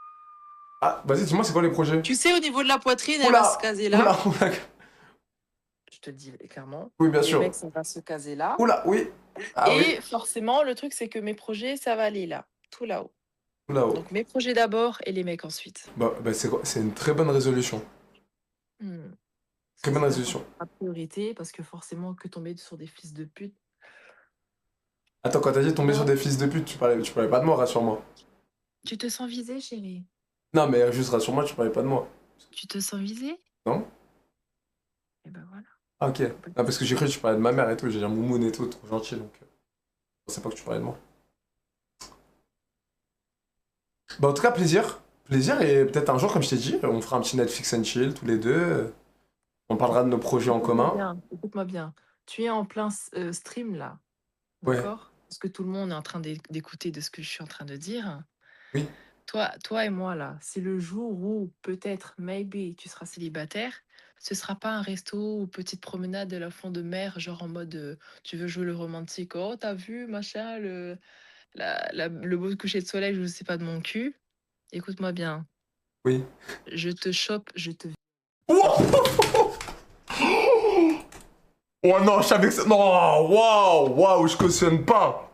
Ah, vas-y, dis-moi, c'est quoi les projets? Tu sais, au niveau de la poitrine, elle va se caser là. Oula. Je te le dis clairement. Oui, bien sûr. Les mecs, ça va se caser là. Oula, oui. Ah Et oui. forcément, le truc, c'est que mes projets, ça va aller là, tout là-haut. Là-haut. Donc mes projets d'abord et les mecs ensuite. Bah c'est une très bonne résolution. Hmm. Très bonne résolution. Ma priorité, parce que forcément, que tomber sur des fils de pute. Attends, quand t'as dit tomber sur des fils de pute, tu parlais pas de moi, rassure-moi. Tu te sens visé, chérie? Non, mais juste rassure-moi, tu parlais pas de moi. Tu te sens visé? Non? Et ben voilà. Ah, ok. Non, parce que j'ai cru que tu parlais de ma mère et tout, j'ai dit moumoune et tout, trop gentil, donc. Je sais pas que tu parlais de moi. Bah, en tout cas, plaisir. Plaisir, et peut-être un jour, comme je t'ai dit, on fera un petit Netflix and chill tous les deux. On parlera de nos projets en commun. Écoute-moi bien. Tu es en plein stream là. Ouais. D'accord? Parce que tout le monde est en train d'écouter de ce que je suis en train de dire. Oui. Toi et moi là, c'est le jour où peut-être, maybe, tu seras célibataire. Ce sera pas un resto ou petite promenade de la fond de mer, genre en mode tu veux jouer le romantique. Oh, t'as vu, machin, le beau coucher de soleil, je sais pas de mon cul. Écoute-moi bien. Oui. Je te chope, je te. Oh non, je savais que ça. Non, waouh, je cautionne pas.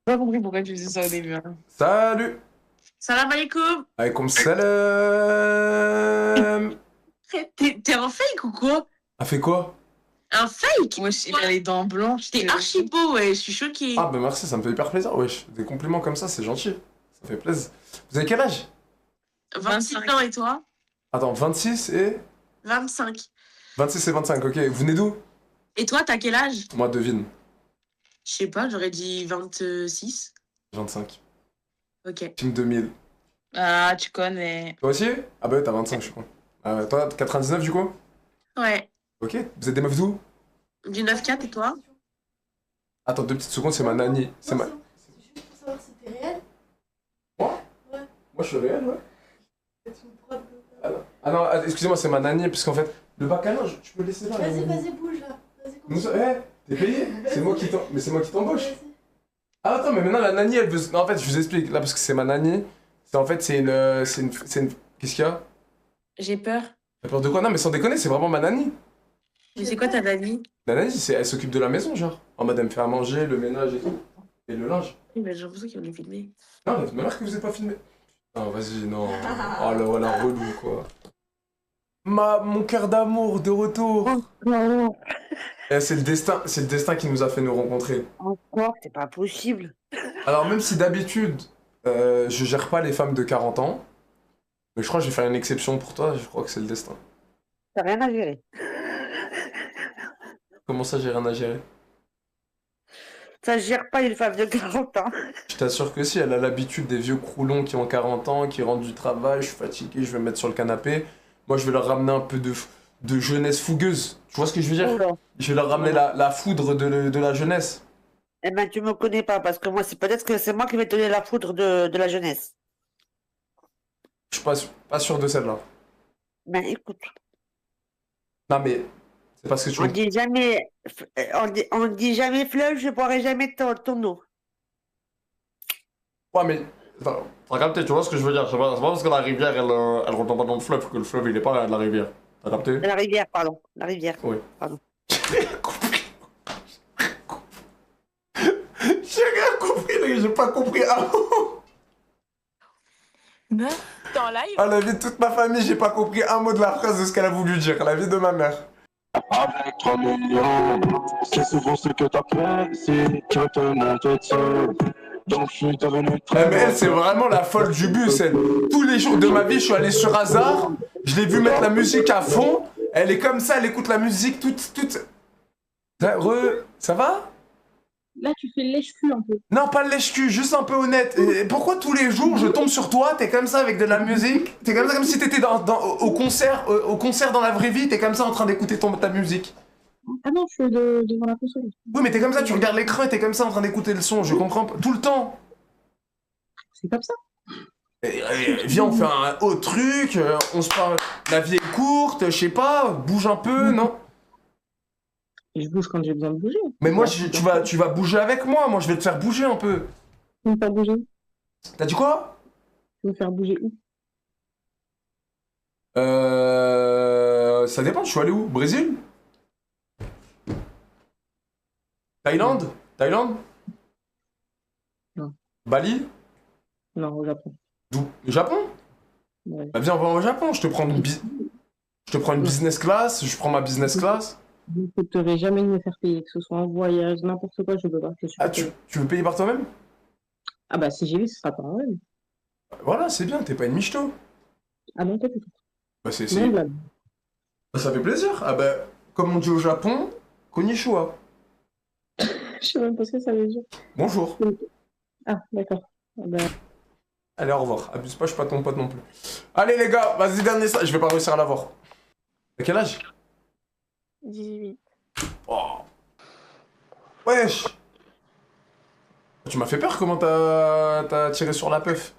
J'ai pas compris pourquoi tu faisais ça au début. Hein. Salut. Salam alaikum. Alaykoum salam. T'es un fake ou quoi? A fait quoi? Un fake? Wesh, il a les dents blanches. T'es archi beau, ouais, je suis choquée. Ah, bah merci, ça me fait hyper plaisir. Wesh, des compliments comme ça, c'est gentil. Ça fait plaisir. Vous avez quel âge? 26 ans et toi? Attends, 26 et. 25. 26 et 25, ok. Vous venez d'où? Et toi, t'as quel âge? Moi, devine. Je sais pas, j'aurais dit 26. 25. Ok. Team 2000. Ah, tu connais. Toi aussi? Ah bah ouais, t'as 25, je suis con. Ah ouais, toi, 99 du coup? Ouais. Ok. Vous être des meufs d'où? Du 9-4 et toi? Attends, 2 petites secondes, c'est ma nanny. C'est ma. Juste pour savoir si t'es réel. Moi? Ouais. Moi, je suis réel, ouais. Ah non, excusez-moi, c'est ma nanny, parce qu'en fait, le bac à linge, tu peux le laisser là. Vas-y, bouge là. Vas-y, Nous, continue. t'es payé? C'est moi qui mais c'est moi qui t'embauche. Ah attends, mais maintenant la nanny, elle veut. Non, en fait, je vous explique, là, parce que c'est ma nanny. C'est en fait, c'est une. Qu'est-ce qu'il y a? J'ai peur. T'as peur de quoi? Non, mais sans déconner, c'est vraiment ma nanny. Mais c'est quoi ta nanny? La nanny, elle s'occupe de la maison, genre. En mode, elle me fait à manger, le ménage et tout. Et le linge. Oui, mais j'ai l'impression qu'ils vont les filmer. Non, mais mère que vous avez pas filmé. Non, vas-y, non. Oh là, voilà, relou, quoi. Mon cœur d'amour, de retour. C'est le destin qui nous a fait nous rencontrer. Encore, c'est pas possible. Alors, même si d'habitude, je gère pas les femmes de 40 ans, mais je crois que je vais faire une exception pour toi, je crois que c'est le destin. T'as rien à gérer. Comment ça, j'ai rien à gérer? Ça gère pas une femme de 40 ans. Je t'assure que si, elle a l'habitude des vieux croulons qui ont 40 ans, qui rentrent du travail, je suis fatigué, je vais me mettre sur le canapé. Moi, je vais leur ramener un peu de jeunesse fougueuse. Tu vois ce que je veux dire? Oula. Je vais leur ramener la foudre de la jeunesse. Eh ben, tu me connais pas, parce que moi, c'est peut-être que c'est moi qui vais te donner la foudre de la jeunesse. Je suis pas sûr de celle-là. Ben, écoute, Non, mais c'est parce que tu... on dit jamais, on dit jamais fleuve, je boirai jamais ton eau. Ouais, mais... Attends, t'as capté, tu vois ce que je veux dire? C'est pas parce que la rivière, elle retombe pas dans le fleuve que le fleuve, il est pas de la rivière. T'as capté? La rivière, pardon. La rivière. Oui. Pardon. J'ai rien compris, les gars, j'ai pas compris un mot. T'es en live? À la vie de toute ma famille, j'ai pas compris un mot de la phrase de ce qu'elle a voulu dire. La vie de ma mère. Avec 3 millions, c'est souvent ce que t'apprécies, tu te montes seul. Donc je suis devenu très... Mais elle, c'est vraiment la folle du bus, elle. Tous les jours de ma vie, je suis allé sur Hasard, je l'ai vu mettre la musique à fond, elle est comme ça, elle écoute la musique toute... Ça va? Là, tu fais lèche-cul un peu. Non, pas le lèche-cul, juste un peu honnête. Et pourquoi tous les jours, je tombe sur toi, t'es comme ça avec de la musique? T'es comme ça, comme si t'étais au concert dans la vraie vie, t'es comme ça en train d'écouter ta musique. Ah non, je suis devant la console. Oui, mais t'es comme ça, tu regardes l'écran et t'es comme ça en train d'écouter le son, je comprends pas. Tout le temps. C'est comme ça. Viens, on fait un autre truc, on se parle. La vie est courte, je sais pas, bouge un peu, non? Et je bouge quand j'ai besoin de bouger. Mais moi, tu vas bouger avec moi je vais te faire bouger un peu. Tu veux me faire bouger? T'as dit quoi? Tu veux me faire bouger où? Ça dépend, je suis allé où? Brésil? Thaïlande? Thaïlande? Non. Bali? Non, au Japon. D'où? Le Japon? Ouais. Bah viens, on va au Japon, je te prends une business class, je prends ma business class. Je n'accepterai jamais de me faire payer, que ce soit en voyage, n'importe quoi, je peux pas. Je suis Ah, pas payée. tu veux payer par toi-même? Ah bah si j'y vais, ce sera pas vrai. Voilà, c'est bien, t'es pas une michto. Ah non, peut-être. Bah c'est... Non, blague. Bah, ça fait plaisir. Ah bah, comme on dit au Japon, konnichiwa. Je sais même pas ce que ça veut dire. Bonjour. Ah, d'accord. Ah bah, Allez, au revoir. Abuse pas, je suis pas ton pote non plus. Allez les gars, vas-y, dernier ça. Je vais pas réussir à l'avoir. À quel âge? 18. Oh. Wesh. Tu m'as fait peur, comment t'as tiré sur la peuf?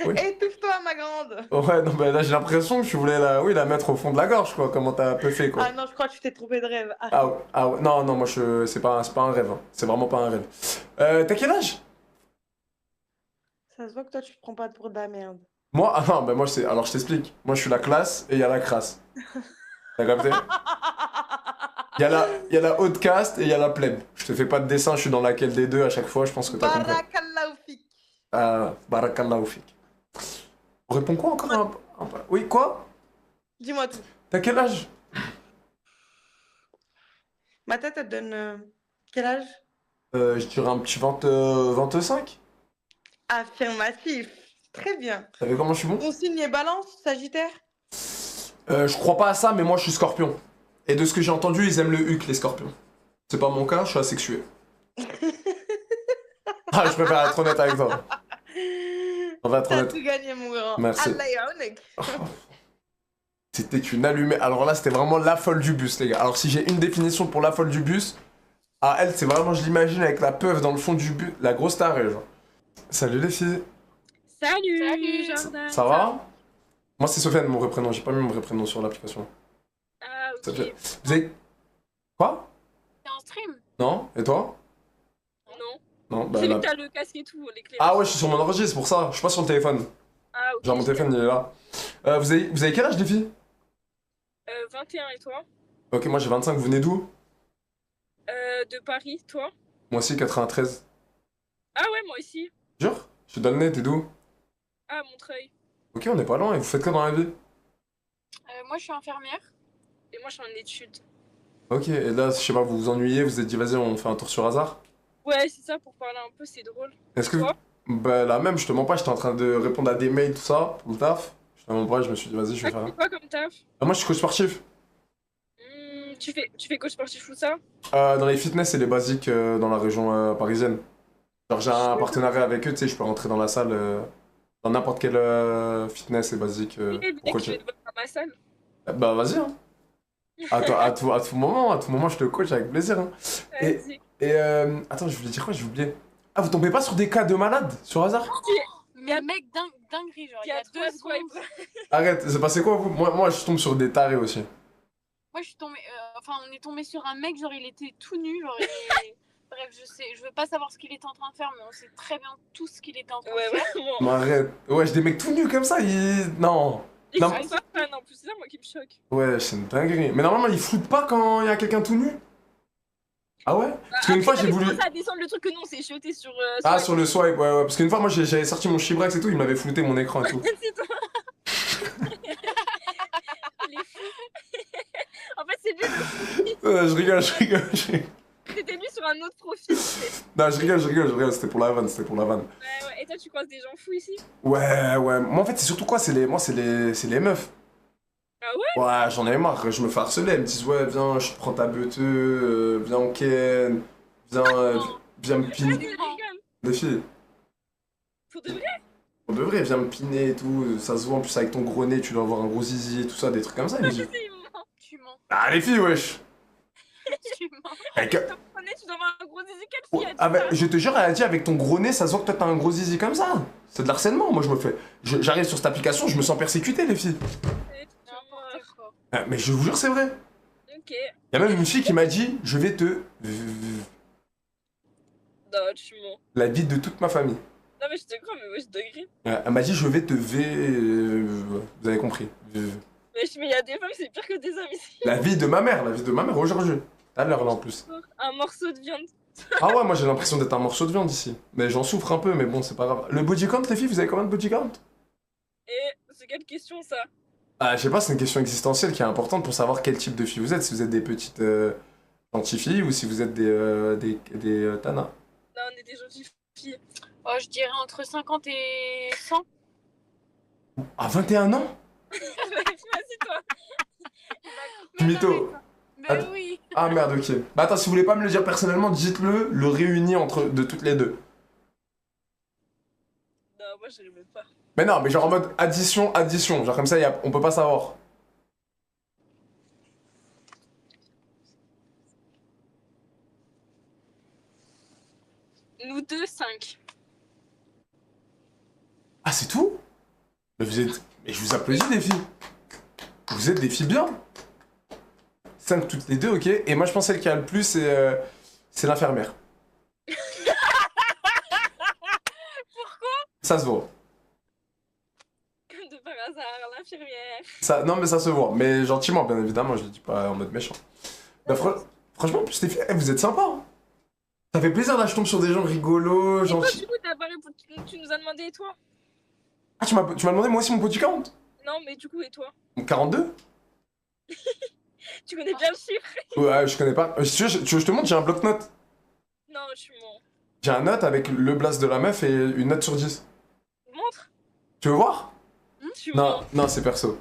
Oui. Étouffe-toi, ma grande. Ouais, non, bah là j'ai l'impression que tu voulais la mettre au fond de la gorge, quoi. Comment t'as peufé, quoi. Ah non, je crois que tu t'es trompé de rêve. Ah. Ouais. Non, moi c'est pas un rêve. Hein. C'est vraiment pas un rêve. T'as quel âge? Ça se voit que toi, tu te prends pas pour de la merde. Moi? Ah non, bah moi c'est. Alors je t'explique. Moi je suis la classe et il y a la crasse. T'as capté? Il y a la haute caste et il y a la plèbe. Je te fais pas de dessin, je suis dans laquelle des deux à chaque fois, je pense que t'as compris. Barakallahu fik. Barakallahu fik. On répond quoi encore Oui, quoi? Dis-moi tout. T'as quel âge? Ma tête, elle te donne quel âge? Je dirais un petit 25. Affirmatif. Très bien. T'as vu comment je suis bon? Ton signe est balance, sagittaire? Je crois pas à ça, mais moi je suis scorpion. Et de ce que j'ai entendu, ils aiment le huc, les scorpions. C'est pas mon cas, je suis asexué. Ah, je préfère être honnête avec toi. On va être T'as honnête. tout gagné, mon grand. Merci. Allah yaounek. C'était une allumée. Alors là, c'était vraiment la folle du bus, les gars. Alors si j'ai une définition pour la folle du bus, ah, elle, c'est vraiment, je l'imagine avec la peuf dans le fond du bus, la grosse tarée, genre. Salut les filles. Salut Jordan. Ça va? Moi, c'est Sofiane, mon vrai prénom. J'ai pas mis mon vrai prénom sur l'application. Ah, ok. Ça fait- Vous avez... Quoi? T'es en stream? Non? Et toi? Non. Non, bah J'ai vu là... que t'as le casque et tout, l'éclairage. Ah ouais, je suis sur mon ordi, c'est pour ça. Je suis pas sur le téléphone. Ah, ok. Genre mon téléphone, il est là. Vous avez quel âge, les filles? 21 et toi? Ok, moi j'ai 25, vous venez d'où? De Paris, toi? Moi aussi, 93. Ah ouais, moi aussi. Jure? Je suis dans le nez, t'es d'où? Ah, Montreuil. Ok, on est pas loin, et vous faites quoi dans la vie? Moi, je suis infirmière. Et moi, je suis en études. Ok, et là, je sais pas, vous vous ennuyez, vous vous êtes dit, vas-y, on fait un tour sur hasard? Ouais, c'est ça, pour parler un peu, c'est drôle. Est-ce que... Toi? Bah là même, je te mens pas, j'étais en train de répondre à des mails, tout ça, pour le taf. À mon poids, je me suis dit, vas-y, je vais Ah, faire tu un. fais quoi comme taf? Moi, je suis coach sportif. Tu fais coach sportif où ça? Dans les fitness et les basiques dans la région parisienne. Genre, j'ai un partenariat avec eux, tu sais, je peux rentrer dans la salle, dans n'importe quel fitness et basique Oui, pour dès que tu coacher. veux te voir dans ma salle. Bah, vas-y, hein. À tout moment, je te coach avec plaisir. Hein. Vas-y. Attends, je voulais dire quoi? J'ai oublié. Ah, vous tombez pas sur des cas de malades, sur hasard? Mais mec, dinguerie, genre, il y a 2 secondes. Arrête, c'est passé quoi, vous? Moi, je tombe sur des tarés aussi. Moi, je suis tombée. Enfin, on est tombé sur un mec, genre, il était tout nu, genre, bref, je veux pas savoir ce qu'il était en train de faire, mais on sait très bien tout ce qu'il était en train de faire. Mais arrête. Ouais, j'ai des mecs tout nus comme ça, Non. Ils Non. sont pas fans en plus, c'est ça moi qui me choque. Ouais, c'est une dinguerie. Mais normalement, ils floutent pas quand il y a quelqu'un tout nu? Ah ouais? Parce qu'une fois, j'ai voulu... Ça descend le truc que non, c'est chuté sur. Ah, sur le swipe, ouais. Parce qu'une fois, moi, j'avais sorti mon chibrax et tout, il m'avait flouté mon écran et tout. C'est toi. Il est fou. En fait, c'est lui. Je rigole. C'était lui sur un autre profil. Non, je rigole, c'était pour la vanne. Ouais. Et toi, tu croises des gens fous ici? Ouais. Moi, en fait, c'est surtout quoi? C'est les meufs. Ah ouais? Ouais, j'en avais marre, je me fais harceler. Elles me disent, ouais, viens, je te prends ta beuteux, viens, on ken, viens me piner. Des filles. Pour de vrai? Pour de vrai, viens me piner et tout. Ça se voit en plus avec ton gros nez, tu dois avoir un gros zizi et tout ça, des trucs comme ça. Elles me disent. Tu mens. Ah, les filles, wesh. Tu mens. Avec... Tu dois avoir un gros zizi, quelle fille a dit Ah, bah, ça? je te jure, elle a dit avec ton gros nez, ça se voit que toi t'as un gros zizi comme ça. C'est de l'harcèlement, moi je me fais. J'arrive sur cette application, je me sens persécuté, les filles. Ah, mais je vous jure, c'est vrai. Ok. Y'a même une fille qui m'a dit, je vais te. Non, tu mens. La vie de toute ma famille. Non, mais je te crois, mais ouais, je degré. Elle m'a dit, je vais te vous avez compris. Mais il y a des femmes, c'est pire que des hommes ici. La vie de ma mère aujourd'hui. À l'heure là en plus. Un morceau de viande. Ah ouais, moi j'ai l'impression d'être un morceau de viande ici. Mais j'en souffre un peu, mais bon, c'est pas grave. Le body count, les filles, vous avez combien de body count? Et c'est quelle question ça? Ah, je sais pas, c'est une question existentielle qui est importante pour savoir quel type de fille vous êtes. Si vous êtes des petites gentilles filles ou si vous êtes des tanas. Non, on est des gentilles filles. Oh, je dirais entre 50 et 100. À 21 ans? Vas-y, toi. Mytho. Mais oui. Ah merde, ok. Bah attends, si vous voulez pas me le dire personnellement, dites-le, le réuni de toutes les deux. Non, moi je même pas. Mais non, mais genre en mode addition. Genre comme ça, on peut pas savoir. Nous deux, 5. Ah, c'est tout? Mais vous êtes... Mais je vous applaudis, les filles. Vous êtes des filles bien. 5 toutes les deux, ok. Et moi, je pense que celle qui a le plus, c'est l'infirmière. Pourquoi? Ça se voit. Comme de par hasard, l'infirmière. Non, mais ça se voit. Mais gentiment, bien évidemment, je le dis pas en mode méchant. Bah, franchement, en plus, les filles, vous êtes sympas. Hein. Ça fait plaisir, là, je tombe sur des gens rigolos, Et toi, gentils. du coup, t'as pas répondu, tu nous as demandé et toi? Ah, tu m'as demandé moi aussi mon body count? Non, mais du coup, et toi? 42? Tu connais bien le chiffre? Ouais, je connais pas. Si tu veux, je te montre, j'ai un bloc-notes. Non, tu mens. J'ai un note avec le blast de la meuf et une note sur 10. Montre. Tu veux voir? Tu Non, c'est perso.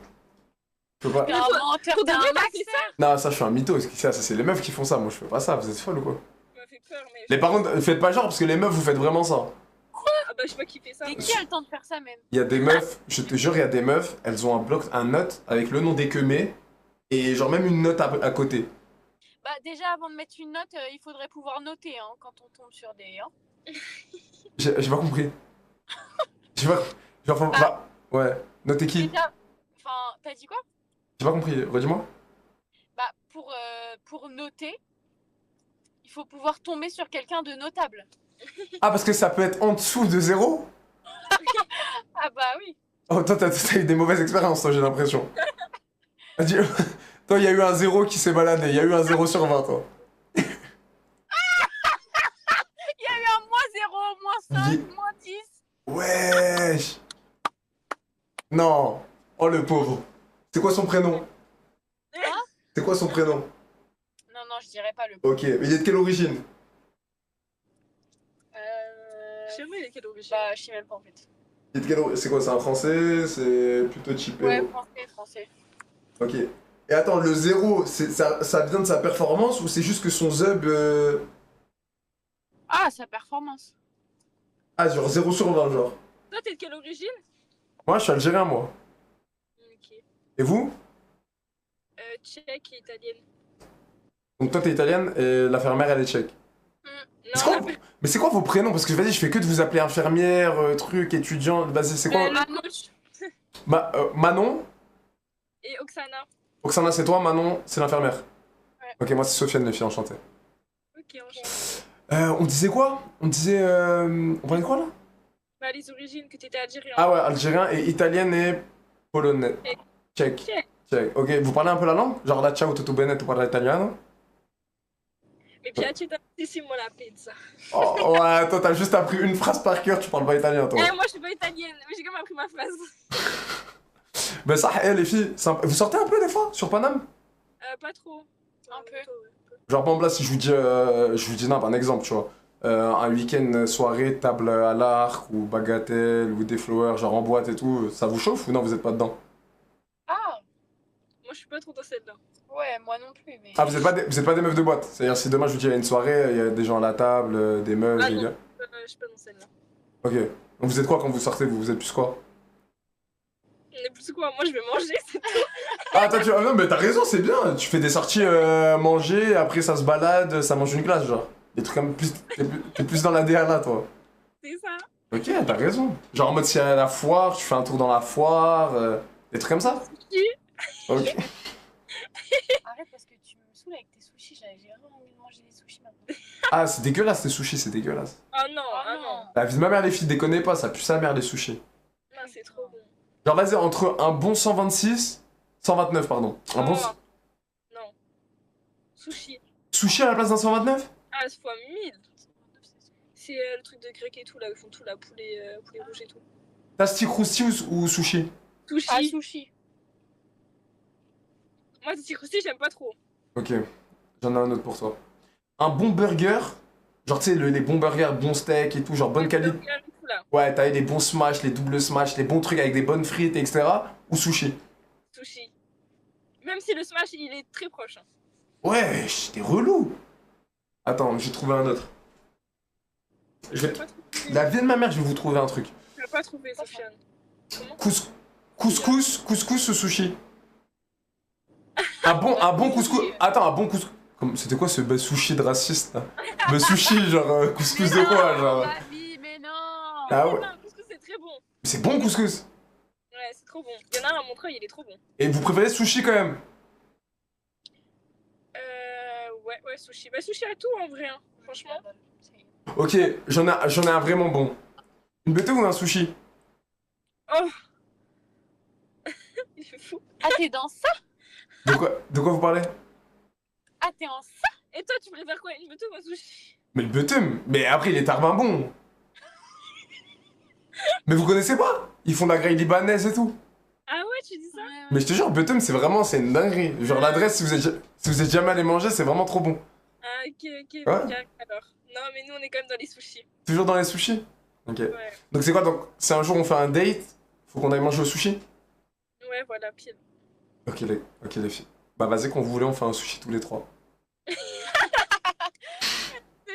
Je peux pas. T'es un menteur, t'es un maxeur. Non, ça, je suis un mytho. Ça, c'est les meufs qui font ça. Moi, je fais pas ça. Vous êtes folles ou quoi? Ça m'a fait peur, mais. Les par contre, faites pas genre parce que les meufs, vous faites vraiment ça. Ah bah, je sais pas qui fait ça. Mais qui a le temps de faire ça même? Il y a des meufs, je te jure, il y a des meufs, elles ont un note avec le nom d'équemé et genre même une note à côté. Bah, déjà, avant de mettre une note, il faudrait pouvoir noter hein, quand on tombe sur des. Hein. J'ai pas compris. J'ai pas. Genre, ouais. Noter qui? Déjà, enfin, t'as dit quoi? J'ai pas compris. Redis-moi. Bah, pour noter, il faut pouvoir tomber sur quelqu'un de notable. Ah, parce que ça peut être en dessous de 0? Ah bah oui. Oh, toi, t'as eu des mauvaises expériences, toi, j'ai l'impression. Toi, il y a eu un 0 qui s'est baladé. Il y a eu un 0 sur 20, toi. Il y a eu un -0, -5, -10. Wesh. Non. Oh, le pauvre. C'est quoi son prénom? C'est quoi son prénom? Non, je dirais pas le. Ok, mais il est de quelle origine? Je sais pas, il est quelle origine? Bah, je sais même pas en fait. C'est quoi, c'est un français? C'est plutôt cheapé? Ouais, français. Ok. Et attends, le 0, ça vient de sa performance ou c'est juste que son zub... Ah, sa performance. Ah, genre 0 sur 20, genre. Toi, t'es de quelle origine? Moi, je suis algérien, moi. Ok. Et vous? Tchèque et italienne. Donc toi, t'es italienne et l'infirmière, elle est tchèque. Mais c'est quoi vos prénoms? Parce que vas-y, je fais que de vous appeler infirmière, truc, étudiante. Vas-y, c'est quoi? Manouche. Manon? Et Oksana. Oksana, c'est toi, Manon, c'est l'infirmière. Ouais. Ok, moi, c'est Sofiane, les filles, enchanté. Ok, enchanté. On disait quoi? On parlait de quoi, là? Bah, les origines, que t'étais algérien. Ah ouais, algérien et italienne et polonais. Tchèque. Tchèque. Ok, vous parlez un peu la langue? Genre là, ciao, tutto bene, tu parles italien? Mi piace tantissimo la pizza. Oh, ouais, toi, t'as juste appris une phrase par cœur, tu parles pas italien, toi. Moi, je suis pas italienne, mais j'ai quand même appris ma phrase. Ben ça, les filles, vous sortez un peu des fois sur Paname? Pas trop. Un peu. Genre, par exemple, là, si je vous dis un exemple, tu vois. Un week-end, soirée, table à l'arc, ou bagatelle, ou des flowers, genre en boîte et tout, ça vous chauffe ou non, vous êtes pas dedans? Ah! Moi, je suis pas trop dans celle-là. Ouais, moi non plus, mais... Ah, vous êtes pas des meufs de boîte? C'est-à-dire, si demain je vous dis, il y a une soirée, il y a des gens à la table, des meufs, des non, gars. je suis pas dans celle-là. Ok. Donc, vous êtes quoi quand vous sortez? Vous êtes plus quoi? On est plus quoi? Moi, je vais manger, c'est tout. Ah, non, mais t'as raison, c'est bien. Tu fais des sorties manger, après ça se balade, ça mange une glace, genre. Des trucs comme plus. T'es plus dans la DA là, toi. C'est ça. Ok, t'as raison. Genre en mode si y a la foire, tu fais un tour dans la foire, des trucs comme ça? Ok. Arrête parce que tu me saoules avec tes sushis, j'ai vraiment envie de manger des sushis maintenant. Ah, c'est dégueulasse les sushis, c'est dégueulasse. Oh non, ah non. La vie de ma mère, les filles, déconnez pas, ça pue sa mère les sushis. Non, c'est trop bon. Genre vas-y, entre un bon 129, pardon. Un bon. Non. Sushi. Sushi à la place d'un 129? Ah, c'est fois 1000. C'est le truc de grec et tout, là, où ils font tout, là, poulet rouge et tout. Tasti crousti ou sushi? Sushi. Ah, sushi. Moi, Tasti crousti, j'aime pas trop. Ok, j'en ai un autre pour toi. Un bon burger, genre tu sais, les bons burgers, bons steaks et tout, genre bonne qualité. Ouais, t'as les bons smash, les doubles smash, les bons trucs avec des bonnes frites, etc. Ou sushi? Sushi. Même si le smash, il est très proche. Hein. Ouais, t'es relou. Attends, j'ai trouvé un autre. La vie de ma mère, je vais vous trouver un truc. Je vais pas trouver, Sofiane. Couscous ou sushi? Un bon couscous. Attends, un bon couscous. C'était quoi ce sushi de raciste là? Le sushi, genre couscous de quoi, genre? Mais non. Ah ouais. Non, le couscous c'est très bon. C'est bon couscous. Ouais, c'est trop bon. Il y en a un à Montreuil, il est trop bon. Et vous préférez sushi quand même? Ouais, sushi. Bah sushi à tout en vrai, hein. Franchement. Ok, j'en ai un vraiment bon. Une bêtise ou un sushi? Oh. Il est fou. Ah, t'es dans ça? De quoi vous parlez? Ah, t'es en ça? Et toi, tu préfères quoi? Une bêtise ou un sushi? Mais le buttum, mais après il est tarbin bon. Mais vous connaissez pas? Ils font de la grille libanaise et tout. Ah ouais, tu dis ça? Mais je te jure, buttum c'est une dinguerie. Genre l'adresse, si vous êtes jamais allé manger, c'est vraiment trop bon. Ah ok, Ouais. alors. Non, mais nous on est quand même dans les sushis. Toujours dans les sushis? Ok. Ouais. Donc c'est quoi? Donc c'est un jour on fait un date, faut qu'on aille manger au sushi? Ouais, voilà, pile. Ok les filles. Bah vas-y, quand vous voulez, on fait un sushi tous les trois. C'est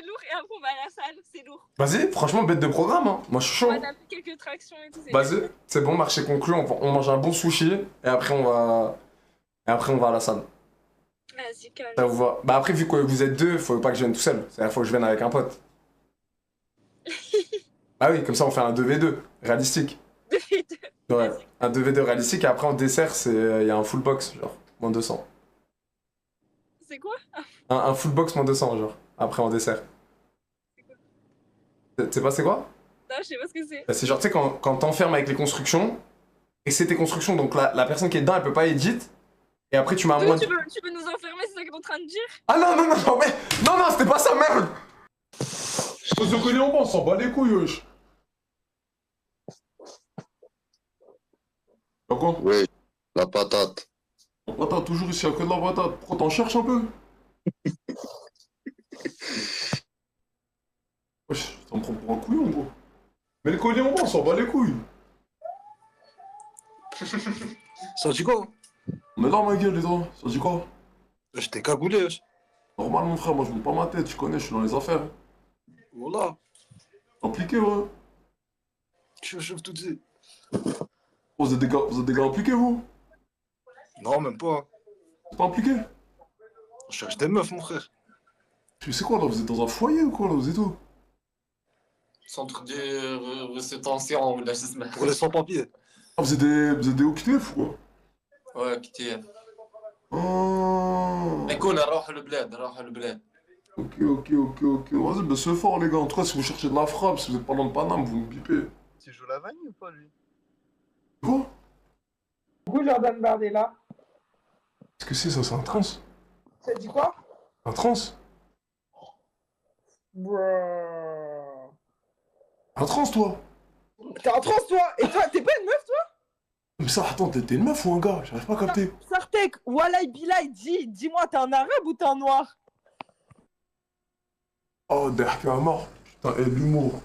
lourd et après on va à la salle, c'est lourd. Vas-y, franchement, bête de programme, hein. Moi je suis chaud. On va taper quelques tractions et tout. Vas-y, c'est bon, marché conclu, on mange un bon sushi et après on va à la salle. Vas-y, calme. Ça vous va? Bah après, vu que vous êtes deux, faut pas que je vienne tout seul. C'est-à-dire faut que je vienne avec un pote. Ah oui, comme ça on fait un 2v2, réalistique. 2v2. Ouais, un 2v2 réalistique et après en dessert, il y a un full box, genre, moins 200. C'est quoi? Un full box moins 200, genre, après en dessert. Tu sais pas c'est quoi? Non, je sais pas ce que c'est. Bah, c'est genre, tu sais, quand t'enfermes avec les constructions, et c'est tes constructions, donc la personne qui est dedans, elle peut pas edit, et après tu mets un moins... Tu veux nous enfermer, c'est ça que t'es en train de dire? Ah non, mais... Non, c'était pas ça, merde! Je se connais en bas, on s'en bat les couilles, wesh. Quoi? Oui, la patate. La patate, toujours ici, à que de la patate. Pourquoi t'en cherches un peu? Wesh, t'en prends pour un couillon, gros. Mais le collier en bas, on s'en bat les couilles. Ça dit quoi? Mais dans ma gueule, les gars, ça dit quoi? J'étais cagoulé, wesh. Normal, mon frère, moi je monte pas ma tête, tu connais, je suis dans les affaires. Voilà. Impliqué, ouais. Je chauffe tout de suite. Vous êtes des gars impliqués, vous? Non, même pas. Vous êtes pas impliqués? Je cherche des meufs, mon frère. Tu sais quoi, là, vous êtes dans un foyer ou quoi, là, vous êtes où? Centre de rétention ولا شو اسمه. Pour les sans-papiers. Ah, vous êtes des OQTF ou quoi? Ouais, كتير. Oh. يكون نروح البلاد. Ok. Vas-y, ben c'est fort, les gars. En tout cas, si vous cherchez de la frappe, si vous êtes pas dans le Paname, vous me bipez. Tu joues la vanille ou pas, lui? Quoi? Coucou Jordan Bardella. Qu'est-ce que c'est, ça? C'est un trans? Ça dit quoi? Un trans? Bruh. Un trans, toi? T'es en transe, toi? Et toi, t'es pas une meuf, toi? Mais ça, attends, t'es une meuf ou un gars? J'arrive pas à capter. Sartek, Walay Bilay, dis-moi, t'es un arabe ou t'es un noir? Oh, ضحك à mort. Putain, et l'humour.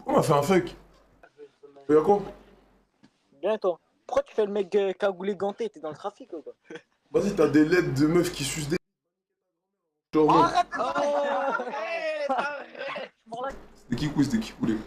On m'a fait un fake. Et y'a quoi? Bien toi. Pourquoi tu fais le mec cagoulé ganté? T'es dans le trafic ou quoi? Vas-y, t'as des lettres de meufs qui sucent des... Genre, Arrête. C'était qui couille, les gars?